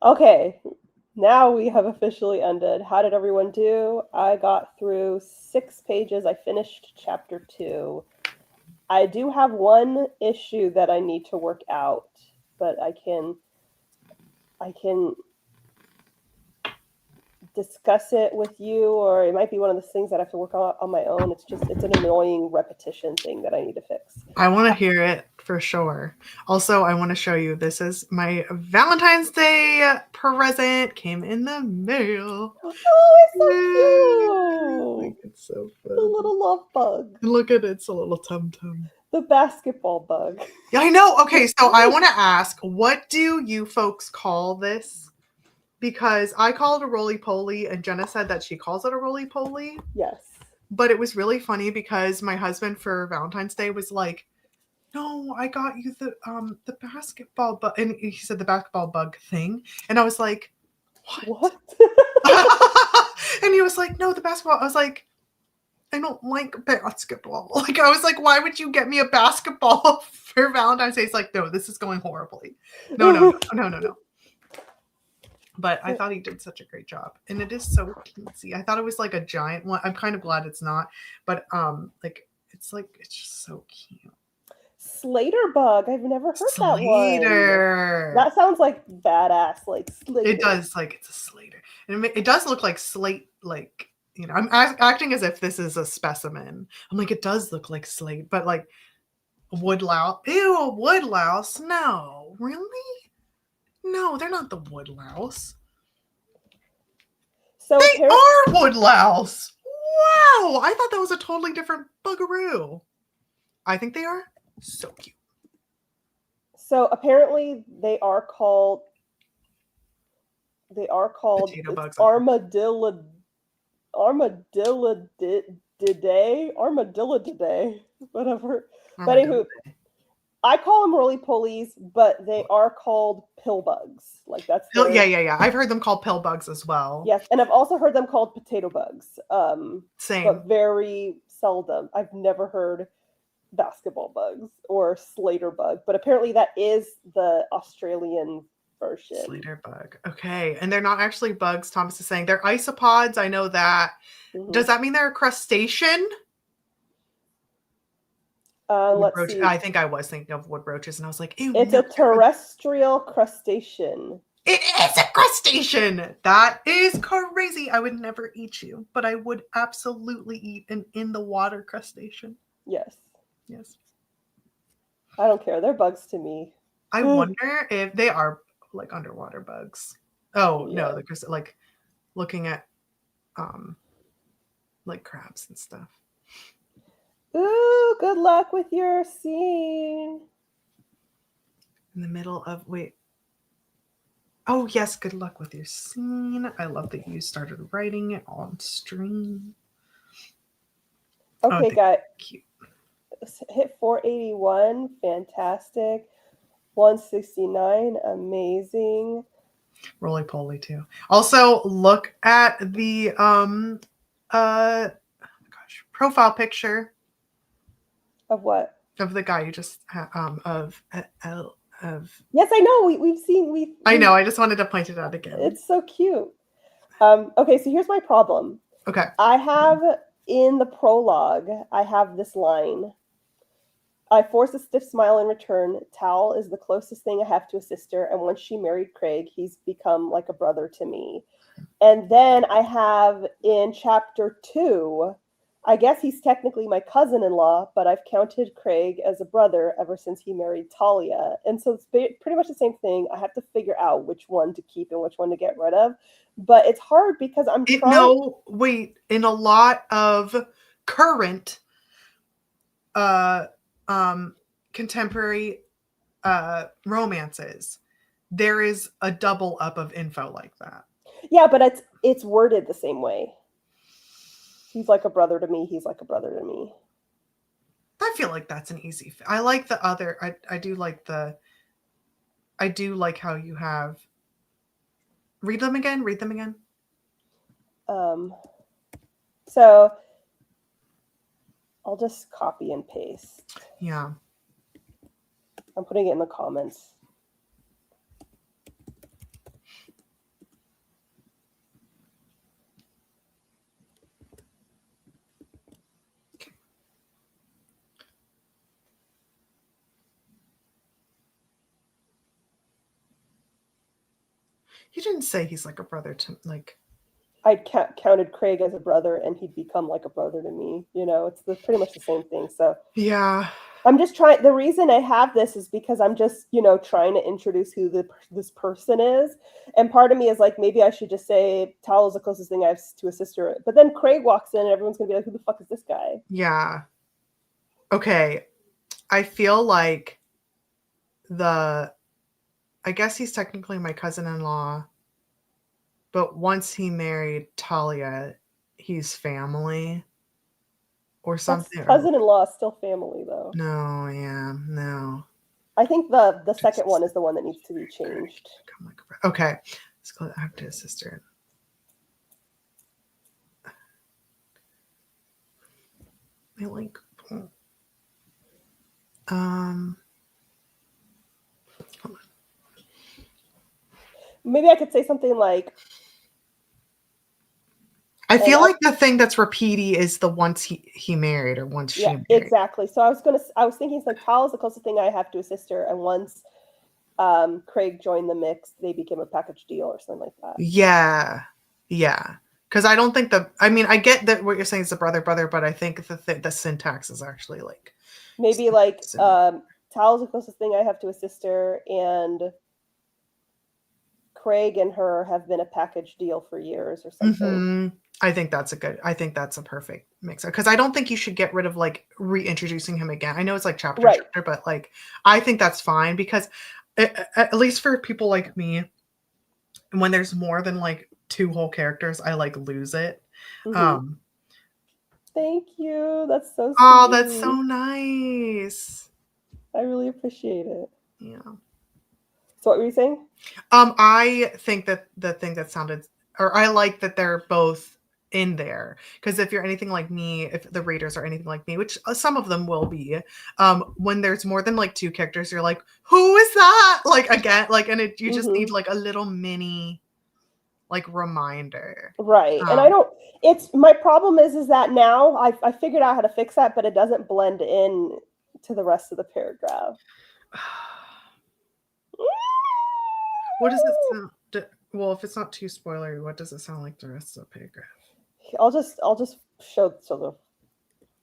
[SPEAKER 1] Okay, now we have officially ended. How did everyone do? I got through 6 pages. I finished chapter 2. I do have one issue that I need to work out, but I can discuss it with you, or it might be one of those things that I have to work on my own. It's an annoying repetition thing that I need to fix.
[SPEAKER 2] I want to hear it for sure. Also, I want to show you, this is my Valentine's Day present. Came in the mail.
[SPEAKER 1] Oh, it's so cute.
[SPEAKER 2] It's so
[SPEAKER 1] The
[SPEAKER 2] fun.
[SPEAKER 1] little love bug.
[SPEAKER 2] Look at it, it's a little tum-tum.
[SPEAKER 1] The basketball bug.
[SPEAKER 2] Yeah, I know. Okay, so I want to ask, what do you folks call this? Because I call it a roly-poly, and Jenna said that she calls it a roly-poly.
[SPEAKER 1] Yes.
[SPEAKER 2] But it was really funny because my husband for Valentine's Day was like, "No, I got you the basketball bug," and he said the basketball bug thing, and I was like, "What?" And he was like, "No, the basketball." I was like, "I don't like basketball." Like, I was like, "Why would you get me a basketball for Valentine's Day?" He's like, "No, this is going horribly. No." But I thought he did such a great job, and it is so cutesy. I thought it was like a giant one. I'm kind of glad it's not, but it's just so cute.
[SPEAKER 1] Slater bug. I've never heard that one.
[SPEAKER 2] Slater.
[SPEAKER 1] That sounds like badass, like Slater.
[SPEAKER 2] It does, like it's a Slater, and it does look like slate, like, you know. I'm acting as if this is a specimen. I'm like, it does look like slate, but like woodlouse. Ew, a woodlouse. No, really? No, they're not the woodlouse.
[SPEAKER 1] So
[SPEAKER 2] they are woodlouse. Wow, I thought that was a totally different bugaroo. I think they are so cute.
[SPEAKER 1] So apparently they are called
[SPEAKER 2] potato bugs.
[SPEAKER 1] Armadillidae, whatever. But anywho, I call them roly-polies, but they are called pill bugs. Like that's
[SPEAKER 2] yeah. I've heard them called pill bugs as well.
[SPEAKER 1] Yes, and I've also heard them called potato bugs.
[SPEAKER 2] Same,
[SPEAKER 1] but very seldom. I've never heard basketball bugs or Slater bug, but apparently that is the Australian version.
[SPEAKER 2] Slater bug. Okay, and they're not actually bugs. Thomas is saying they're isopods. I know that. Mm-hmm. Does that mean they're a crustacean?
[SPEAKER 1] Let's see.
[SPEAKER 2] I think I was thinking of wood roaches, and I was like, ew.
[SPEAKER 1] It's a terrestrial crustacean.
[SPEAKER 2] It is a crustacean. That is crazy. I would never eat you, but I would absolutely eat an in the water crustacean.
[SPEAKER 1] Yes.
[SPEAKER 2] Yes.
[SPEAKER 1] I don't care. They're bugs to me.
[SPEAKER 2] I wonder if they are like underwater bugs. Oh yeah. No, they're like looking at like crabs and stuff.
[SPEAKER 1] Ooh, good luck with your scene.
[SPEAKER 2] In the middle of Oh yes, good luck with your scene. I love that you started writing it on stream.
[SPEAKER 1] Okay, guys.
[SPEAKER 2] Cute.
[SPEAKER 1] Hit 481. Fantastic. 169. Amazing.
[SPEAKER 2] Roly poly too. Also, look at the profile picture.
[SPEAKER 1] Of what?
[SPEAKER 2] Of the guy you just of
[SPEAKER 1] Yes, I know. We've seen.
[SPEAKER 2] I know. I just wanted to point it out again.
[SPEAKER 1] It's so cute. Okay, so here's my problem.
[SPEAKER 2] Okay.
[SPEAKER 1] I have in the prologue, I have this line. I force a stiff smile in return. Tal is the closest thing I have to a sister, and once she married Craig, he's become like a brother to me. And then I have in chapter 2, I guess he's technically my cousin-in-law, but I've counted Craig as a brother ever since he married Talia. And so it's pretty much the same thing. I have to figure out which one to keep and which one to get rid of. But it's hard because I'm trying...
[SPEAKER 2] No, wait. In a lot of current contemporary romances, there is a double up of info like that.
[SPEAKER 1] Yeah, but it's worded the same way. He's like a brother to me. He's like a brother to me.
[SPEAKER 2] I feel like that's an easy. I like the other. I do like the. I do like how you have. Read them again.
[SPEAKER 1] So I'll just copy and paste.
[SPEAKER 2] Yeah.
[SPEAKER 1] I'm putting it in the comments.
[SPEAKER 2] You didn't say he's like a brother to like.
[SPEAKER 1] I counted Craig as a brother, and he'd become like a brother to me. It's pretty much the same thing. So
[SPEAKER 2] Yeah.
[SPEAKER 1] I'm just trying. The reason I have this is because I'm just, trying to introduce who this person is. And part of me is like, maybe I should just say Tal is the closest thing I have to a sister. But then Craig walks in, and everyone's gonna be like, who the fuck is this guy?
[SPEAKER 2] Yeah. Okay. I feel like I guess he's technically my cousin-in-law, but once he married Talia, he's family or something.
[SPEAKER 1] Cousin-in-law is still family, though.
[SPEAKER 2] No, yeah, no.
[SPEAKER 1] I think the second one is the one that needs to be changed.
[SPEAKER 2] Okay, let's go back to his sister. I like.
[SPEAKER 1] Maybe I could say something like,
[SPEAKER 2] I feel like the thing that's repeaty is the once he married or once she married.
[SPEAKER 1] Exactly. So I was thinking it's like Tal is the closest thing I have to a sister, and once Craig joined the mix, they became a package deal or something like that.
[SPEAKER 2] Yeah. Because I don't think I get that what you're saying is the brother, but I think the syntax is actually like
[SPEAKER 1] maybe like Tal is the closest thing I have to a sister, and Craig and her have been a package deal for years or something.
[SPEAKER 2] Mm-hmm. I think that's a perfect mix, because I don't think you should get rid of like reintroducing him again. I know it's like chapter, but like I think that's fine, because at least for people like me, when there's more than like 2 whole characters, I like lose it.
[SPEAKER 1] Mm-hmm. Thank you. That's so sweet.
[SPEAKER 2] Oh, that's so nice.
[SPEAKER 1] I really appreciate it.
[SPEAKER 2] Yeah.
[SPEAKER 1] So what were you saying?
[SPEAKER 2] I think that the thing that sounded, or I like that they're both in there, because if you're anything like me, if the readers are anything like me, which some of them will be, when there's more than like 2 characters, you're like, who is that? Like again, like, and you just need like a little mini like reminder.
[SPEAKER 1] Right. And my problem is that now I figured out how to fix that, but it doesn't blend in to the rest of the paragraph.
[SPEAKER 2] What does it sound? Well, if it's not too spoilery, what does it sound like the rest of the paragraph?
[SPEAKER 1] I'll just show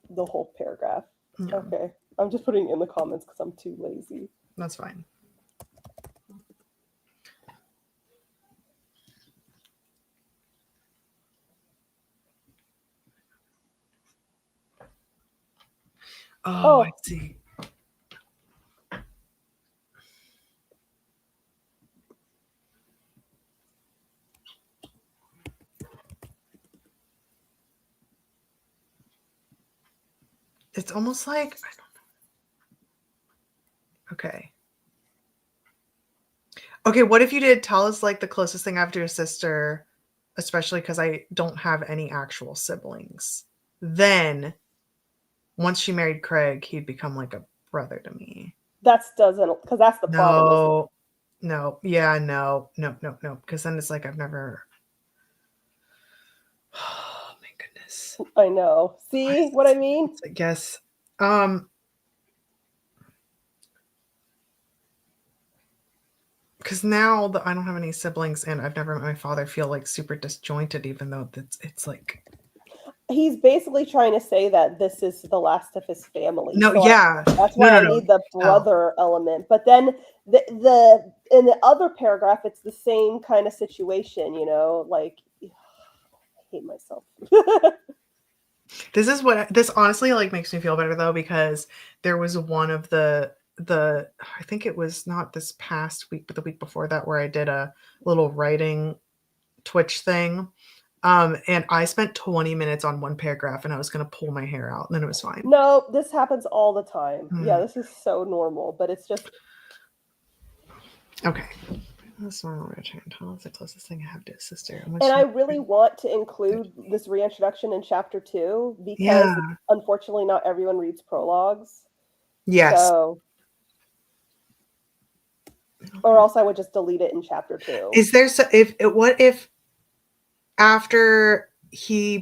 [SPEAKER 1] the whole paragraph.
[SPEAKER 2] Yeah.
[SPEAKER 1] Okay. I'm just putting it in the comments because I'm too lazy.
[SPEAKER 2] That's fine. Oh, I see. It's almost like, I don't know. Okay. Okay, what if you did tell us like the closest thing I have to a sister, especially because I don't have any actual siblings. Then once she married Craig, he'd become like a brother to me.
[SPEAKER 1] Because that's the problem.
[SPEAKER 2] No. Yeah, no. Because then it's like I've never. Oh my goodness.
[SPEAKER 1] I know. See what I mean?
[SPEAKER 2] I guess. Because now that I don't have any siblings and I've never met my father, I feel like super disjointed, even though it's like.
[SPEAKER 1] He's basically trying to say that this is the last of his family.
[SPEAKER 2] No,
[SPEAKER 1] so
[SPEAKER 2] yeah.
[SPEAKER 1] That's why I need the brother element. But then the in the other paragraph, it's the same kind of situation, like I hate myself.
[SPEAKER 2] This honestly like makes me feel better though, because there was one of the I think it was not this past week, but the week before that, where I did a little writing Twitch thing. And I spent 20 minutes on one paragraph and I was going to pull my hair out and then it was fine.
[SPEAKER 1] No, this happens all the time. Yeah, this is so normal, but it's just.
[SPEAKER 2] Okay. That's normal. It's the closest thing I have to a sister.
[SPEAKER 1] And I really want to include this reintroduction in chapter 2 because unfortunately not everyone reads prologues.
[SPEAKER 2] Yes.
[SPEAKER 1] So, or else I would just delete it in chapter 2.
[SPEAKER 2] Is there what if after he'd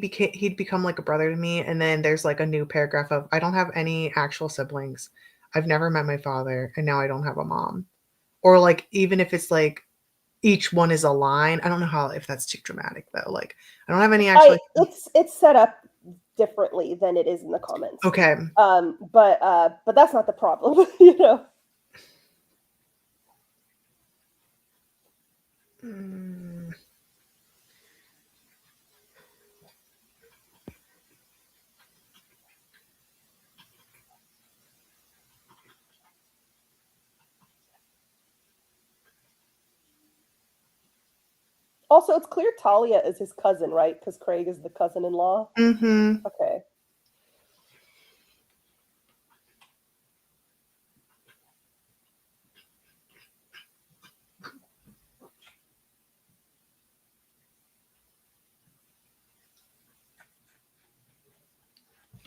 [SPEAKER 2] become like a brother to me, and then there's like a new paragraph of I don't have any actual siblings, I've never met my father, and now I don't have a mom, or like even if each one is a line. I don't know if that's too dramatic though. Like I don't have any actually.
[SPEAKER 1] It's set up differently than it is in the comments.
[SPEAKER 2] Okay.
[SPEAKER 1] But that's not the problem, you know. Also, it's clear Talia is his cousin, right? Because Craig is the cousin-in-law.
[SPEAKER 2] Mm-hmm.
[SPEAKER 1] Okay.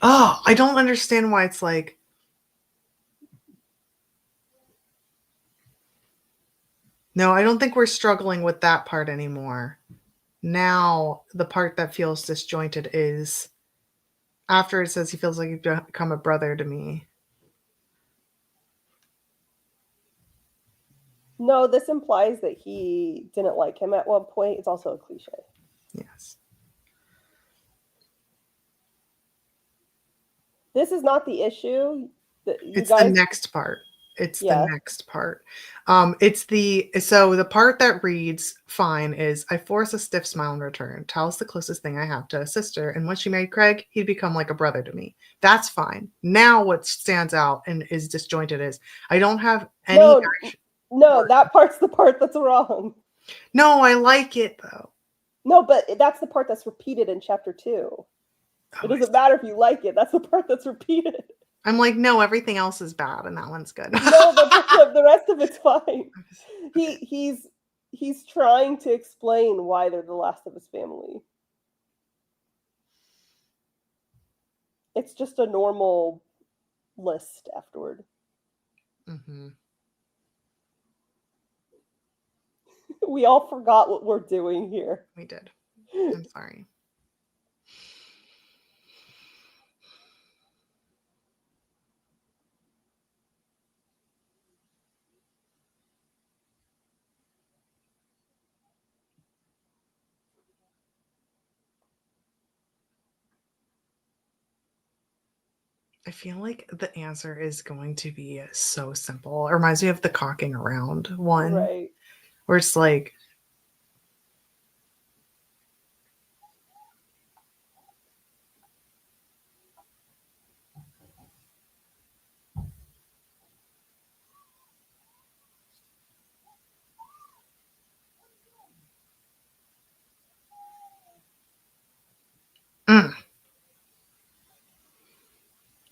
[SPEAKER 2] Oh, I don't understand why it's like. No, I don't think we're struggling with that part anymore. Now, the part that feels disjointed is after it says he feels like he's become a brother to me.
[SPEAKER 1] No, this implies that he didn't like him at one point. It's also a cliche.
[SPEAKER 2] Yes.
[SPEAKER 1] This is not the issue.
[SPEAKER 2] It's the next part. It's the next part. So the part that reads fine is I force a stiff smile in return. Tal's the closest thing I have to a sister, and once she married Craig, he'd become like a brother to me. That's fine. Now what stands out and is disjointed is I don't have any
[SPEAKER 1] No, that part's the part that's wrong.
[SPEAKER 2] No, I like it though.
[SPEAKER 1] No, but that's the part that's repeated in chapter 2. It doesn't matter if you like it. That's the part that's repeated.
[SPEAKER 2] I'm like, no, everything else is bad, and that one's good.
[SPEAKER 1] No, the rest of it's fine. He's trying to explain why they're the last of his family. It's just a normal list afterward.
[SPEAKER 2] Mm-hmm.
[SPEAKER 1] We all forgot what we're doing here.
[SPEAKER 2] We did. I'm sorry. I feel like the answer is going to be so simple. It reminds me of the cocking around one.
[SPEAKER 1] Right.
[SPEAKER 2] Where it's like,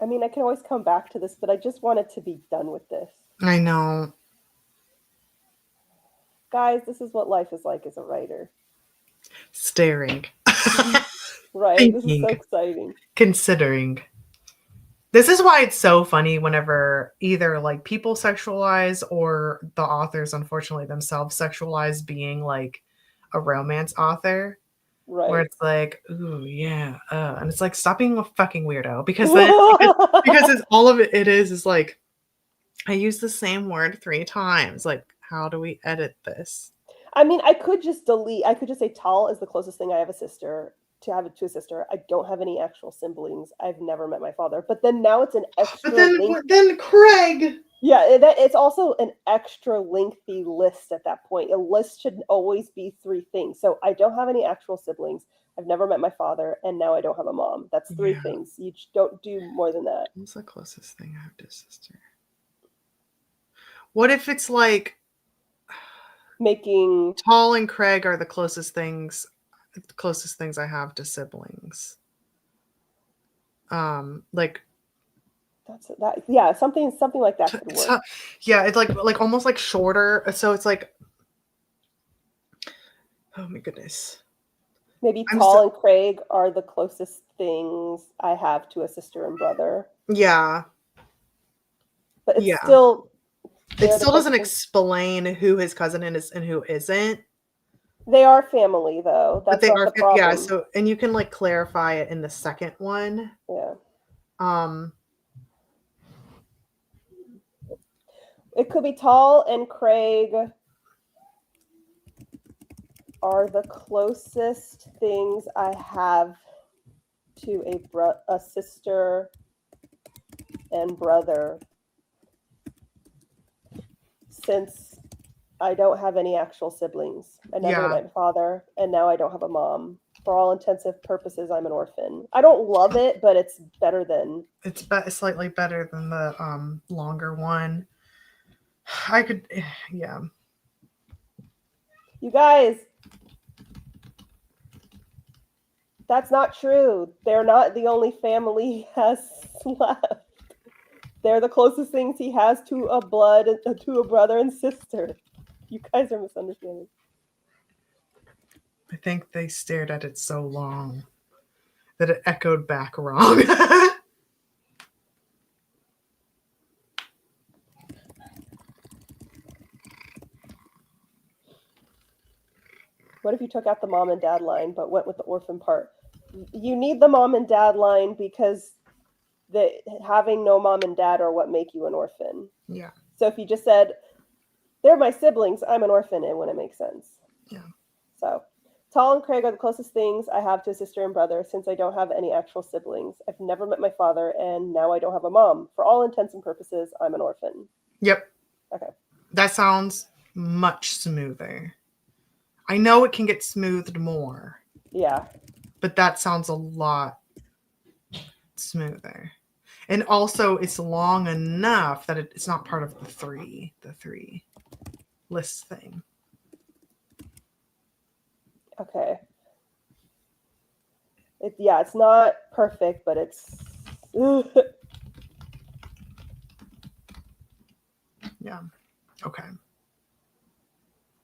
[SPEAKER 1] I mean, I can always come back to this, but I just wanted to be done with this.
[SPEAKER 2] I know.
[SPEAKER 1] Guys, this is what life is like as a writer.
[SPEAKER 2] Staring.
[SPEAKER 1] Right.
[SPEAKER 2] Thinking,
[SPEAKER 1] this is so exciting.
[SPEAKER 2] Considering. This is why it's so funny whenever either like people sexualize or the authors, unfortunately, themselves sexualize being like a romance author.
[SPEAKER 1] Right.
[SPEAKER 2] Where it's like, ooh, yeah. And it's like, stop being a fucking weirdo. Because then, because it's all of it is like, I use the same word 3 times. Like, how do we edit this?
[SPEAKER 1] I mean, I could just delete. I could just say Tal is the closest thing I have a sister. To have it to a sister. I don't have any actual siblings. I've never met my father. But then now it's an extra link.
[SPEAKER 2] Then Craig.
[SPEAKER 1] Yeah, it's also an extra lengthy list at that point. A list should always be 3 things. So I don't have any actual siblings. I've never met my father, and now I don't have a mom. That's 3 things. You don't do more than that.
[SPEAKER 2] What's the closest thing I have to a sister? What if it's like
[SPEAKER 1] making
[SPEAKER 2] Tal and Craig are the closest things I have to siblings. Like
[SPEAKER 1] that's that. Yeah, something like that could work.
[SPEAKER 2] Yeah, it's like almost like shorter. So it's like, oh my goodness.
[SPEAKER 1] Maybe Tal and Craig are the closest things I have to a sister and brother.
[SPEAKER 2] Yeah.
[SPEAKER 1] But it's still.
[SPEAKER 2] It still doesn't explain who his cousin is and who isn't.
[SPEAKER 1] They are family, though. That's not the problem.
[SPEAKER 2] Yeah. So, and you can like clarify it in the second one.
[SPEAKER 1] Yeah. It could be Tal and Craig are the closest things I have to a sister and brother, since I don't have any actual siblings. I never met my father, and now I don't have a mom. For all intensive purposes, I'm an orphan. I don't love it, but it's better than...
[SPEAKER 2] It's slightly better than the longer one. I could, yeah.
[SPEAKER 1] You guys, that's not true. They're not the only family he has left. They're the closest things he has to a brother and sister. You guys are misunderstanding.
[SPEAKER 2] I think they stared at it so long that it echoed back wrong.
[SPEAKER 1] What if you took out the mom and dad line but went with the orphan part? You need the mom and dad line because having no mom and dad are what make you an orphan.
[SPEAKER 2] Yeah.
[SPEAKER 1] So if you just said, they're my siblings, I'm an orphan, it wouldn't make sense.
[SPEAKER 2] Yeah.
[SPEAKER 1] So Tal and Craig are the closest things I have to a sister and brother, since I don't have any actual siblings. I've never met my father, and now I don't have a mom. For all intents and purposes, I'm an orphan.
[SPEAKER 2] Yep.
[SPEAKER 1] Okay.
[SPEAKER 2] That sounds much smoother. I know it can get smoothed more.
[SPEAKER 1] Yeah.
[SPEAKER 2] But that sounds a lot smoother. And also, it's long enough that it's not part of the three list thing.
[SPEAKER 1] Okay. It's not perfect, but it's...
[SPEAKER 2] Yeah. Okay.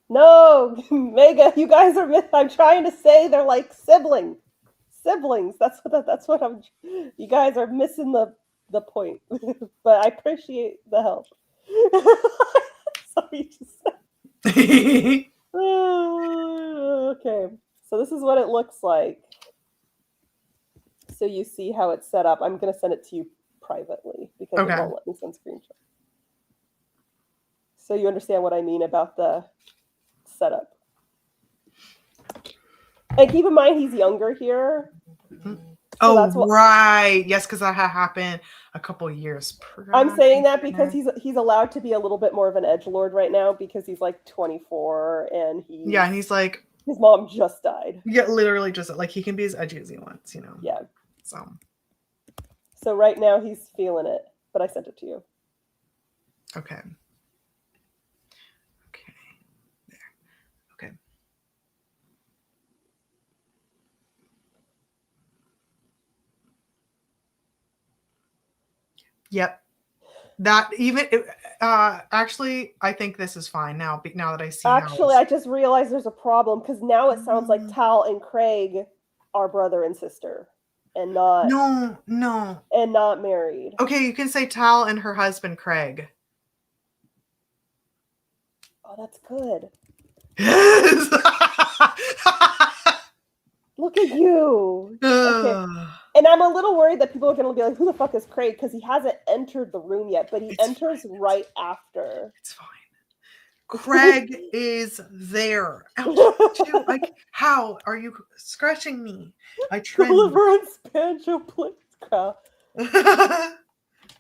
[SPEAKER 1] No, Mega, you guys are... I'm trying to say they're like siblings. Siblings. That's what I'm... You guys are missing the point. But I appreciate the help. Sorry to say. Okay. So this is what it looks like. So you see how it's set up. I'm going to send it to you privately because it won't let me send screenshots. So you understand what I mean about the setup. And keep in mind, he's younger here.
[SPEAKER 2] So right. Yes, because that had happened a couple years prior.
[SPEAKER 1] I'm saying that because he's allowed to be a little bit more of an edgelord right now because he's like 24 and
[SPEAKER 2] he's like,
[SPEAKER 1] his mom just died.
[SPEAKER 2] Yeah, literally just like he can be as edgy as he wants, you know.
[SPEAKER 1] Yeah.
[SPEAKER 2] So
[SPEAKER 1] right now he's feeling it, but I sent it to you.
[SPEAKER 2] Okay. There. Okay. Yep. That even actually, I think this is fine now. Now that I see.
[SPEAKER 1] Actually, I just realized there's a problem because now it sounds like Tal and Craig are brother and sister, and not and not married.
[SPEAKER 2] Okay, you can say Tal and her husband Craig.
[SPEAKER 1] Oh, that's good. Look at you. Okay. And I'm a little worried that people are going to be like, who the fuck is Craig? Because he hasn't entered the room yet, but he enters right after.
[SPEAKER 2] It's fine. Craig is there. Like, how are you scratching me? I trend.
[SPEAKER 1] Deliverance banjo plays crap.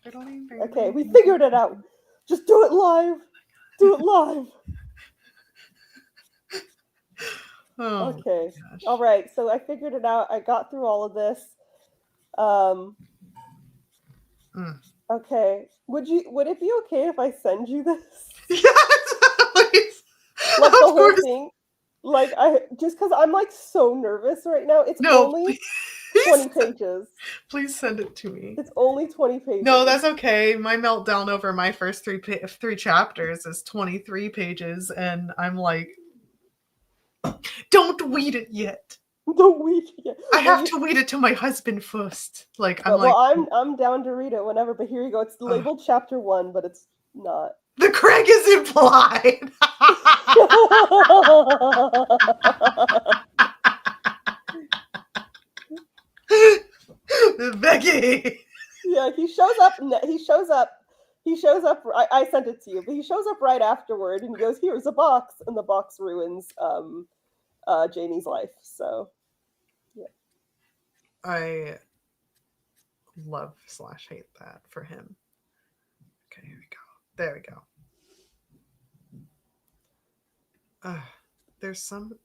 [SPEAKER 1] Okay, we figured it out. Just do it live. Do it live. Okay. All right. So I figured it out. I got through all of this. Okay. Would it be okay if I send you this?
[SPEAKER 2] Yes, please.
[SPEAKER 1] Like the whole thing. Like just because I'm like so nervous right now. It's only 20 pages.
[SPEAKER 2] Please send it to me.
[SPEAKER 1] It's only 20 pages.
[SPEAKER 2] No, that's okay. My meltdown over my first three chapters is 23 pages, and I'm like, don't read it yet.
[SPEAKER 1] Don't read it yet.
[SPEAKER 2] I have to read it to my husband first.
[SPEAKER 1] I'm down to read it whenever, but here you go. It's labeled chapter 1, but it's not.
[SPEAKER 2] The Craig is implied. Becky.
[SPEAKER 1] Yeah, he shows up. I sent it to you, but he shows up right afterward and he goes, "Here's a box," and the box ruins Jamie's life. So yeah.
[SPEAKER 2] I love / hate that for him. Okay, here we go. There we go. There's some.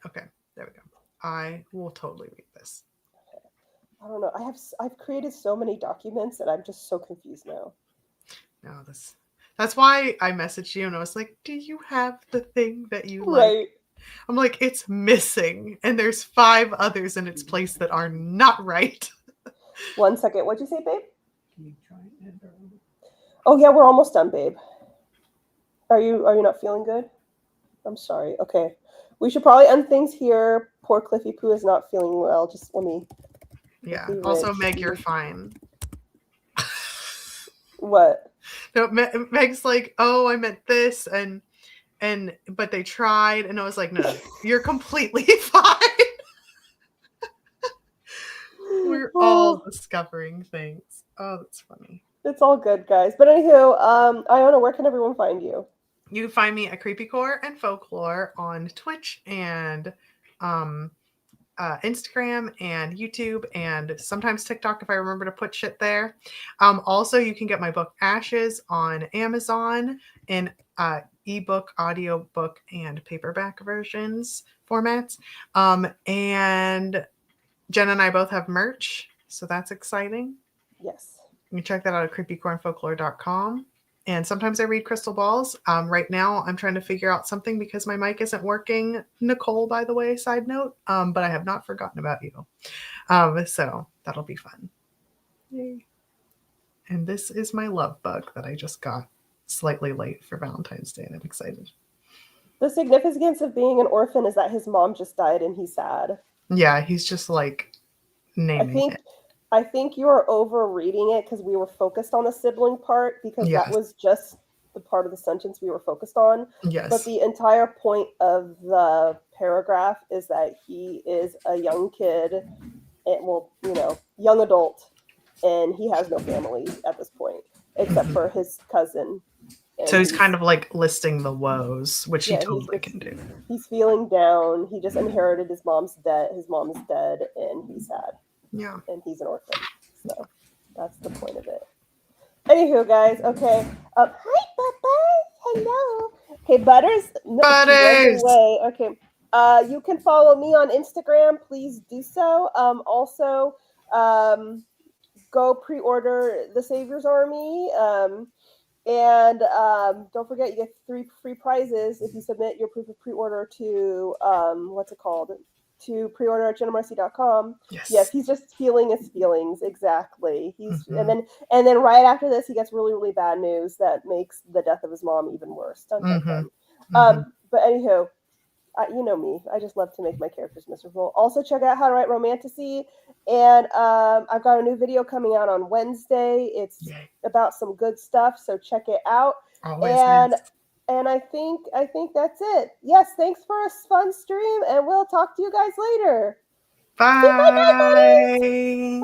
[SPEAKER 2] Okay, there we go. I will totally read this.
[SPEAKER 1] I don't know. I've created so many documents and I'm just so confused now.
[SPEAKER 2] No, that's why I messaged you and I was like, "Do you have the thing that you like?"
[SPEAKER 1] Right.
[SPEAKER 2] I'm like, "It's missing, and there's 5 others in its place that are not right."
[SPEAKER 1] 1 second. What'd you say, babe?
[SPEAKER 3] Can you try and
[SPEAKER 1] Oh yeah, we're almost done, babe. Are you not feeling good? I'm sorry. Okay. We should probably end things here. Poor Cliffy Poo is not feeling well. Just let me.
[SPEAKER 2] Yeah. Also, Meg, you're fine.
[SPEAKER 1] What?
[SPEAKER 2] No, Meg's like, "Oh, I meant this," but they tried, and I was like, "No, you're completely fine." We're all discovering things. Oh, that's funny.
[SPEAKER 1] It's all good, guys. But anywho, Iona, where can everyone find you?
[SPEAKER 2] You can find me at Creepycore and Folklore on Twitch and Instagram and YouTube and sometimes TikTok if I remember to put shit there. Also, you can get my book Ashes on Amazon in ebook, audiobook, and paperback versions formats. And Jenna and I both have merch, so that's exciting.
[SPEAKER 1] Yes.
[SPEAKER 2] You can check that out at creepycoreandfolklore.com. And sometimes I read crystal balls. Right now, I'm trying to figure out something because my mic isn't working. Nicole, by the way, side note. But I have not forgotten about you. So that'll be fun. Yay. And this is my love bug that I just got slightly late for Valentine's Day, and I'm excited.
[SPEAKER 1] The significance of being an orphan is that his mom just died and he's sad.
[SPEAKER 2] Yeah, he's just like naming it.
[SPEAKER 1] I think you are overreading it because we were focused on the sibling part because that was just the part of the sentence we were focused on.
[SPEAKER 2] Yes.
[SPEAKER 1] But the entire point of the paragraph is that he is a young kid, and young adult, and he has no family at this point except for his cousin.
[SPEAKER 2] So he's kind of like listing the woes, which he totally can do.
[SPEAKER 1] He's feeling down. He just inherited his mom's debt. His mom is dead, and he's sad.
[SPEAKER 2] Yeah.
[SPEAKER 1] And he's an orphan. So that's the point of it. Anywho, guys, okay. Hi, Butters. Hello. Okay, Butters. No,
[SPEAKER 2] Butters.
[SPEAKER 1] Away. Okay. You can follow me on Instagram. Please do so. Also, go pre-order The Savior's Army. And don't forget, you get 3 free prizes if you submit your proof of pre-order to to preorder at JennaMoreci.com. Yes, he's just feeling his feelings. Exactly. And then right after this, he gets really, really bad news that makes the death of his mom even worse. But anywho, you know me. I just love to make my characters miserable. Also, check out How to Write Romantasy. And I've got a new video coming out on Wednesday. It's about some good stuff, so check it out. And I think that's it. Yes, thanks for a fun stream, and we'll talk to you guys later.
[SPEAKER 2] Bye.
[SPEAKER 1] Bye.